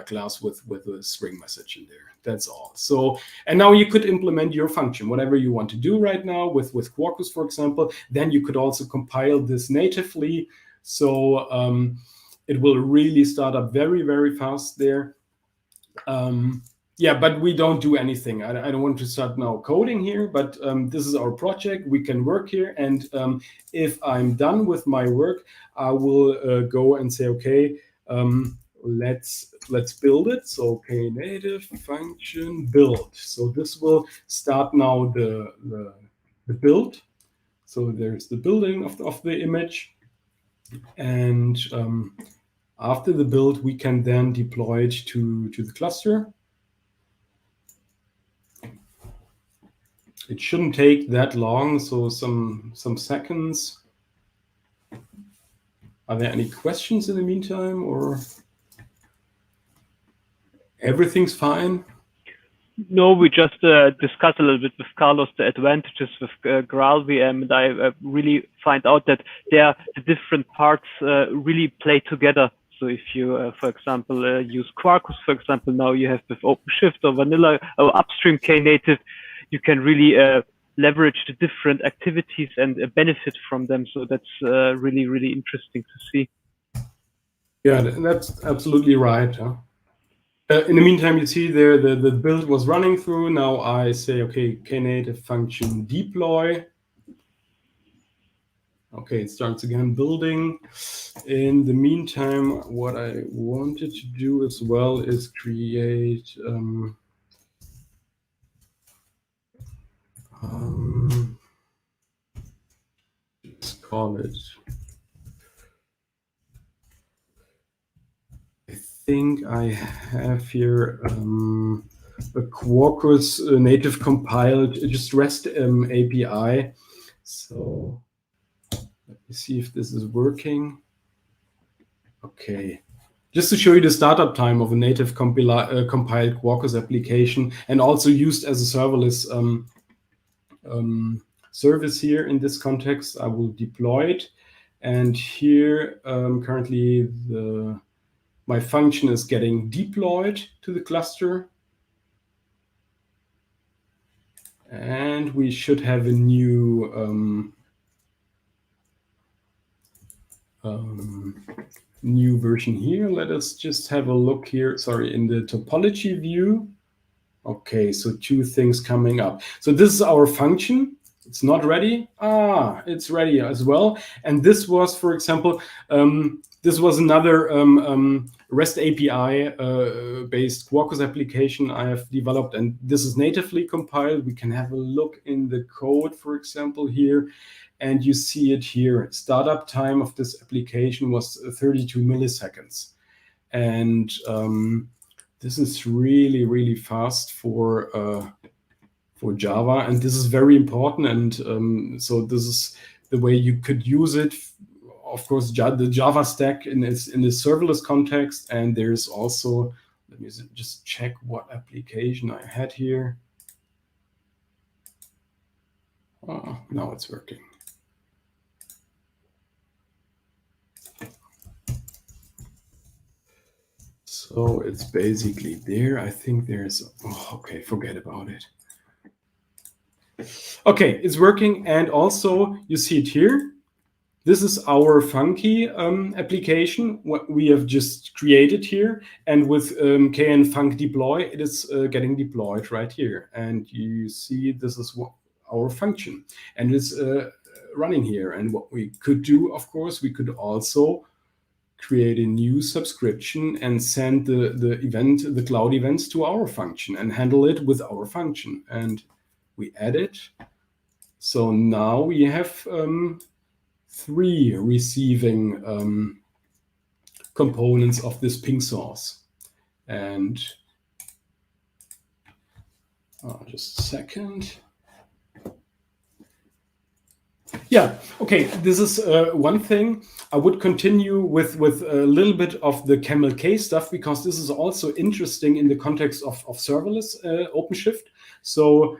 class with a string message in there. That's all. So, and now you could implement your function, whatever you want to do right now with Quarkus, for example. Then you could also compile this natively. So it will really start up very, very fast there. Yeah, but we don't do anything. I don't want to start now coding here, but this is our project. We can work here. And if I'm done with my work, I will go and say, okay, let's build it. So Knative function build. So this will start now the build. So there's the building of the image. And after the build, we can then deploy it to the cluster. It shouldn't take that long, so some seconds. Are there any questions in the meantime, or everything's fine? No, we just discussed a little bit with Carlos the advantages with GraalVM, and I really find out that the different parts really play together. So if you, for example, use Quarkus, for example, now you have with OpenShift or Vanilla or upstream Knative, you can really leverage the different activities and benefit from them. So that's really, really interesting to see. Yeah, that's absolutely right. Huh? In the meantime, you see there the build was running through. Now I say, okay, Knative function deploy. Okay, it starts again building. In the meantime, what I wanted to do as well is create let's call it. I think I have here a Quarkus native compiled just REST API. So let me see if this is working. Okay. Just to show you the startup time of a native compiled Quarkus application, and also used as a serverless service here in this context, I will deploy it. And here currently my function is getting deployed to the cluster. And we should have a new new version here. Let us just have a look here. Sorry, in the topology view. Okay, so two things coming up. So this is our function. It's not ready. It's ready as well. And this was, for example, this was another REST API based Quarkus application I have developed, and this is natively compiled. We can have a look in the code, for example, here, and you see it here. Startup time of this application was 32 milliseconds. And this is really, really fast for Java, and this is very important. And so this is the way you could use it. Of course, the Java stack in the serverless context, and there's also, let me just check what application I had here. Oh, now it's working. So it's basically there. I think there's, okay, forget about it. Okay, it's working. And also you see it here. This is our funky application, what we have just created here. And with kn func deploy, it is getting deployed right here. And you see this is our function. And it's running here. And what we could do, of course, we could also create a new subscription and send the cloud events to our function and handle it with our function. And we add it. So now we have 3 receiving components of this ping source. And just a second. Yeah, okay, this is one thing. I would continue with a little bit of the Camel K stuff, because this is also interesting in the context of serverless OpenShift. So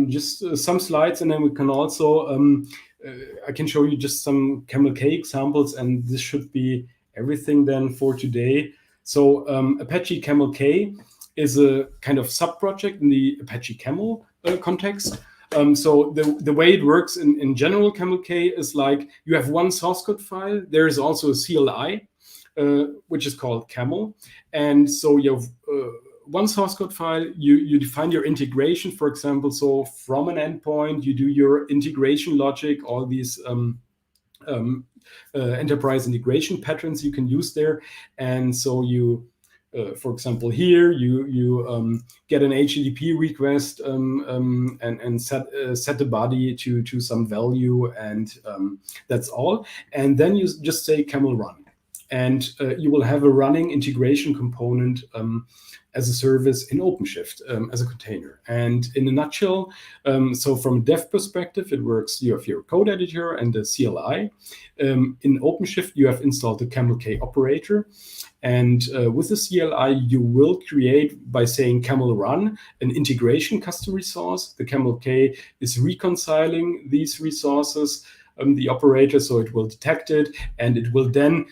just some slides, and then we can also, I can show you just some Camel K examples, and this should be everything then for today. So Apache Camel K is a kind of sub-project in the Apache Camel context. So the way it works in general, Camel K is like you have one source code file. There is also a CLI, which is called Camel. And so you have one source code file, you define your integration, for example. So from an endpoint, you do your integration logic, all these enterprise integration patterns you can use there. And so you, for example, here you get an HTTP request and set the body to some value, and that's all. And then you just say camel run, and you will have a running integration component as a service in OpenShift as a container. And in a nutshell, so from a dev perspective, it works. You have your code editor and the CLI. In OpenShift, you have installed the Camel K operator. And with the CLI, you will create, by saying camel run, an integration custom resource. The Camel K is reconciling these resources, the operator, so it will detect it, and it will then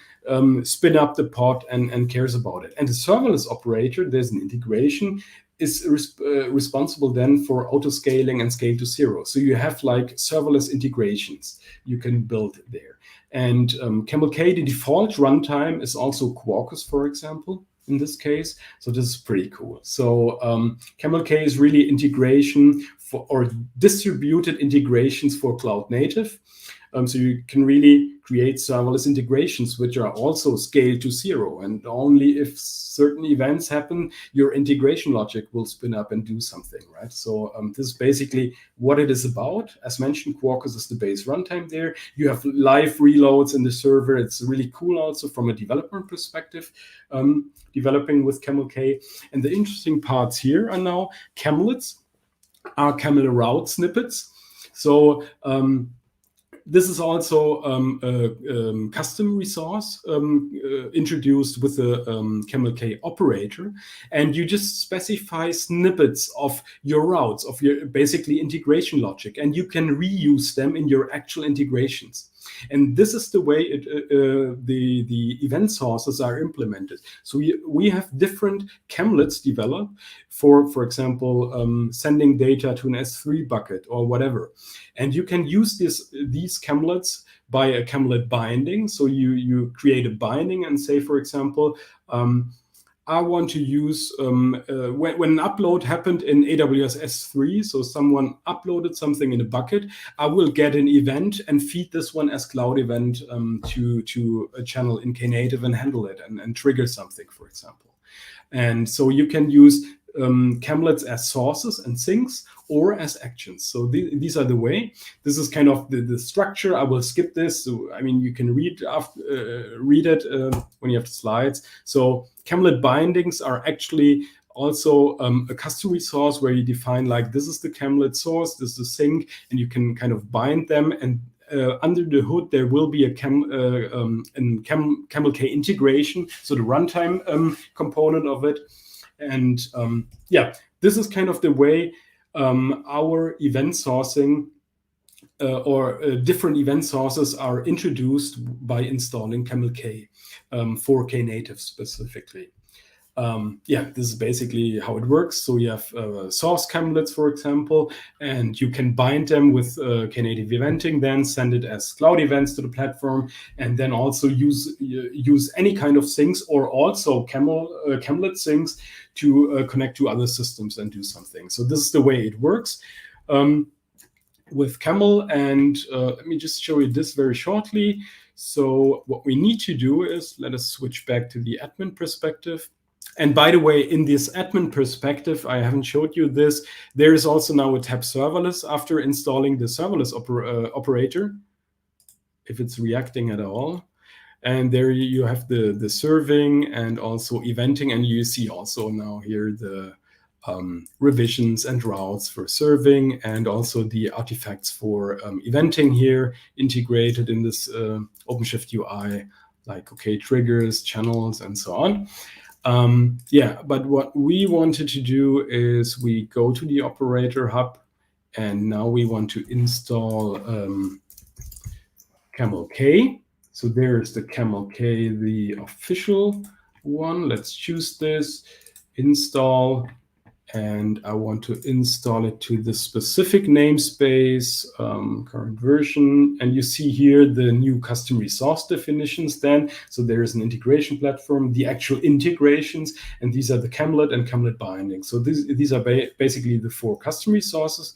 spin up the pod and cares about it. And the serverless operator, there's an integration, is responsible then for auto-scaling and scale to zero. So you have like serverless integrations you can build there. And Camel K, the default runtime is also Quarkus, for example, in this case. So this is pretty cool. So Camel K is really integration for, or distributed integrations for cloud native. So you can really create serverless integrations, which are also scaled to zero. And only if certain events happen, your integration logic will spin up and do something, right? So this is basically what it is about. As mentioned, Quarkus is the base runtime there. You have live reloads in the server. It's really cool also from a development perspective, developing with Camel K. And the interesting parts here are now camelets are camel route snippets. So this is also a custom resource introduced with the Camel K operator, and you just specify snippets of your routes, of your basically integration logic, and you can reuse them in your actual integrations. And this is the way the event sources are implemented. So we have different camelets developed for example, sending data to an S3 bucket or whatever. And you can use these camelets by a camelet binding. So you create a binding and say, for example, I want to use, when an upload happened in AWS S3, so someone uploaded something in a bucket, I will get an event and feed this one as cloud event to a channel in Knative and handle it and trigger something, for example. And so you can use camelets as sources and sinks or as actions. So these are the way. This is kind of the structure. I will skip this. So, I mean, you can read it when you have the slides. So camelet bindings are actually also a custom resource where you define like, this is the camelet source, this is the sink, and you can kind of bind them. And under the hood, there will be a Camel K integration, so the runtime component of it. And yeah, this is kind of the way our event sourcing or different event sources are introduced by installing Camel K for Knative specifically. Yeah, this is basically how it works. So you have source camelets, for example, and you can bind them with Knative eventing, then send it as cloud events to the platform, and then also use any kind of sinks or also camelet sinks to connect to other systems and do something. So this is the way it works with Camel. And let me just show you this very shortly. So what we need to do is, let us switch back to the admin perspective. And by the way, in this admin perspective, I haven't showed you this, there is also now a tab serverless after installing the serverless operator, if it's reacting at all. And there you have the serving and also eventing, and you see also now here the revisions and routes for serving, and also the artifacts for eventing here integrated in this OpenShift UI, like triggers, channels, and so on. Yeah, but what we wanted to do is we go to the operator hub, and now we want to install Camel K. So there's the Camel K, the official one. Let's choose this, install, and I want to install it to the specific namespace, current version. And you see here the new custom resource definitions then. So there is an integration platform, the actual integrations, and these are the Camlet and Camlet bindings. So these are basically the 4 custom resources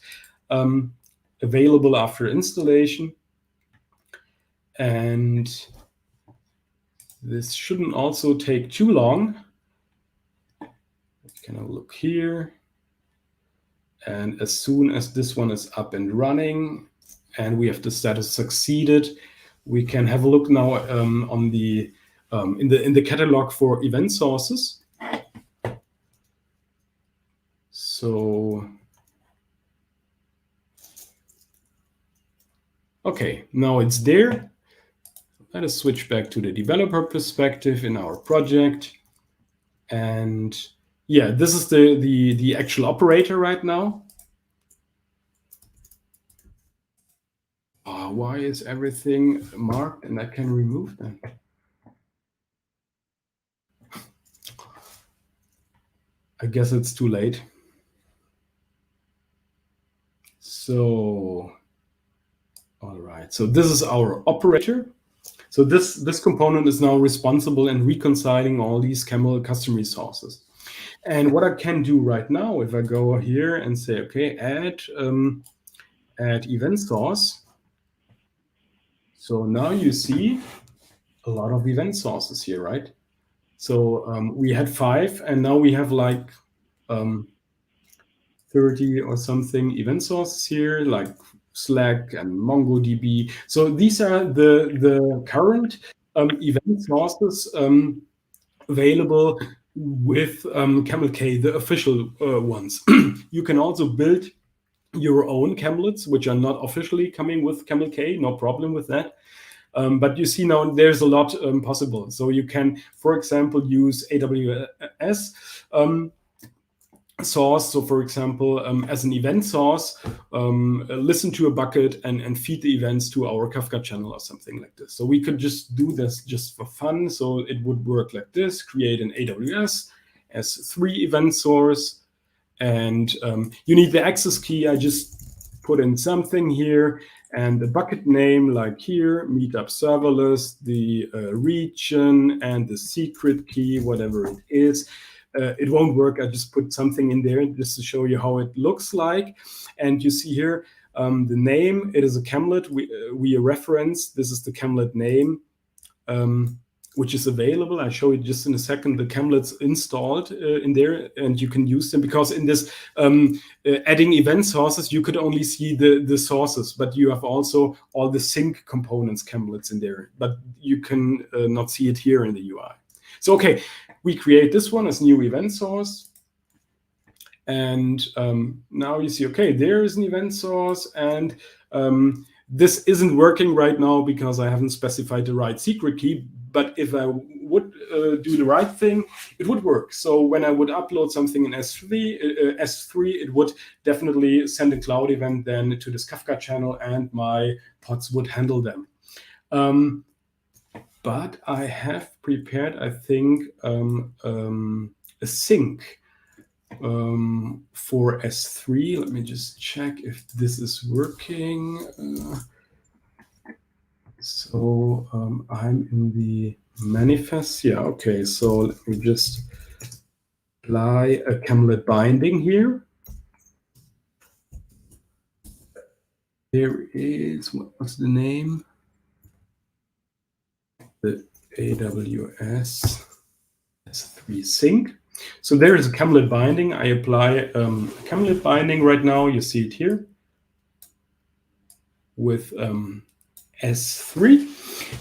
available after installation. And this shouldn't also take too long. Can I look here? And as soon as this one is up and running and we have the status succeeded, we can have a look now on the in the catalog for event sources. So okay, now it's there. Let us switch back to the developer perspective in our project. And yeah, this is the actual operator right now. Why is everything marked and I can remove them? I guess it's too late. So, all right, so this is our operator. So this component is now responsible in reconciling all these Camel custom resources. And what I can do right now, if I go here and say, okay, add event source. So now you see a lot of event sources here, right? So we had 5, and now we have like 30 or something event sources here, like Slack and MongoDB. So these are the current event sources available with Camel K, the official ones. You can also build your own Camlets, which are not officially coming with Camel K, no problem with that. But you see now there's a lot possible. So you can, for example, use AWS source. So for example, as an event source, listen to a bucket and feed the events to our Kafka channel or something like this. So we could just do this just for fun. So it would work like this: create an AWS S3 event source, and you need the access key. I just put in something here, and the bucket name, like here, Meetup Serverless, the region, and the secret key, whatever it is. It won't work. I just put something in there just to show you how it looks like. And you see here the name. It is a Camlet. We reference. This is the Camlet name, which is available. I'll show you just in a second. The Camlets installed in there, and you can use them, because in this adding event sources, you could only see the sources, but you have also all the sync components Camlets in there, but you can not see it here in the UI. So, okay, we create this one as new event source. And now you see, okay, there is an event source, and this isn't working right now because I haven't specified the right secret key. But if I would do the right thing, it would work. So when I would upload something in S3, it would definitely send a cloud event then to this Kafka channel, and my pods would handle them. But I have prepared, I think, a sync for S3. Let me just check if this is working. So I'm in the manifest. Yeah, okay. So let me just apply a Camlet binding here. There is, what was the name? The AWS S3 sync. So there is a Camlet binding. I apply a Camlet binding right now. You see it here with S3.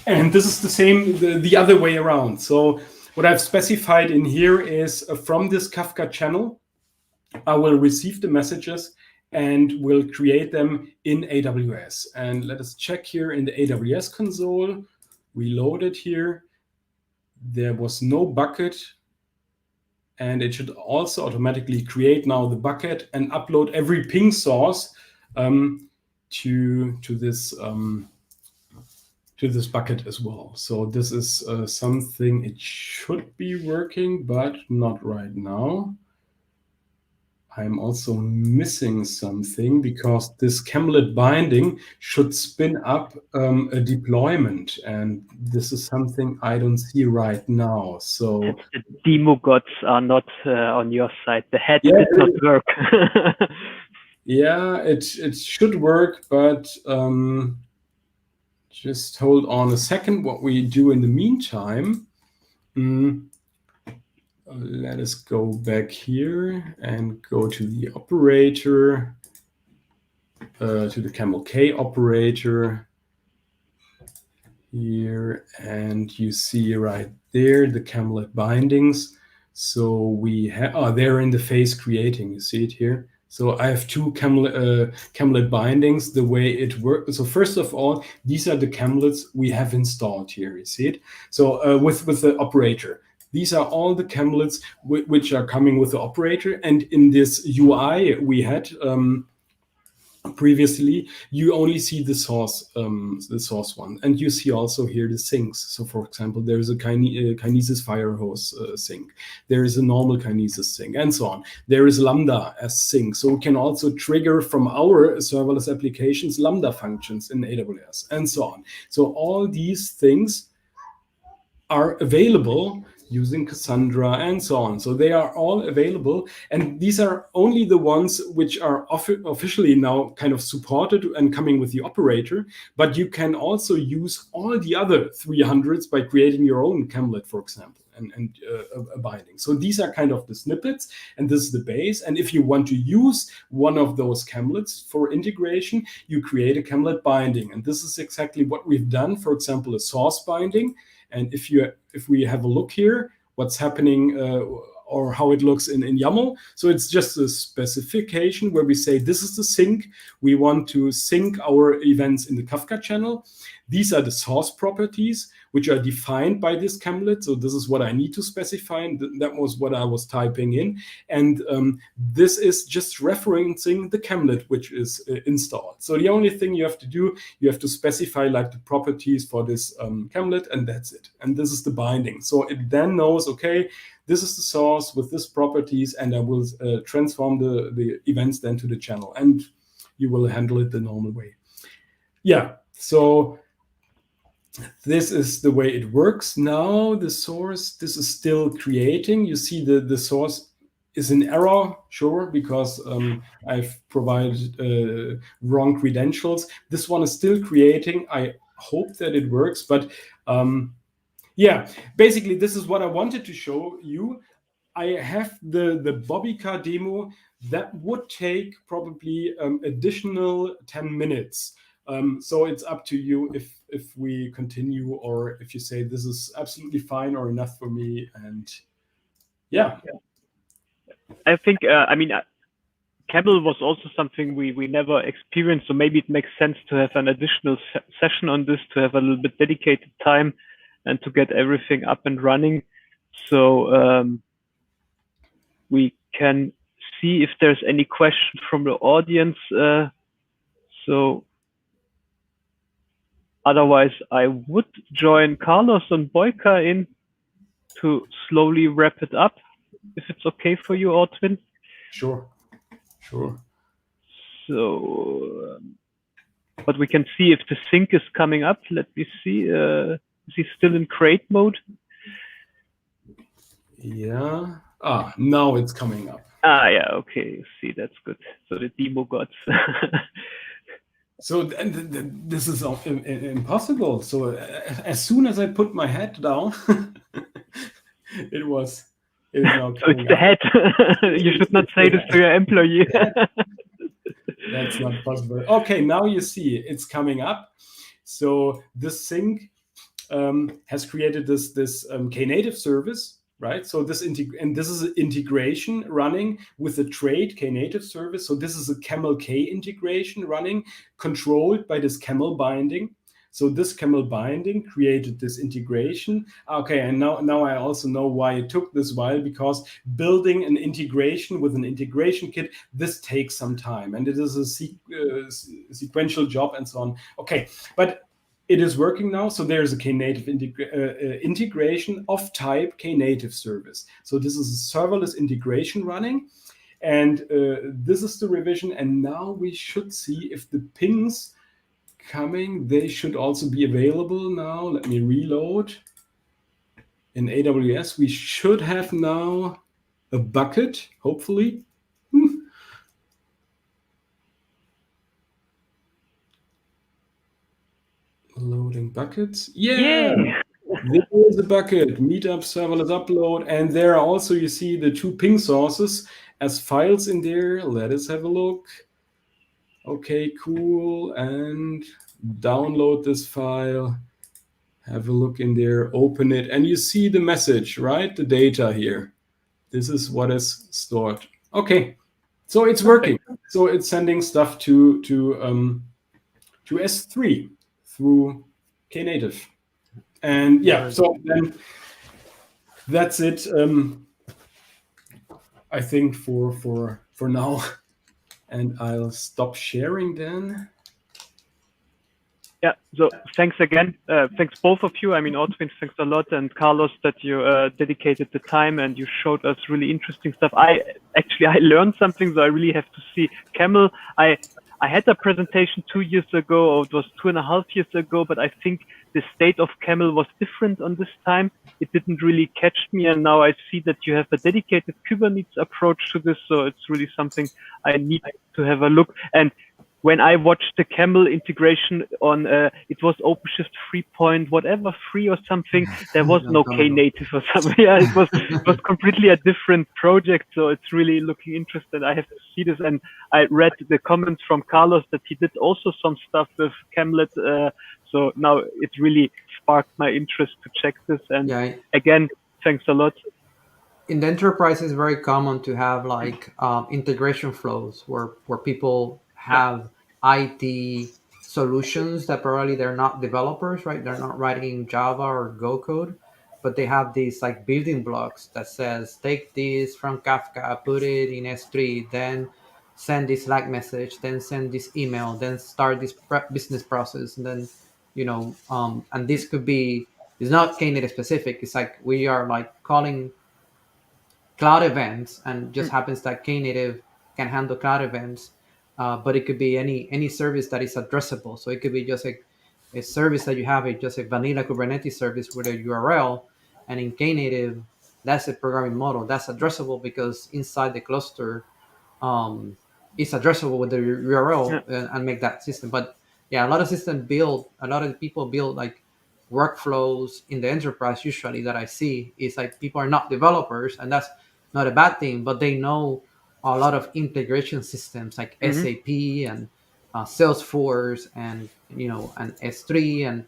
And this is the same, the other way around. So what I've specified in here is from this Kafka channel, I will receive the messages and will create them in AWS. And let us check here in the AWS console. We load it here. There was no bucket. And it should also automatically create now the bucket and upload every ping source to this bucket as well. So this is something, it should be working, but not right now. I'm also missing something because this Camelot binding should spin up a deployment, and this is something I don't see right now. So the demo gods are not on your side. The head did not work. Yeah, it should work, but just hold on a second. What we do in the meantime, let us go back here and go to the operator, to the Camel K operator here, and you see right there the Camelot bindings. So we have, they're in the phase creating, you see it here. So I have two Camelot bindings, the way it works. So first of all, these are the Camelots we have installed here, you see it? So with the operator. These are all the Camelots which are coming with the operator. And in this UI we had previously, you only see the source one. And you see also here the sinks. So for example, there is a Kinesis Firehose sink. There is a normal Kinesis sink, and so on. There is Lambda as sink. So we can also trigger from our serverless applications Lambda functions in AWS, and so on. So all these things are available using Cassandra and so on. So they are all available. And these are only the ones which are officially now kind of supported and coming with the operator. But you can also use all the other 300s by creating your own Camelot, for example, and a binding. So these are kind of the snippets, and this is the base. And if you want to use one of those Camelots for integration, you create a Camelot binding. And this is exactly what we've done. For example, a source binding. And if we have a look here, what's happening or how it looks in YAML. So it's just a specification where we say this is the sink. We want to sync our events in the Kafka channel. These are the source properties which are defined by this Camelot. So this is what I need to specify. And that was what I was typing in. And this is just referencing the Camelot which is installed. So the only thing you have to do, you have to specify like the properties for this Camelot, and that's it. And this is the binding. So it then knows, okay, this is the source with these properties, and I will transform the events then to the channel, and you will handle it the normal way. Yeah, so this is the way it works now. The source, this is still creating. You see the source is in error, sure, because I've provided wrong credentials. This one is still creating. I hope that it works, but yeah, basically this is what I wanted to show you. I have the Boyka demo that would take probably additional 10 minutes. So it's up to you if we continue, or if you say this is absolutely fine or enough for me. And yeah. I think, I mean, Camel was also something we never experienced. So maybe it makes sense to have an additional session on this, to have a little bit dedicated time and to get everything up and running. So we can see if there's any question from the audience. So otherwise, I would join Carlos and Boyka in to slowly wrap it up, if it's okay for you, Ortwin. Sure. So, but we can see if the sync is coming up. Let me see. Is he still in create mode? Yeah. Now it's coming up. Yeah. Okay. See, that's good. So the demo gods. So this is impossible. So as soon as I put my head down, it is now so it's the head. You should not say this to your employee. That's not possible. Okay, now you see it's coming up. So this sync has created this Knative service, right? So this is an integration running with the trade Knative service. So this is a Camel K integration running, controlled by this Camel binding. So this Camel binding created this integration. Okay, and now I also know why it took this while, because building an integration with an integration kit, this takes some time, and it is a sequential job and so on. Okay, but it is working now. So there's a Knative integration of type Knative service. So this is a serverless integration running, and this is the revision. And now we should see if the pings coming, they should also be available now. Let me reload. In AWS, we should have now a bucket, hopefully. Loading buckets. Yeah, there is a bucket. Meetup serverless upload. And there are also, you see the two ping sources as files in there. Let us have a look. Okay, cool. And download this file. Have a look in there, open it, and you see the message, right? The data here. This is what is stored. Okay, so it's working. So it's sending stuff to S3 through Knative. And yeah, so then that's it. I think for now. And I'll stop sharing then. Yeah, so thanks again. Thanks both of you. I mean, Ortwin, thanks a lot. And Carlos, that you dedicated the time and you showed us really interesting stuff. I learned something, so I really have to see Camel. I had a presentation 2 years ago, or it was 2.5 years ago, but I think the state of Camel was different on this time. It didn't really catch me. And now I see that you have a dedicated Kubernetes approach to this. So it's really something I need to have a look. And when I watched the Camel integration on, it was OpenShift 3 or something. There was no Knative or something. Yeah, it was completely a different project. So it's really looking interesting. I have to see this. And I read the comments from Carlos that he did also some stuff with Camlet. So now it really sparked my interest to check this. And again, thanks a lot. In the enterprise, it's very common to have like integration flows where people have IT solutions that probably they're not developers, right? They're not writing Java or Go code, but they have these like building blocks that says, take this from Kafka, put it in S3, then send this Slack message, then send this email, then start this business process. And then, and this could be, it's not Knative specific. It's like we are like calling cloud events, and just happens that Knative can handle cloud events. But it could be any service that is addressable. So it could be just a service that you have, just a vanilla Kubernetes service with a URL. And in Knative, that's a programming model. That's addressable because inside the cluster, it's addressable with the URL and make that system. But yeah, a lot of people build like workflows in the enterprise usually that I see is like people are not developers, and that's not a bad thing, but they know a lot of integration systems like SAP and Salesforce and and S3 and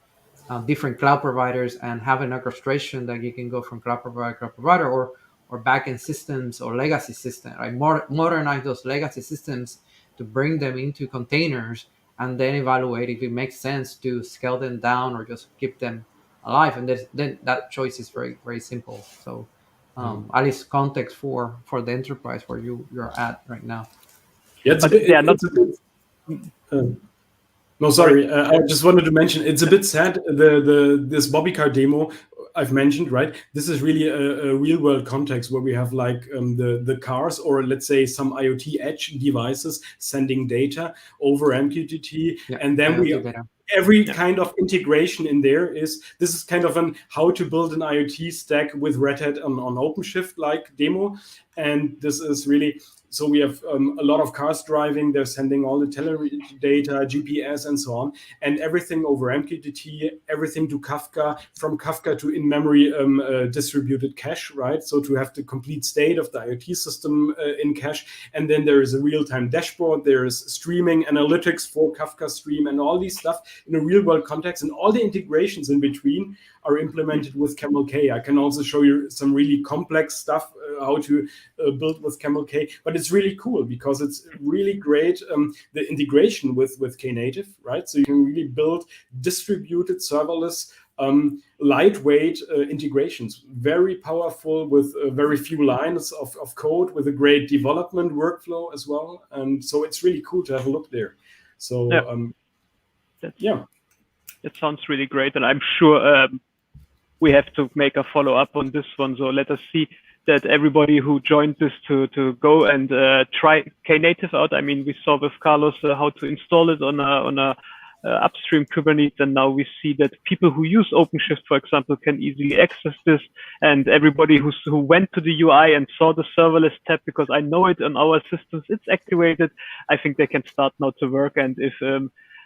different cloud providers, and have an orchestration that you can go from cloud provider or backend systems or legacy system, right? Modernize those legacy systems to bring them into containers, and then evaluate if it makes sense to scale them down or just keep them alive. And then that choice is very, very simple. So at least context for the enterprise where you're at right now. Yeah, no, sorry. I just wanted to mention it's a bit sad. This Boyka demo I've mentioned, right? This is really a real world context where we have like the cars, or let's say some IoT edge devices sending data over MQTT, and then every kind of integration in there this is kind of how to build an IoT stack with Red Hat on OpenShift like demo. And this is really, so we have a lot of cars driving, they're sending all the telemetry data, GPS and so on, and everything over MQTT, everything to Kafka, from Kafka to in-memory distributed cache, right? So to have the complete state of the IoT system in cache. And then there is a real-time dashboard, there is streaming analytics for Kafka Stream and all these stuff. in a real world context, and all the integrations in between are implemented with Camel K. I can also show you some really complex stuff, how to build with Camel K, but it's really cool because it's really great, the integration with Knative, right? So you can really build distributed serverless lightweight integrations, very powerful with very few lines of code, with a great development workflow as well. And so it's really cool to have a look there. So that sounds really great, and I'm sure we have to make a follow-up on this one. So let us see that everybody who joined this to go and try Knative out. I mean, we saw with Carlos how to install it on a upstream Kubernetes, and now we see that people who use OpenShift, for example, can easily access this. And everybody who went to the UI and saw the serverless tab, because I know it on our systems, it's activated. I think they can start now to work. And if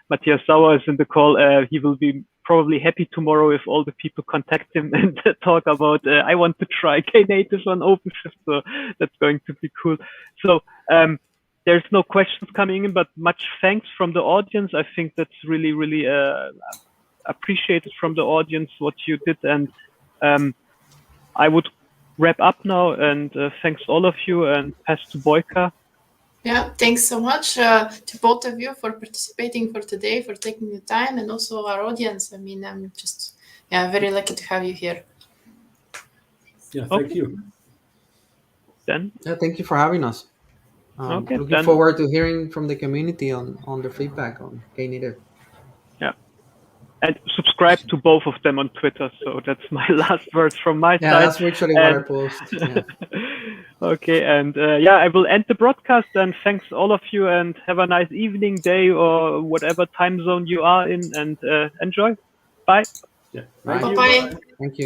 Matthias Sauer is in the call, he will be probably happy tomorrow if all the people contact him and talk about, I want to try Knative on OpenShift. So that's going to be cool. So there's no questions coming in, but much thanks from the audience. I think that's really, really appreciated from the audience what you did. And I would wrap up now, and thanks all of you, and pass to Boyka. Yeah, thanks so much to both of you for participating for today, for taking the time, and also our audience. I mean, I'm just very lucky to have you here. Yeah, thank you. Then thank you for having us. Looking forward to hearing from the community on their feedback on Knative. Yeah, and subscribe to both of them on Twitter. So that's my last words from my side. Yeah, that's actually what I post. Yeah. Okay, and I will end the broadcast, and thanks all of you, and have a nice evening, day, or whatever time zone you are in, and enjoy. Bye. Yeah. Bye-bye. Thank you.